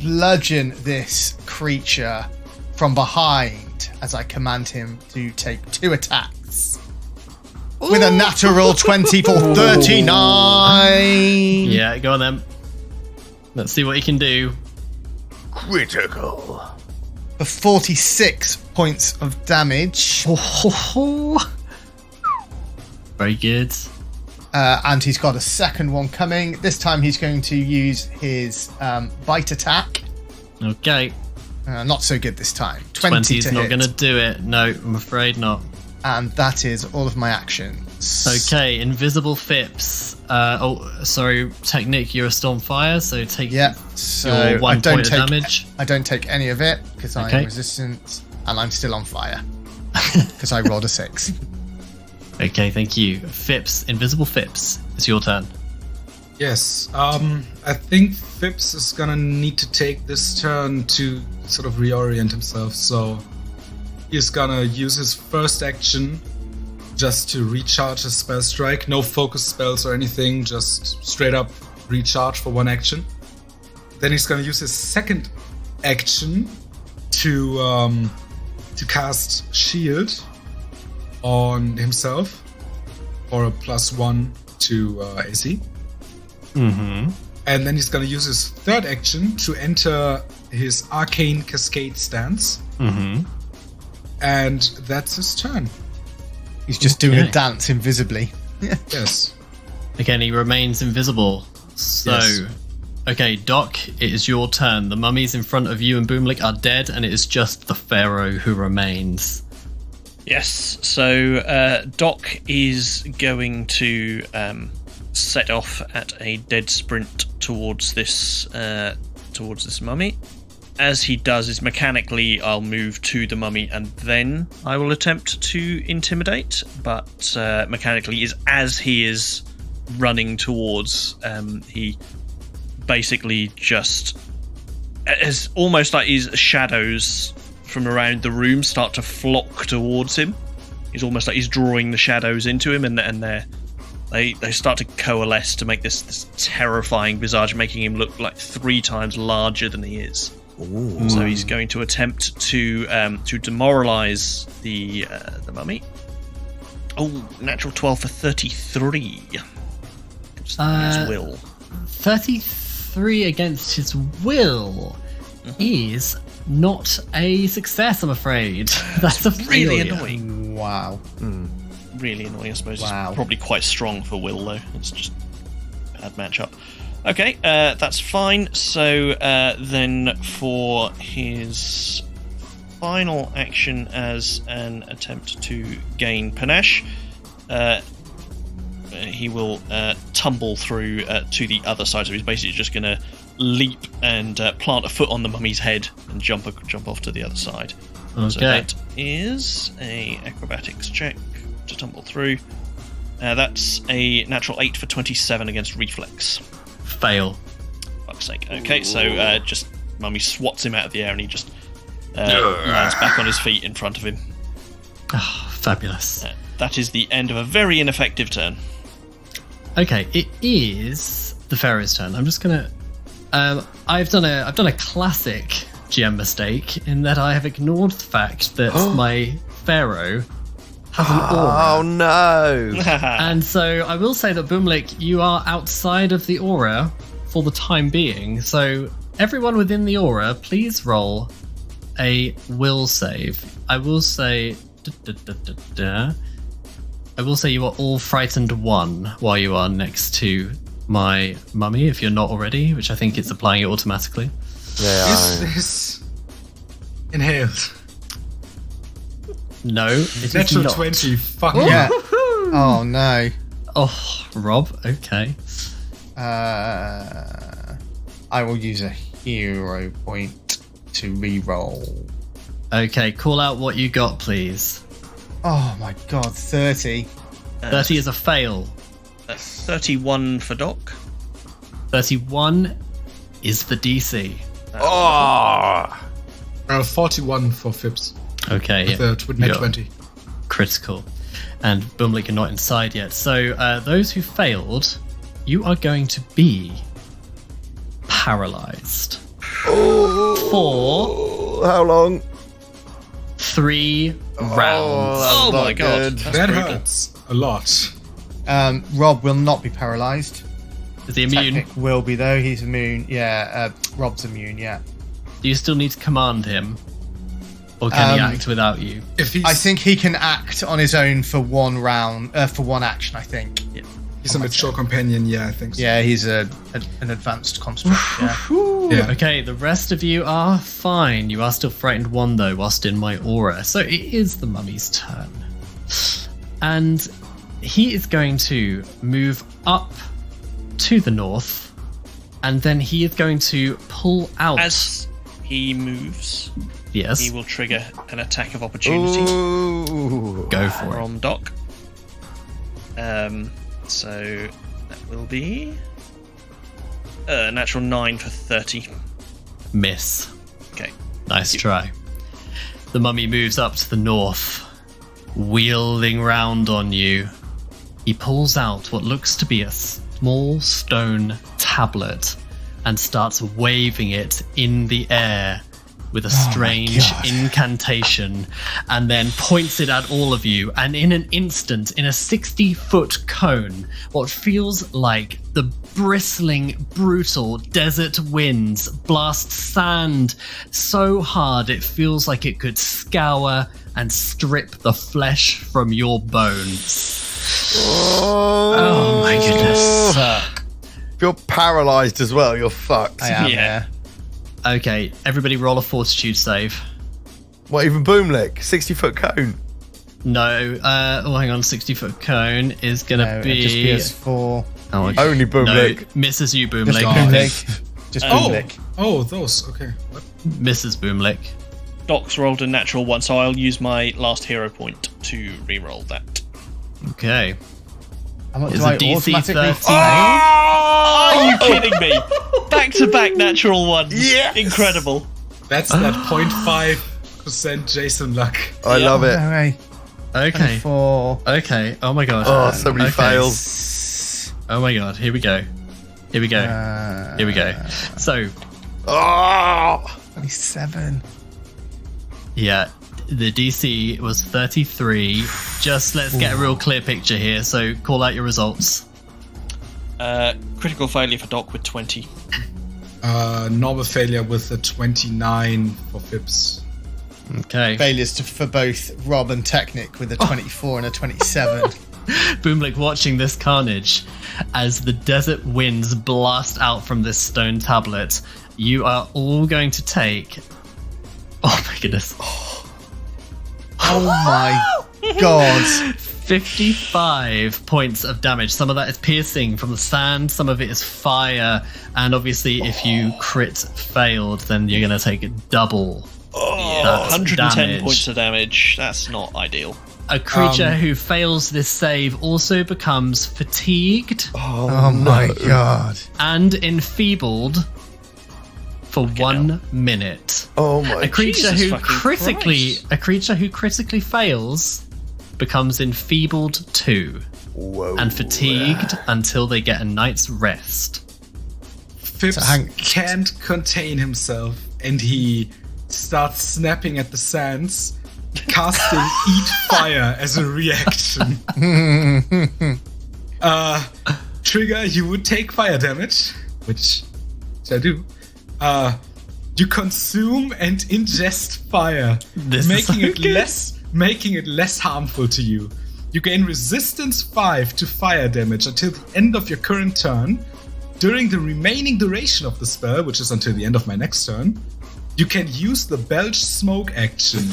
bludgeon this creature from behind as I command him to take 2 attacks. With a natural 20 for 39. Yeah, go on then. Let's see what you can do. Critical. For 46 points of damage. Very good. And he's got a second one coming. This time he's going to use his bite attack. Okay. Not so good this time. 20 20's to not hit. going to do it. No, I'm afraid not. And that is all of my actions. Okay, invisible Fips. Sorry, Teknik, you're still on fire, so take so your 1 point of damage. I don't take any of it because I'm resistant, and I'm still on fire because I rolled a 6. Okay, thank you. Fips, invisible Fips, it's your turn. Yes, I think Fips is gonna need to take this turn to sort of reorient himself, so he's gonna use his first action just to recharge his spell strike. No focus spells or anything, just straight up recharge for 1 action. Then he's gonna use his second action to cast Shield on himself for a +1 to AC. Mm-hmm. And then he's gonna use his third action to enter his Arcane Cascade stance. Mm-hmm. And that's his turn. He's just doing a dance invisibly. Yes. Again, he remains invisible. So, Yes. Okay, Doc, it is your turn. The mummies in front of you and Bümlik are dead, and it is just the pharaoh who remains. Yes, so Doc is going to set off at a dead sprint towards this mummy. As he does is mechanically I'll move to the mummy and then I will attempt to intimidate, but mechanically is as he is running towards, he basically just, as almost like his shadows from around the room start to flock towards him. It's almost like he's drawing the shadows into him, and they start to coalesce to make this terrifying visage, making him look like 3 times larger than he is. Ooh. So he's going to attempt to demoralize the mummy. Oh, natural 12 for 33. against his will. 33 against his will is not a success, I'm afraid. That's a Really failure. annoying. Wow. Really annoying, I suppose. Wow. It's probably quite strong for Will, though. It's just a bad matchup. Okay, that's fine. So then for his final action as an attempt to gain panache, he will tumble through to the other side. So he's basically just going to leap and plant a foot on the mummy's head and jump off to the other side. Okay. So that is a acrobatics check to tumble through. That's a natural 8 for 27 against reflex. Fail. Fuck's sake. Okay, so just mummy swats him out of the air and he just lands back on his feet in front of him. Oh, fabulous. That is the end of a very ineffective turn. Okay, it is the Pharaoh's turn. I'm just gonna. I've done a classic GM mistake in that I have ignored the fact that my Pharaoh has an aura. Oh no! And so I will say that Bümlik, you are outside of the aura for the time being. So everyone within the aura, please roll a will save. I will say. I will say you are all frightened 1 while you are next to my mummy, if you're not already, which I think it's applying it automatically. Is this inhaled? No, it is Natural not. 20. Fuck Yeah. yeah. Oh no. Oh, Rob, okay. I will use a hero point to re-roll. Okay, call out what you got, please. Oh my god, 30. 30 is a fail. 31 for Doc. 31 is the DC. Oh, 41 for Fips. Okay, With net you're 20. critical. And Bümlik, you're not inside yet. So those who failed, you are going to be paralyzed for how long? 3 rounds. Oh my god. good. That's That brutal. hurts a lot. Rob will not be paralyzed. Is he immune? Teknik will be though. He's immune. Yeah, Rob's immune. Yeah. Do you still need to command him? Or can he Um, act without you? If he's, I think he can act on his own for one round, for one action. I think. he's a mature companion, yeah, I think so. Yeah, he's an advanced construct. Yeah. Yeah. Okay, the rest of you are fine. You are still frightened 1 though, whilst in my aura. So it is the mummy's turn. And he is going to move up to the north, and then he is going to pull out. As he moves, Yes, he will trigger an attack of opportunity Ooh. go for it. from Doc. So that will be natural 9 for 30. Miss. Okay. Nice try. The mummy moves up to the north, wheeling round on you. He pulls out what looks to be a small stone tablet and starts waving it in the air with a strange incantation, and then points it at all of you. And in an instant, in a 60-foot cone, what feels like the bristling, brutal desert winds blast sand so hard it feels like it could scour and strip the flesh from your bones. Oh my goodness. If you're paralyzed as well, you're fucked. I am. Yeah. Yeah. Okay, everybody roll a fortitude save. What, even Bümlik? 60-foot cone. No, hang on, 60-foot cone is gonna No, be... it just be for Oh, okay. Only Bümlik. No, misses you, just Bümlik. Bümlik. Just Oh, Bümlik. those. Okay. What? Misses Bümlik. Doc's rolled a natural 1, so I'll use my last hero point to re-roll that. Okay. How much Is do I a DC automatically 13? Are you kidding me? Back-to-back natural 1s. Yes! Incredible. That's that 0.5% Jason luck. I love it. No way. Okay. 24. Okay. Oh my god. Oh, so many Okay. fails. Oh my god. Here we go. Here we go. Here we go. So, Oh! 27. yeah, the DC was 33. Just let's get a real clear picture here. So, call out your results. Critical failure for Doc with 20. Normal failure with a 29 for Fips. Okay. Failures for both Rob and Teknik with a 24 and a 27. Bümlik watching this carnage as the desert winds blast out from this stone tablet. You are all going to take... Oh my goodness. Oh my god. 55 points of damage. Some of that is piercing from the sand, some of it is fire, and obviously if you crit failed, then you're going to take double. Yeah, 110 damage. points of damage. That's not ideal. A creature who fails this save also becomes fatigued Oh my god. and enfeebled for 1 minute. Oh my! A creature Jesus who fucking critically fails becomes enfeebled 2 Whoa. and fatigued until they get a night's rest. Fips can't contain himself, and he starts snapping at the sands, casting Eat Fire as a reaction. Trigger, you would take fire damage, which I do. You consume and ingest fire, This is making so it good. less harmful to you. You gain resistance 5 to fire damage until the end of your current turn. During the remaining duration of the spell, which is until the end of my next turn, you can use the belch smoke action.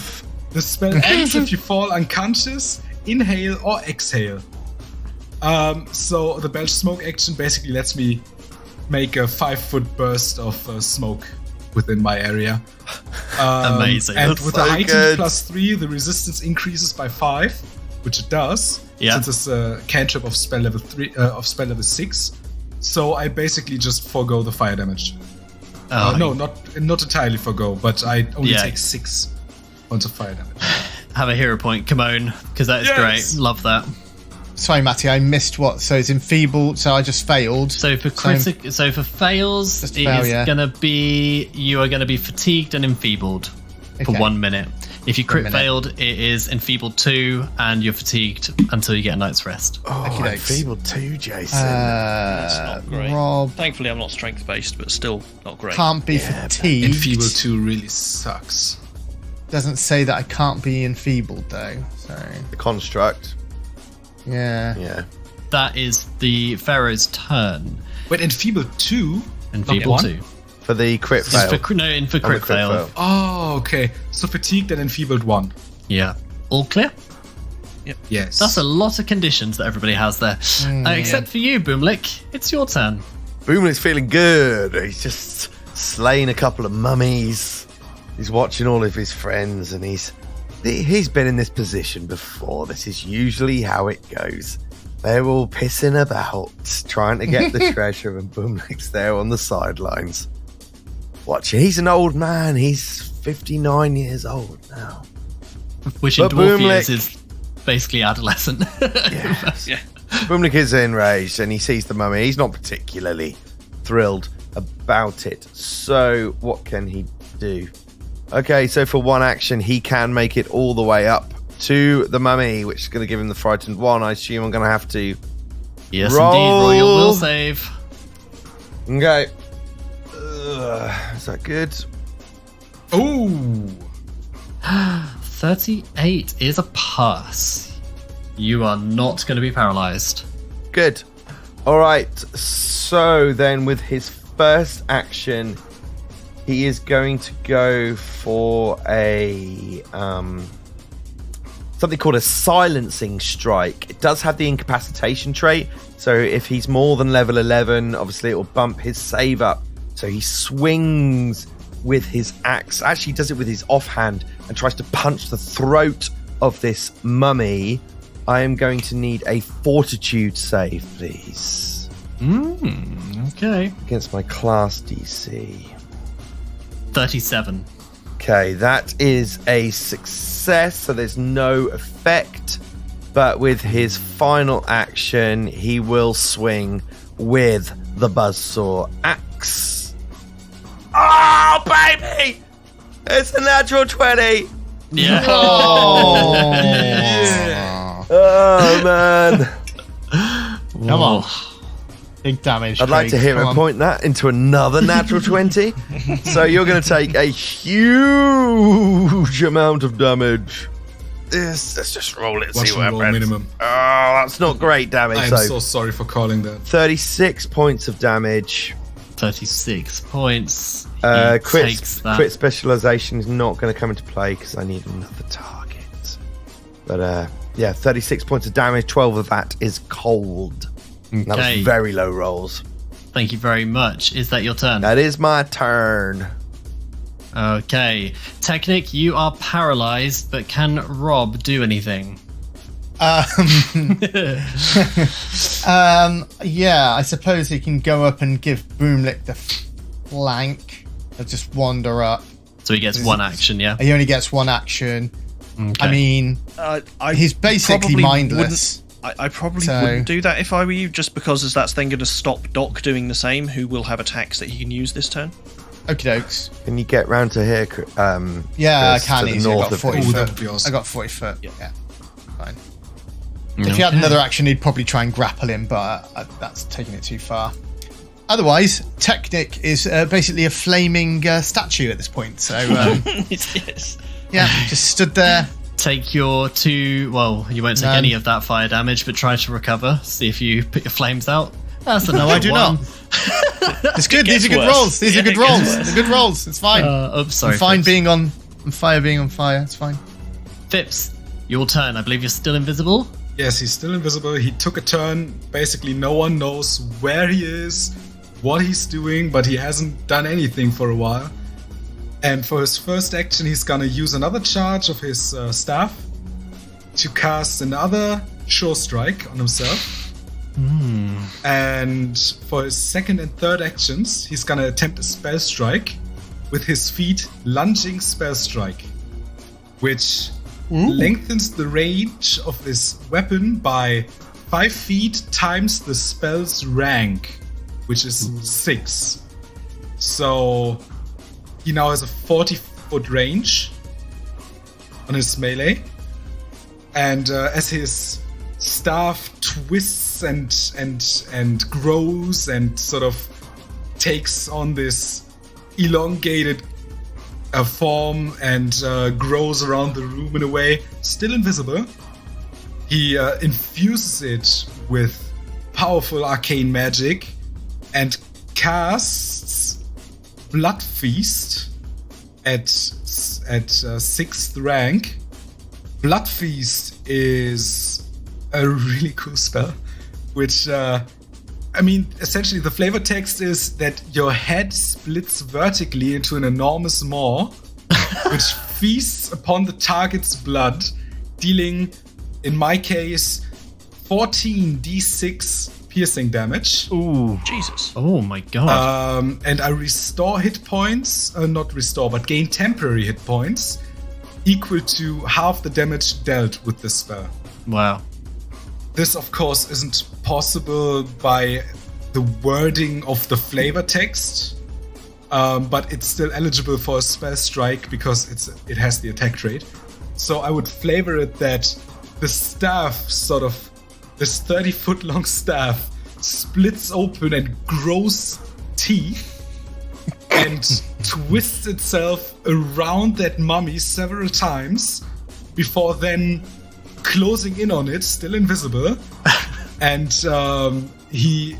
The spell ends if you fall unconscious, inhale, or exhale. So the belch smoke action basically lets me make a 5-foot burst of smoke within my area. Amazing. And That's with so a heightened good. +3, the resistance increases by 5, which it does. Yeah. Since it's a cantrip of spell level 6. So I basically just forgo the fire damage. No, not entirely forgo, but I only take 6 points of fire damage. Have a hero point, come on, because that is Yes. great. Love that. Sorry, Matti, I missed what? So it's enfeebled, so I just failed. So for for fails, Just it fail, is yeah. gonna be you are gonna be fatigued and enfeebled for Okay. 1 minute. If you crit minute. failed, it is enfeebled 2, and you're fatigued until you get a night's rest. Oh, Okey I'm dokes. feeble too, Jason. That's not great. Rob Thankfully, I'm not strength based, but still not great. can't be fatigued. Enfeeble 2 really sucks. Doesn't say that I can't be enfeebled though. So the construct. yeah. Yeah. That is the Pharaoh's turn. Wait, Enfeeble 2? Enfeebled Not 2. For the crit Just fail. for crit On the fail. fail. Oh, okay. So Fatigued and Enfeebled 1. Yeah. All clear? Yes. That's a lot of conditions that everybody has there. Except for you, Bümlik. It's your turn. Bümlik's feeling good. He's just slaying a couple of mummies. He's watching all of his friends, and he's been in this position before. This is usually how it goes. They're all pissing about, trying to get the treasure, and Bümlik's there on the sidelines. Watching. He's an old man. He's 59 years old now. Which in But dwarf Bümlik- years is basically adolescent. Yeah. Bümlik is enraged, and he sees the mummy. He's not particularly thrilled about it. So what can he do? Okay, so for one action, he can make it all the way up to the mummy, which is going to give him the frightened 1. I assume I'm going to have to... Yes, Roll. indeed. Royal will save. Okay. Is that good? Ooh. 38 is a pass. You are not going to be paralyzed. Good. All right. So then with his first action, he is going to go for a something called a silencing strike. It does have the incapacitation trait, so if he's more than level 11, obviously it will bump his save up. So he swings with his axe. Actually, he does it with his offhand and tries to punch the throat of this mummy. I am going to need a fortitude save, please, Okay. against my class DC. 37. Okay, that is a success, so there's no effect. But with his final action, he will swing with the buzzsaw axe. Oh, baby! It's a natural 20! Yeah. Oh, man. Come on. Big damage. I'd like to Craig. hero Come on. point that into another natural 20. So you're going to take a huge amount of damage. Let's just roll it. Watch See him what roll happens. minimum. Oh, that's not great damage. I'm so sorry for calling that. 36 points of damage. 36 points. He Crit takes that. specialization is not going to come into play because I need another target. But yeah, 36 points of damage. 12 of that is cold. That was Okay. very low rolls. Thank you very much. Is that your turn? That is my turn. Okay. Teknik, you are paralyzed, but can Rob do anything? Yeah, I suppose he can go up and give Bümlik the flank. He'll just wander up. So he gets one action, yeah? He only gets one action. Okay. I mean, he's basically probably mindless. I probably So- wouldn't do that if I were you, just because that's then going to stop Doc doing the same, who will have attacks that he can use this turn. Okie dokes. Can you get round to here? Yeah, I Chris, can to the easily. I north got of 40 him? Ooh, that foot. would be awesome. I got 40 foot. Yeah. Yeah. Fine. If he had another action, he'd probably try and grapple him, but that's taking it too far. Otherwise, Teknik is basically a flaming statue at this point. So, Yes. yeah, just stood there. Take your two. Well, you won't take None. any of that fire damage, but try to recover. See if you put your flames out. That's a No, I do one. not. It's good. These gets are good worse. rolls. These Yeah, are good it gets rolls. worse. They're good rolls. It's fine. Sorry. I'm fine Fips. being on fire. Being on fire. It's fine. Fips, your turn. I believe you're still invisible. Yes, he's still invisible. He took a turn. Basically, no one knows where he is, what he's doing, but he hasn't done anything for a while. And for his first action, he's gonna use another charge of his staff to cast another Sure Strike on himself. And for his second and third actions, he's gonna attempt a Spell Strike with his feet, lunging Spell Strike, which lengthens the range of this weapon by 5 feet times the spell's rank, which is 6. So he now has a 40-foot range on his melee. And as his staff twists and grows and sort of takes on this elongated form and grows around the room in a way, still invisible, he infuses it with powerful arcane magic and casts Blood Feast at 6th rank. Blood Feast is a really cool spell, which, essentially the flavor text is that your head splits vertically into an enormous maw, which feasts upon the target's blood, dealing, in my case, 14d6 piercing damage. Ooh. Jesus. Oh my god. And I restore hit points, not restore, but gain temporary hit points equal to half the damage dealt with this spell. Wow. This, of course, isn't possible by the wording of the flavor text, but it's still eligible for a spell strike because it has the attack trait. So I would flavor it that the staff, sort of this 30-foot long staff, splits open and grows teeth and twists itself around that mummy several times before then closing in on it, still invisible. And he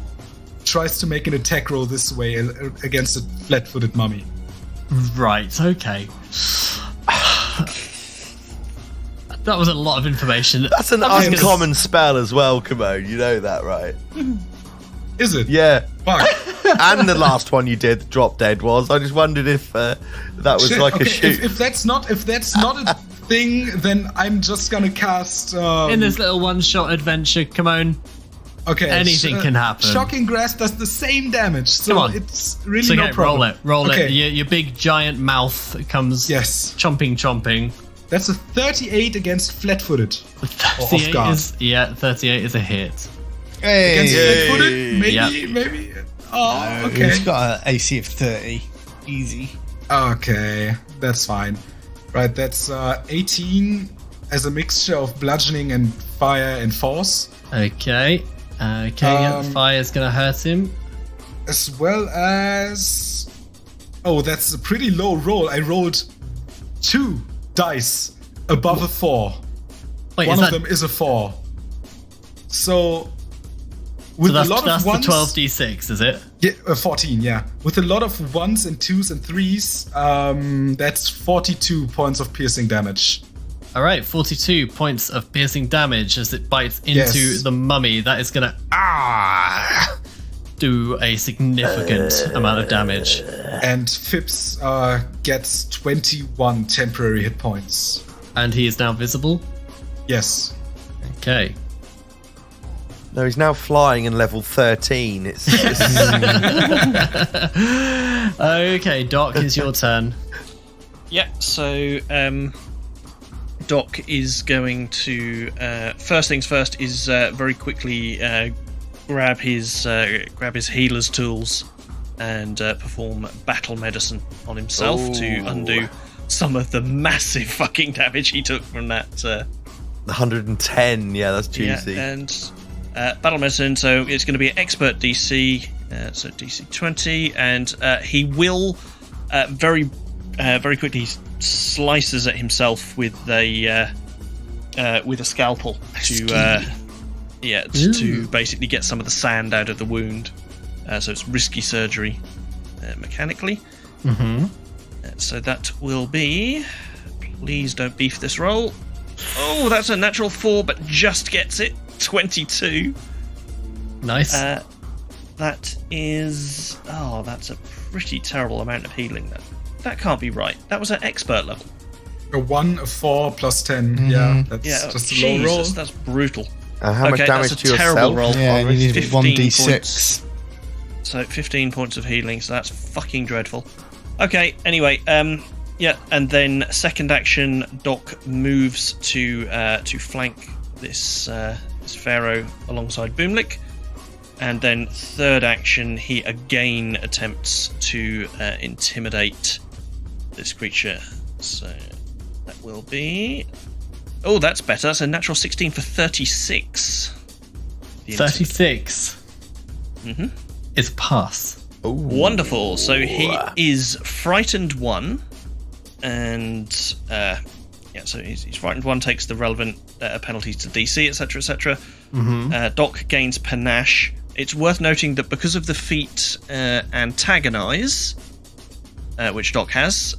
tries to make an attack roll this way against a flat-footed mummy. Right, okay. That was a lot of information. That's an I'm just gonna- uncommon spell as well, Commode. You know that, right? Is it? Yeah. Fuck. And the last one you did, Drop Dead, was. I just wondered if that was Shit, like okay, a shoot. If that's not a thing, then I'm just gonna cast. In this little one-shot adventure, come on. Okay, anything can happen. Shocking Grasp does the same damage, so Come on. it's really So no okay, problem. roll Okay. it. Your big giant mouth comes Yes, chomping. that's a 38 against flat-footed. 38 guard. is 38 is a hit. Hey, Against flat-footed, maybe, Yep. maybe. Oh, okay. He's got an AC of 30. Easy. Okay, that's fine. Right, that's 18 as a mixture of bludgeoning and fire and force. Okay. Okay, the fire's gonna hurt him. As well as... Oh, that's a pretty low roll. I rolled 2 dice above a 4. Wait, One of them is a 4. So... With that's, a lot that's of ones, the 12d6, is it? Yeah, 14, yeah. With a lot of 1s and 2s and 3s, that's 42 points of piercing damage. All right, 42 points of piercing damage as it bites into the mummy. That is going to do a significant amount of damage. And Fips gets 21 temporary hit points. And he is now visible? Yes. Okay. No, he's now flying in level 13. It's Okay, Doc, it's your turn. Yeah, so Doc is going to first things first is very quickly grab his healer's tools and perform battle medicine on himself to undo some of the massive fucking damage he took from that. 110. Yeah, that's juicy. Yeah, and battle medicine. So it's going to be an expert DC. So DC 20, and he will very quickly slices at himself with a scalpel to basically get some of the sand out of the wound. So it's risky surgery mechanically. Mm-hmm. So that will be. Please don't beef this roll. Oh, that's a natural 4, but just gets it. 22. Nice. That is. Oh, that's a pretty terrible amount of healing. That can't be right. That was at expert level. A 1, a 4, plus 10. Yeah, that's just a low roll. That's brutal. How much damage that's to a yourself? terrible roll. Yeah, you need 15 1d6. points. So 15 points of healing. So that's fucking dreadful. Okay. Anyway, yeah, and then second action, Doc moves to flank this Pharaoh alongside Bümlik, and then third action, he again attempts to intimidate this creature. So that will be. Oh, that's better. That's a natural 16 for 36. 36. Mm-hmm. It's pass. Ooh. Wonderful. So he is frightened 1, and so he's frightened 1, takes the relevant penalties to DC, etc., etc. Mm-hmm. Doc gains panache. It's worth noting that because of the feat antagonize, which Doc has,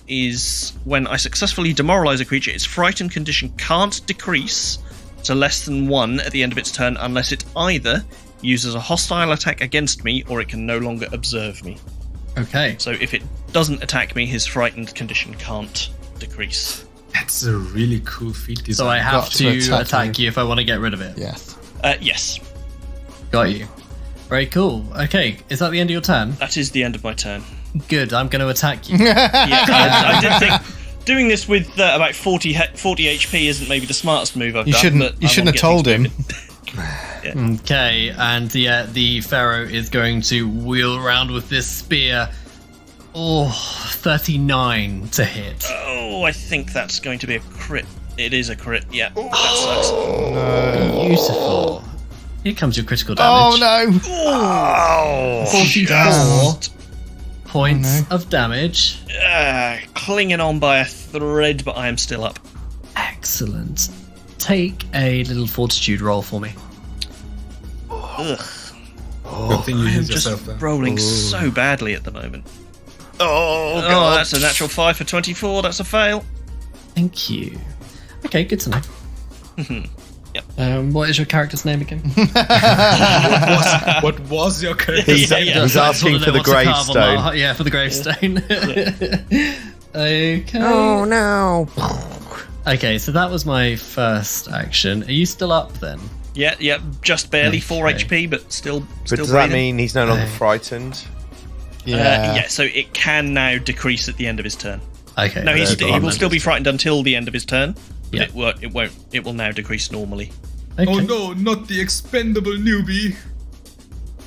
is when I successfully demoralize a creature, its frightened condition can't decrease to less than 1 at the end of its turn unless it either uses a hostile attack against me or it can no longer observe me. Okay. So if it doesn't attack me, his frightened condition can't decrease. That's a really cool feat design. So I have Got to to attack you if I want to get rid of it. Yes. Yes, Got you. Very cool. Okay, is that the end of your turn? that is the end of my turn. Good, I'm going to attack you. Yeah, I did think doing this with about 40 HP isn't maybe the smartest move I've You done. shouldn't. But You I shouldn't have wanna told get him. things moving. Okay, and the Pharaoh is going to wheel around with this spear. Oh, 39 to hit. Oh, I think that's going to be a crit. It is a crit. Yeah, that sucks. Beautiful. Here comes your critical damage. Oh no! 44 points Oh, no. of damage. Clinging on by a thread, but I am still up. Excellent. Take a little fortitude roll for me. Ugh. Good thing you I'm use just yourself there. rolling so badly at the moment. Oh, Oh, that's a natural 5 for 24. That's a fail. Thank you. Okay, good to know. Yep. What is your character's name again? What was your character? He's asking for the gravestone. Yeah, for the gravestone. Okay. Oh no! Okay, so that was my first action. Are you still up then? Yeah, just barely 4 Okay. HP, but still. But still does that breathing. mean he's no longer Okay. frightened? Yeah, so it can now decrease at the end of his turn. Okay. No, he that's will still be frightened until the end of his turn. But Yeah. it won't. It will now decrease normally. Okay. Oh no, not the expendable newbie.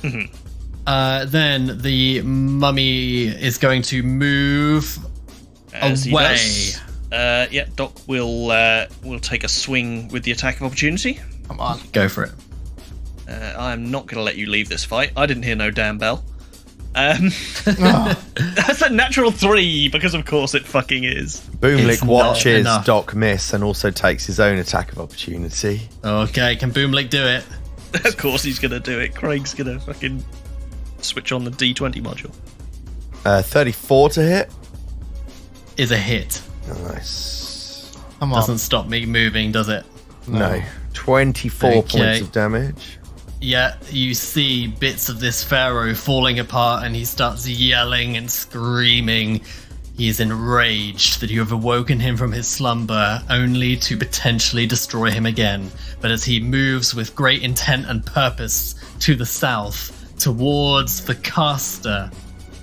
Then the mummy is going to move As he away. does. Yeah, Doc will take a swing with the attack of opportunity. Come on. Go for it. I am not going to let you leave this fight. I didn't hear no damn bell. That's a natural 3, because of course it fucking is. Bümlik watches Doc miss and also takes his own attack of opportunity. Okay, can Bümlik do it? Of course he's going to do it. Craig's going to fucking switch on the D20 module. 34 to hit. Is a hit. Nice. Come on. Doesn't stop me moving, does it? No. 24 points of damage. Yeah, you see bits of this pharaoh falling apart and he starts yelling and screaming. He is enraged that you have awoken him from his slumber only to potentially destroy him again. But as he moves with great intent and purpose to the south, towards the caster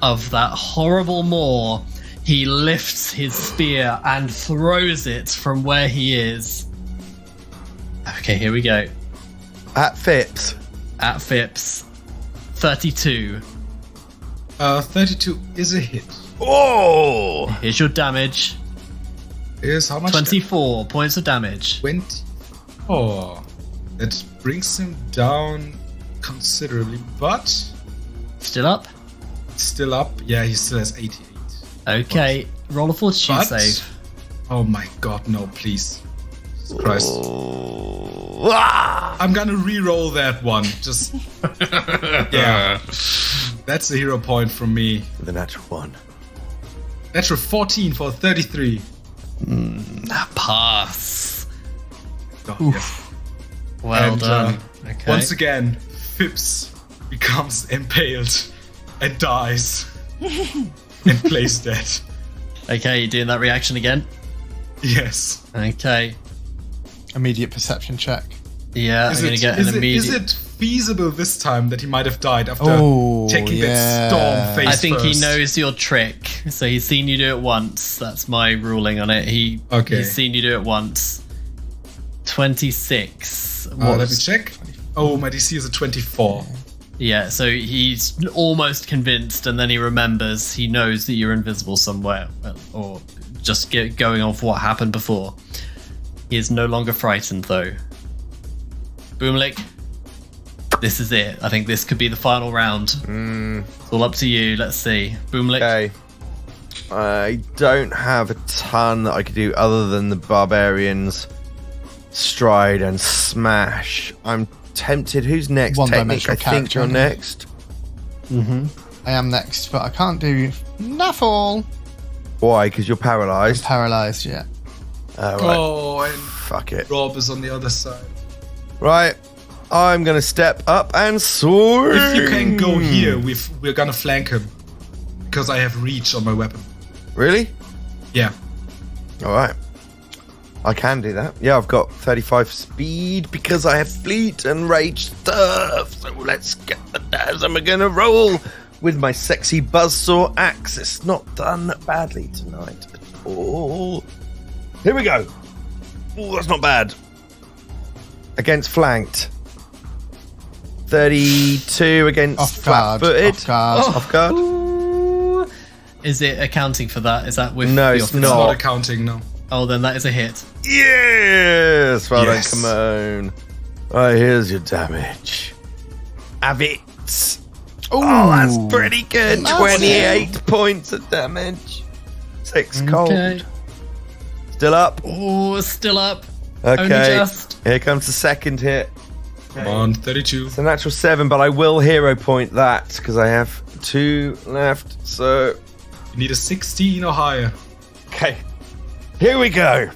of that horrible maw, he lifts his spear and throws it from where he is. Okay, here we go. At Fips. At Fips. 32. 32 is a hit. Oh! Here's your damage. Is how much? 24 points of damage. 20. Oh, that brings him down considerably, but Still up? still up. Yeah, he still has 88. Okay, roll a fortitude But- save. Oh my god, no, please. Jesus Christ. Oh. Ah! I'm gonna re-roll that one. Just yeah. That's a hero point from me. With a natural 1. Natural 14 for 33. Pass. Oh, yeah. Well And, done. Okay. Once again, Fips becomes impaled and dies and plays dead. Okay, you're doing that reaction again? Yes. Okay. Immediate perception check. Yeah, I'm going to get an immediate... Is it feasible this time that he might have died after Oh, taking yeah. that storm face I think he first? knows your trick. So he's seen you do it once. That's my ruling on it. He's seen you do it once. 26. Let me check. Oh, my DC is a 24. Yeah, so he's almost convinced, and then he remembers. He knows that you're invisible somewhere, or just going off what happened before. He is no longer frightened, though. Bümlik, this is it. I think this could be the final round. It's all up to you. Let's see. Bümlik. Okay. I don't have a ton that I could do other than the barbarians stride and smash. I'm tempted. Who's next? Teknik, I think you're next. I am next, but I can't do Naffle. Why? Because you're paralyzed. Paralyzed, yeah. Right. Oh, and Fuck it. Rob is on the other side. Right. I'm going to step up and swing. If you can go here, we're gonna flank him. Because I have reach on my weapon. Really? Yeah. All right. I can do that. Yeah, I've got 35 speed because I have fleet and rage stuff. So let's get the dice. I'm going to roll with my sexy buzzsaw axe. It's not done badly tonight at all. Here we go. Oh, that's not bad. Against flanked. 32 against Off guard. flat-footed. Off guard. Off guard. Ooh. Is it accounting for that? Is that with No, the it's officer? It's not. not accounting, no. Oh, then that is a hit. Yes! Well Yes. done, Camone. Right, here's your damage. Have it. Ooh. Oh, that's pretty good. Nice. 28 points of damage. 6 cold. Okay. Still up. Oh, still up. Only Okay. just. Here comes the second hit. Come on, 32. It's a natural 7, but I will hero point that because I have 2 left. So, You need a 16 or higher. okay. Here we go.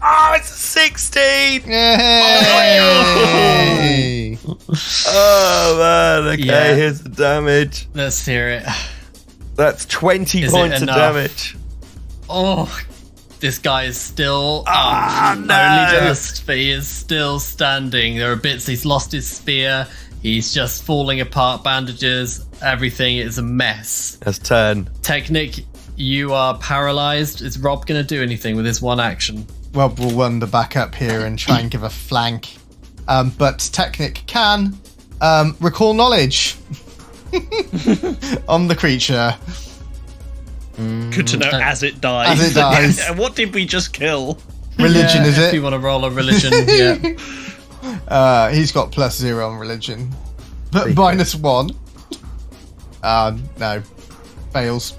Oh, it's a 16. Yay! Oh, man. Okay, Yeah. here's the damage. Let's hear it. That's 20 Is it points of enough? damage. Oh, this guy is still up. Ah, no. Only just, but he is still standing. There are bits. He's lost his spear. He's just falling apart. Bandages. Everything is a mess. That's turn. Teknik, you are paralyzed. Is Rob going to do anything with his one action? Rob will wander back up here and try and give a flank. But Teknik can recall knowledge on the creature. Good to know as it dies. As it dies. And what did we just kill? Religion, Yeah, is if it? you want to roll a religion, yeah. He's got +0 on religion. But -1. No. Fails.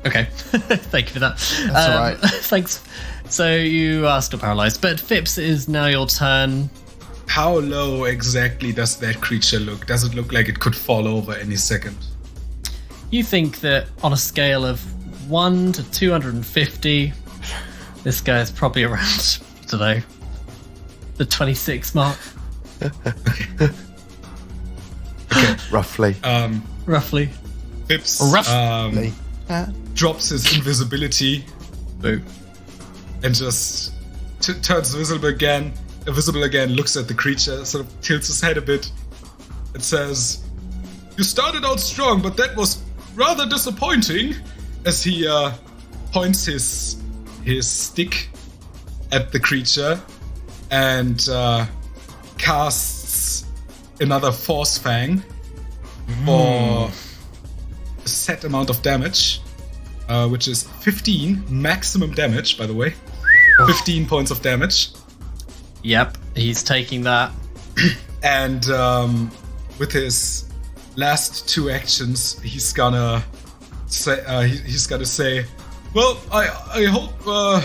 Okay, thank you for that. That's all right. Thanks. So you are still paralyzed, but Fips, is now your turn. How low exactly does that creature look? Does it look like it could fall over any second? You think that on a scale of 1 to 250, this guy is probably around, I don't know, the 26 mark. Okay, roughly. Roughly. Fips Roughly. drops his invisibility Boo. and just turns visible again, looks at the creature, sort of tilts his head a bit, and says, "You started out strong, but that was rather disappointing," as he points his stick at the creature and casts another Force Fang for a set amount of damage, which is 15 maximum damage, by the way. 15 points of damage. Yep, he's taking that. And with his last 2 actions, he's gonna say, "Well, I hope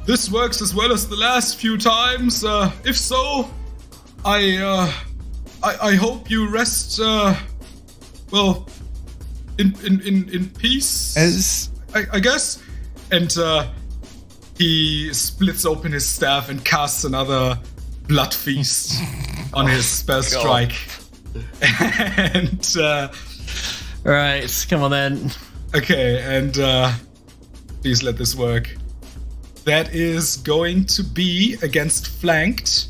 this works as well as the last few times. If so, I hope you rest well in peace. I guess." And he splits open his staff and casts another blood feast on his spell strike. And Right, come on then. okay, and please let this work. That is going to be against flanked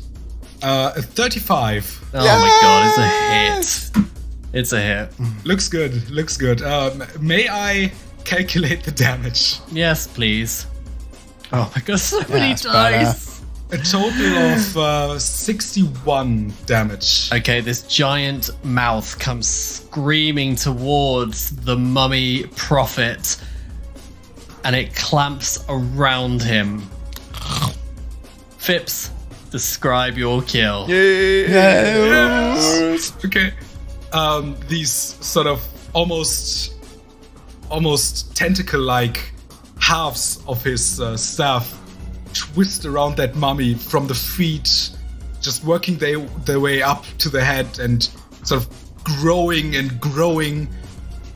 a 35. Oh my god, it's a hit. It's a hit. Looks good. May I calculate the damage? Yes, please. Oh my god, so many That's better. dice. A total of 61 damage. Okay, this giant mouth comes screaming towards the mummy prophet, and it clamps around him. Fips, describe your kill. Yes. Okay. These sort of almost tentacle-like halves of his staff twist around that mummy from the feet, just working their way up to the head and sort of growing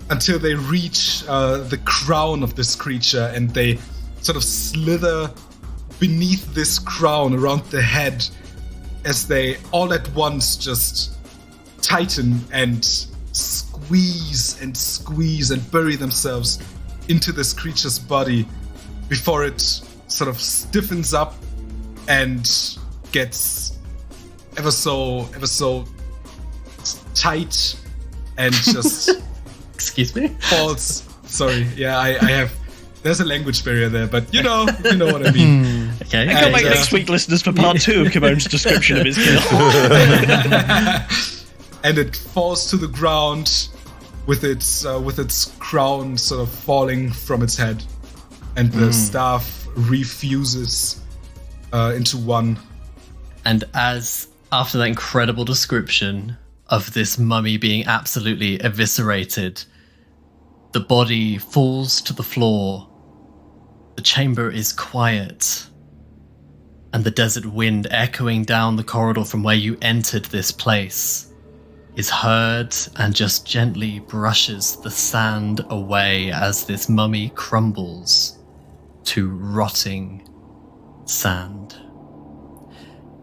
until they reach the crown of this creature, and they sort of slither beneath this crown around the head as they all at once just tighten and squeeze and bury themselves into this creature's body before it sort of stiffens up and gets ever so tight and just Excuse me? falls. Sorry, yeah, I have. There's a language barrier there, but you know what I mean. Okay. I can't wait And, next week, listeners, for part 2 of Kimon's description of his kill. And it falls to the ground with its crown sort of falling from its head, and the staff refuses into one. And as after that incredible description of this mummy being absolutely eviscerated, the body falls to the floor. The chamber is quiet, and the desert wind echoing down the corridor from where you entered this place is heard and just gently brushes the sand away as this mummy crumbles to rotting sand.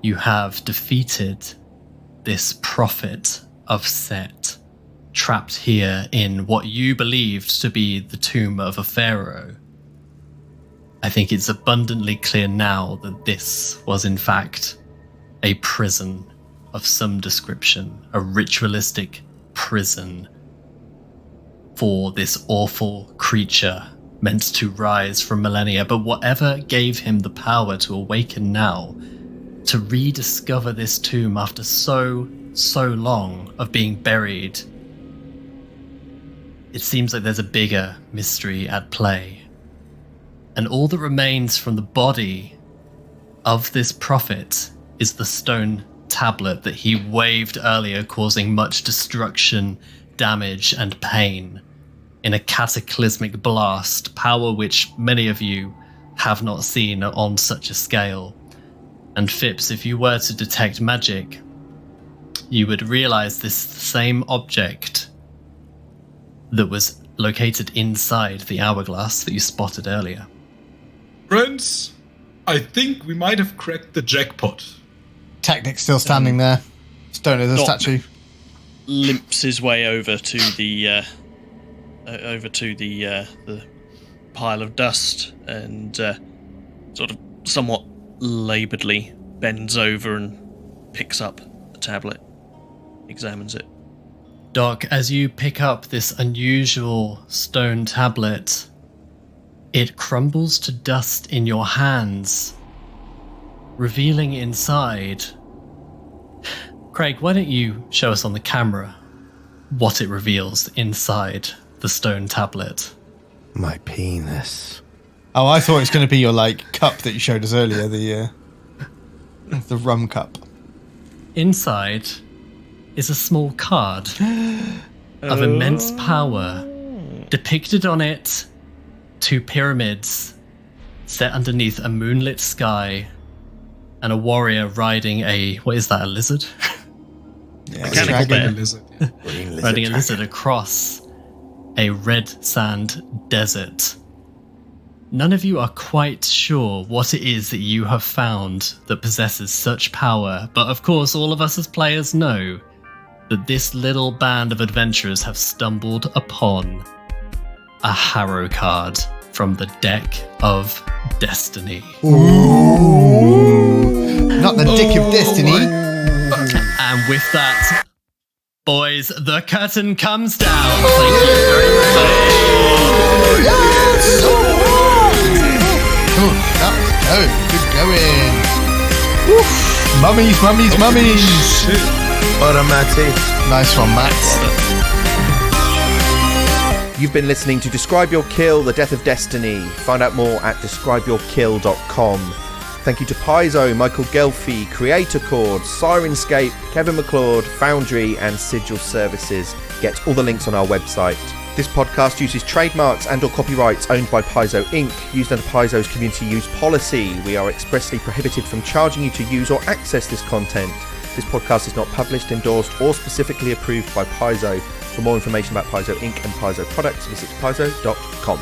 You have defeated this prophet of Set, trapped here in what you believed to be the tomb of a pharaoh. I think it's abundantly clear now that this was in fact a prison of some description, a ritualistic prison for this awful creature meant to rise from millennia. But whatever gave him the power to awaken now, to rediscover this tomb after so long of being buried, it seems like there's a bigger mystery at play. And all that remains from the body of this prophet is the stone tablet that he waved earlier, causing much destruction, damage, and pain in a cataclysmic blast, power which many of you have not seen on such a scale. And Fips, if you were to detect magic, you would realize this same object that was located inside the hourglass that you spotted earlier. Friends, I think we might have cracked the jackpot. Teknik's still standing there, stone as a Doc statue. limps his way over to the pile of dust and sort of somewhat labouredly bends over and picks up the tablet, examines it. Doc, as you pick up this unusual stone tablet, it crumbles to dust in your hands, revealing inside. Craig, why don't you show us on the camera what it reveals inside the stone tablet? My penis. Oh, I thought it was going to be your cup that you showed us earlier, the rum cup. Inside is a small card of immense power. Depicted on it, 2 pyramids set underneath a moonlit sky and a warrior riding a lizard? Yeah, Mechanical bear. Lizard. Riding a lizard across a red sand desert. None of you are quite sure what it is that you have found that possesses such power, but of course all of us as players know that this little band of adventurers have stumbled upon a Harrow card from the deck of Destiny. Not the dick of destiny. And with that, boys, the curtain comes down. Thank you very Good going. Woof. Mummies. What a Matti. Nice one, Matt. You've been listening to Describe Your Kill, The Death of Destiny. Find out more at describeyourkill.com. Thank you to Paizo, Michael Gelfi, Creator Chord, Sirenscape, Kevin McLeod, Foundry, and Sigil Services. Get all the links on our website. This podcast uses trademarks and/or copyrights owned by Paizo Inc., used under Paizo's community use policy. We are expressly prohibited from charging you to use or access this content. This podcast is not published, endorsed, or specifically approved by Paizo. For more information about Paizo Inc. and Paizo products, visit paizo.com.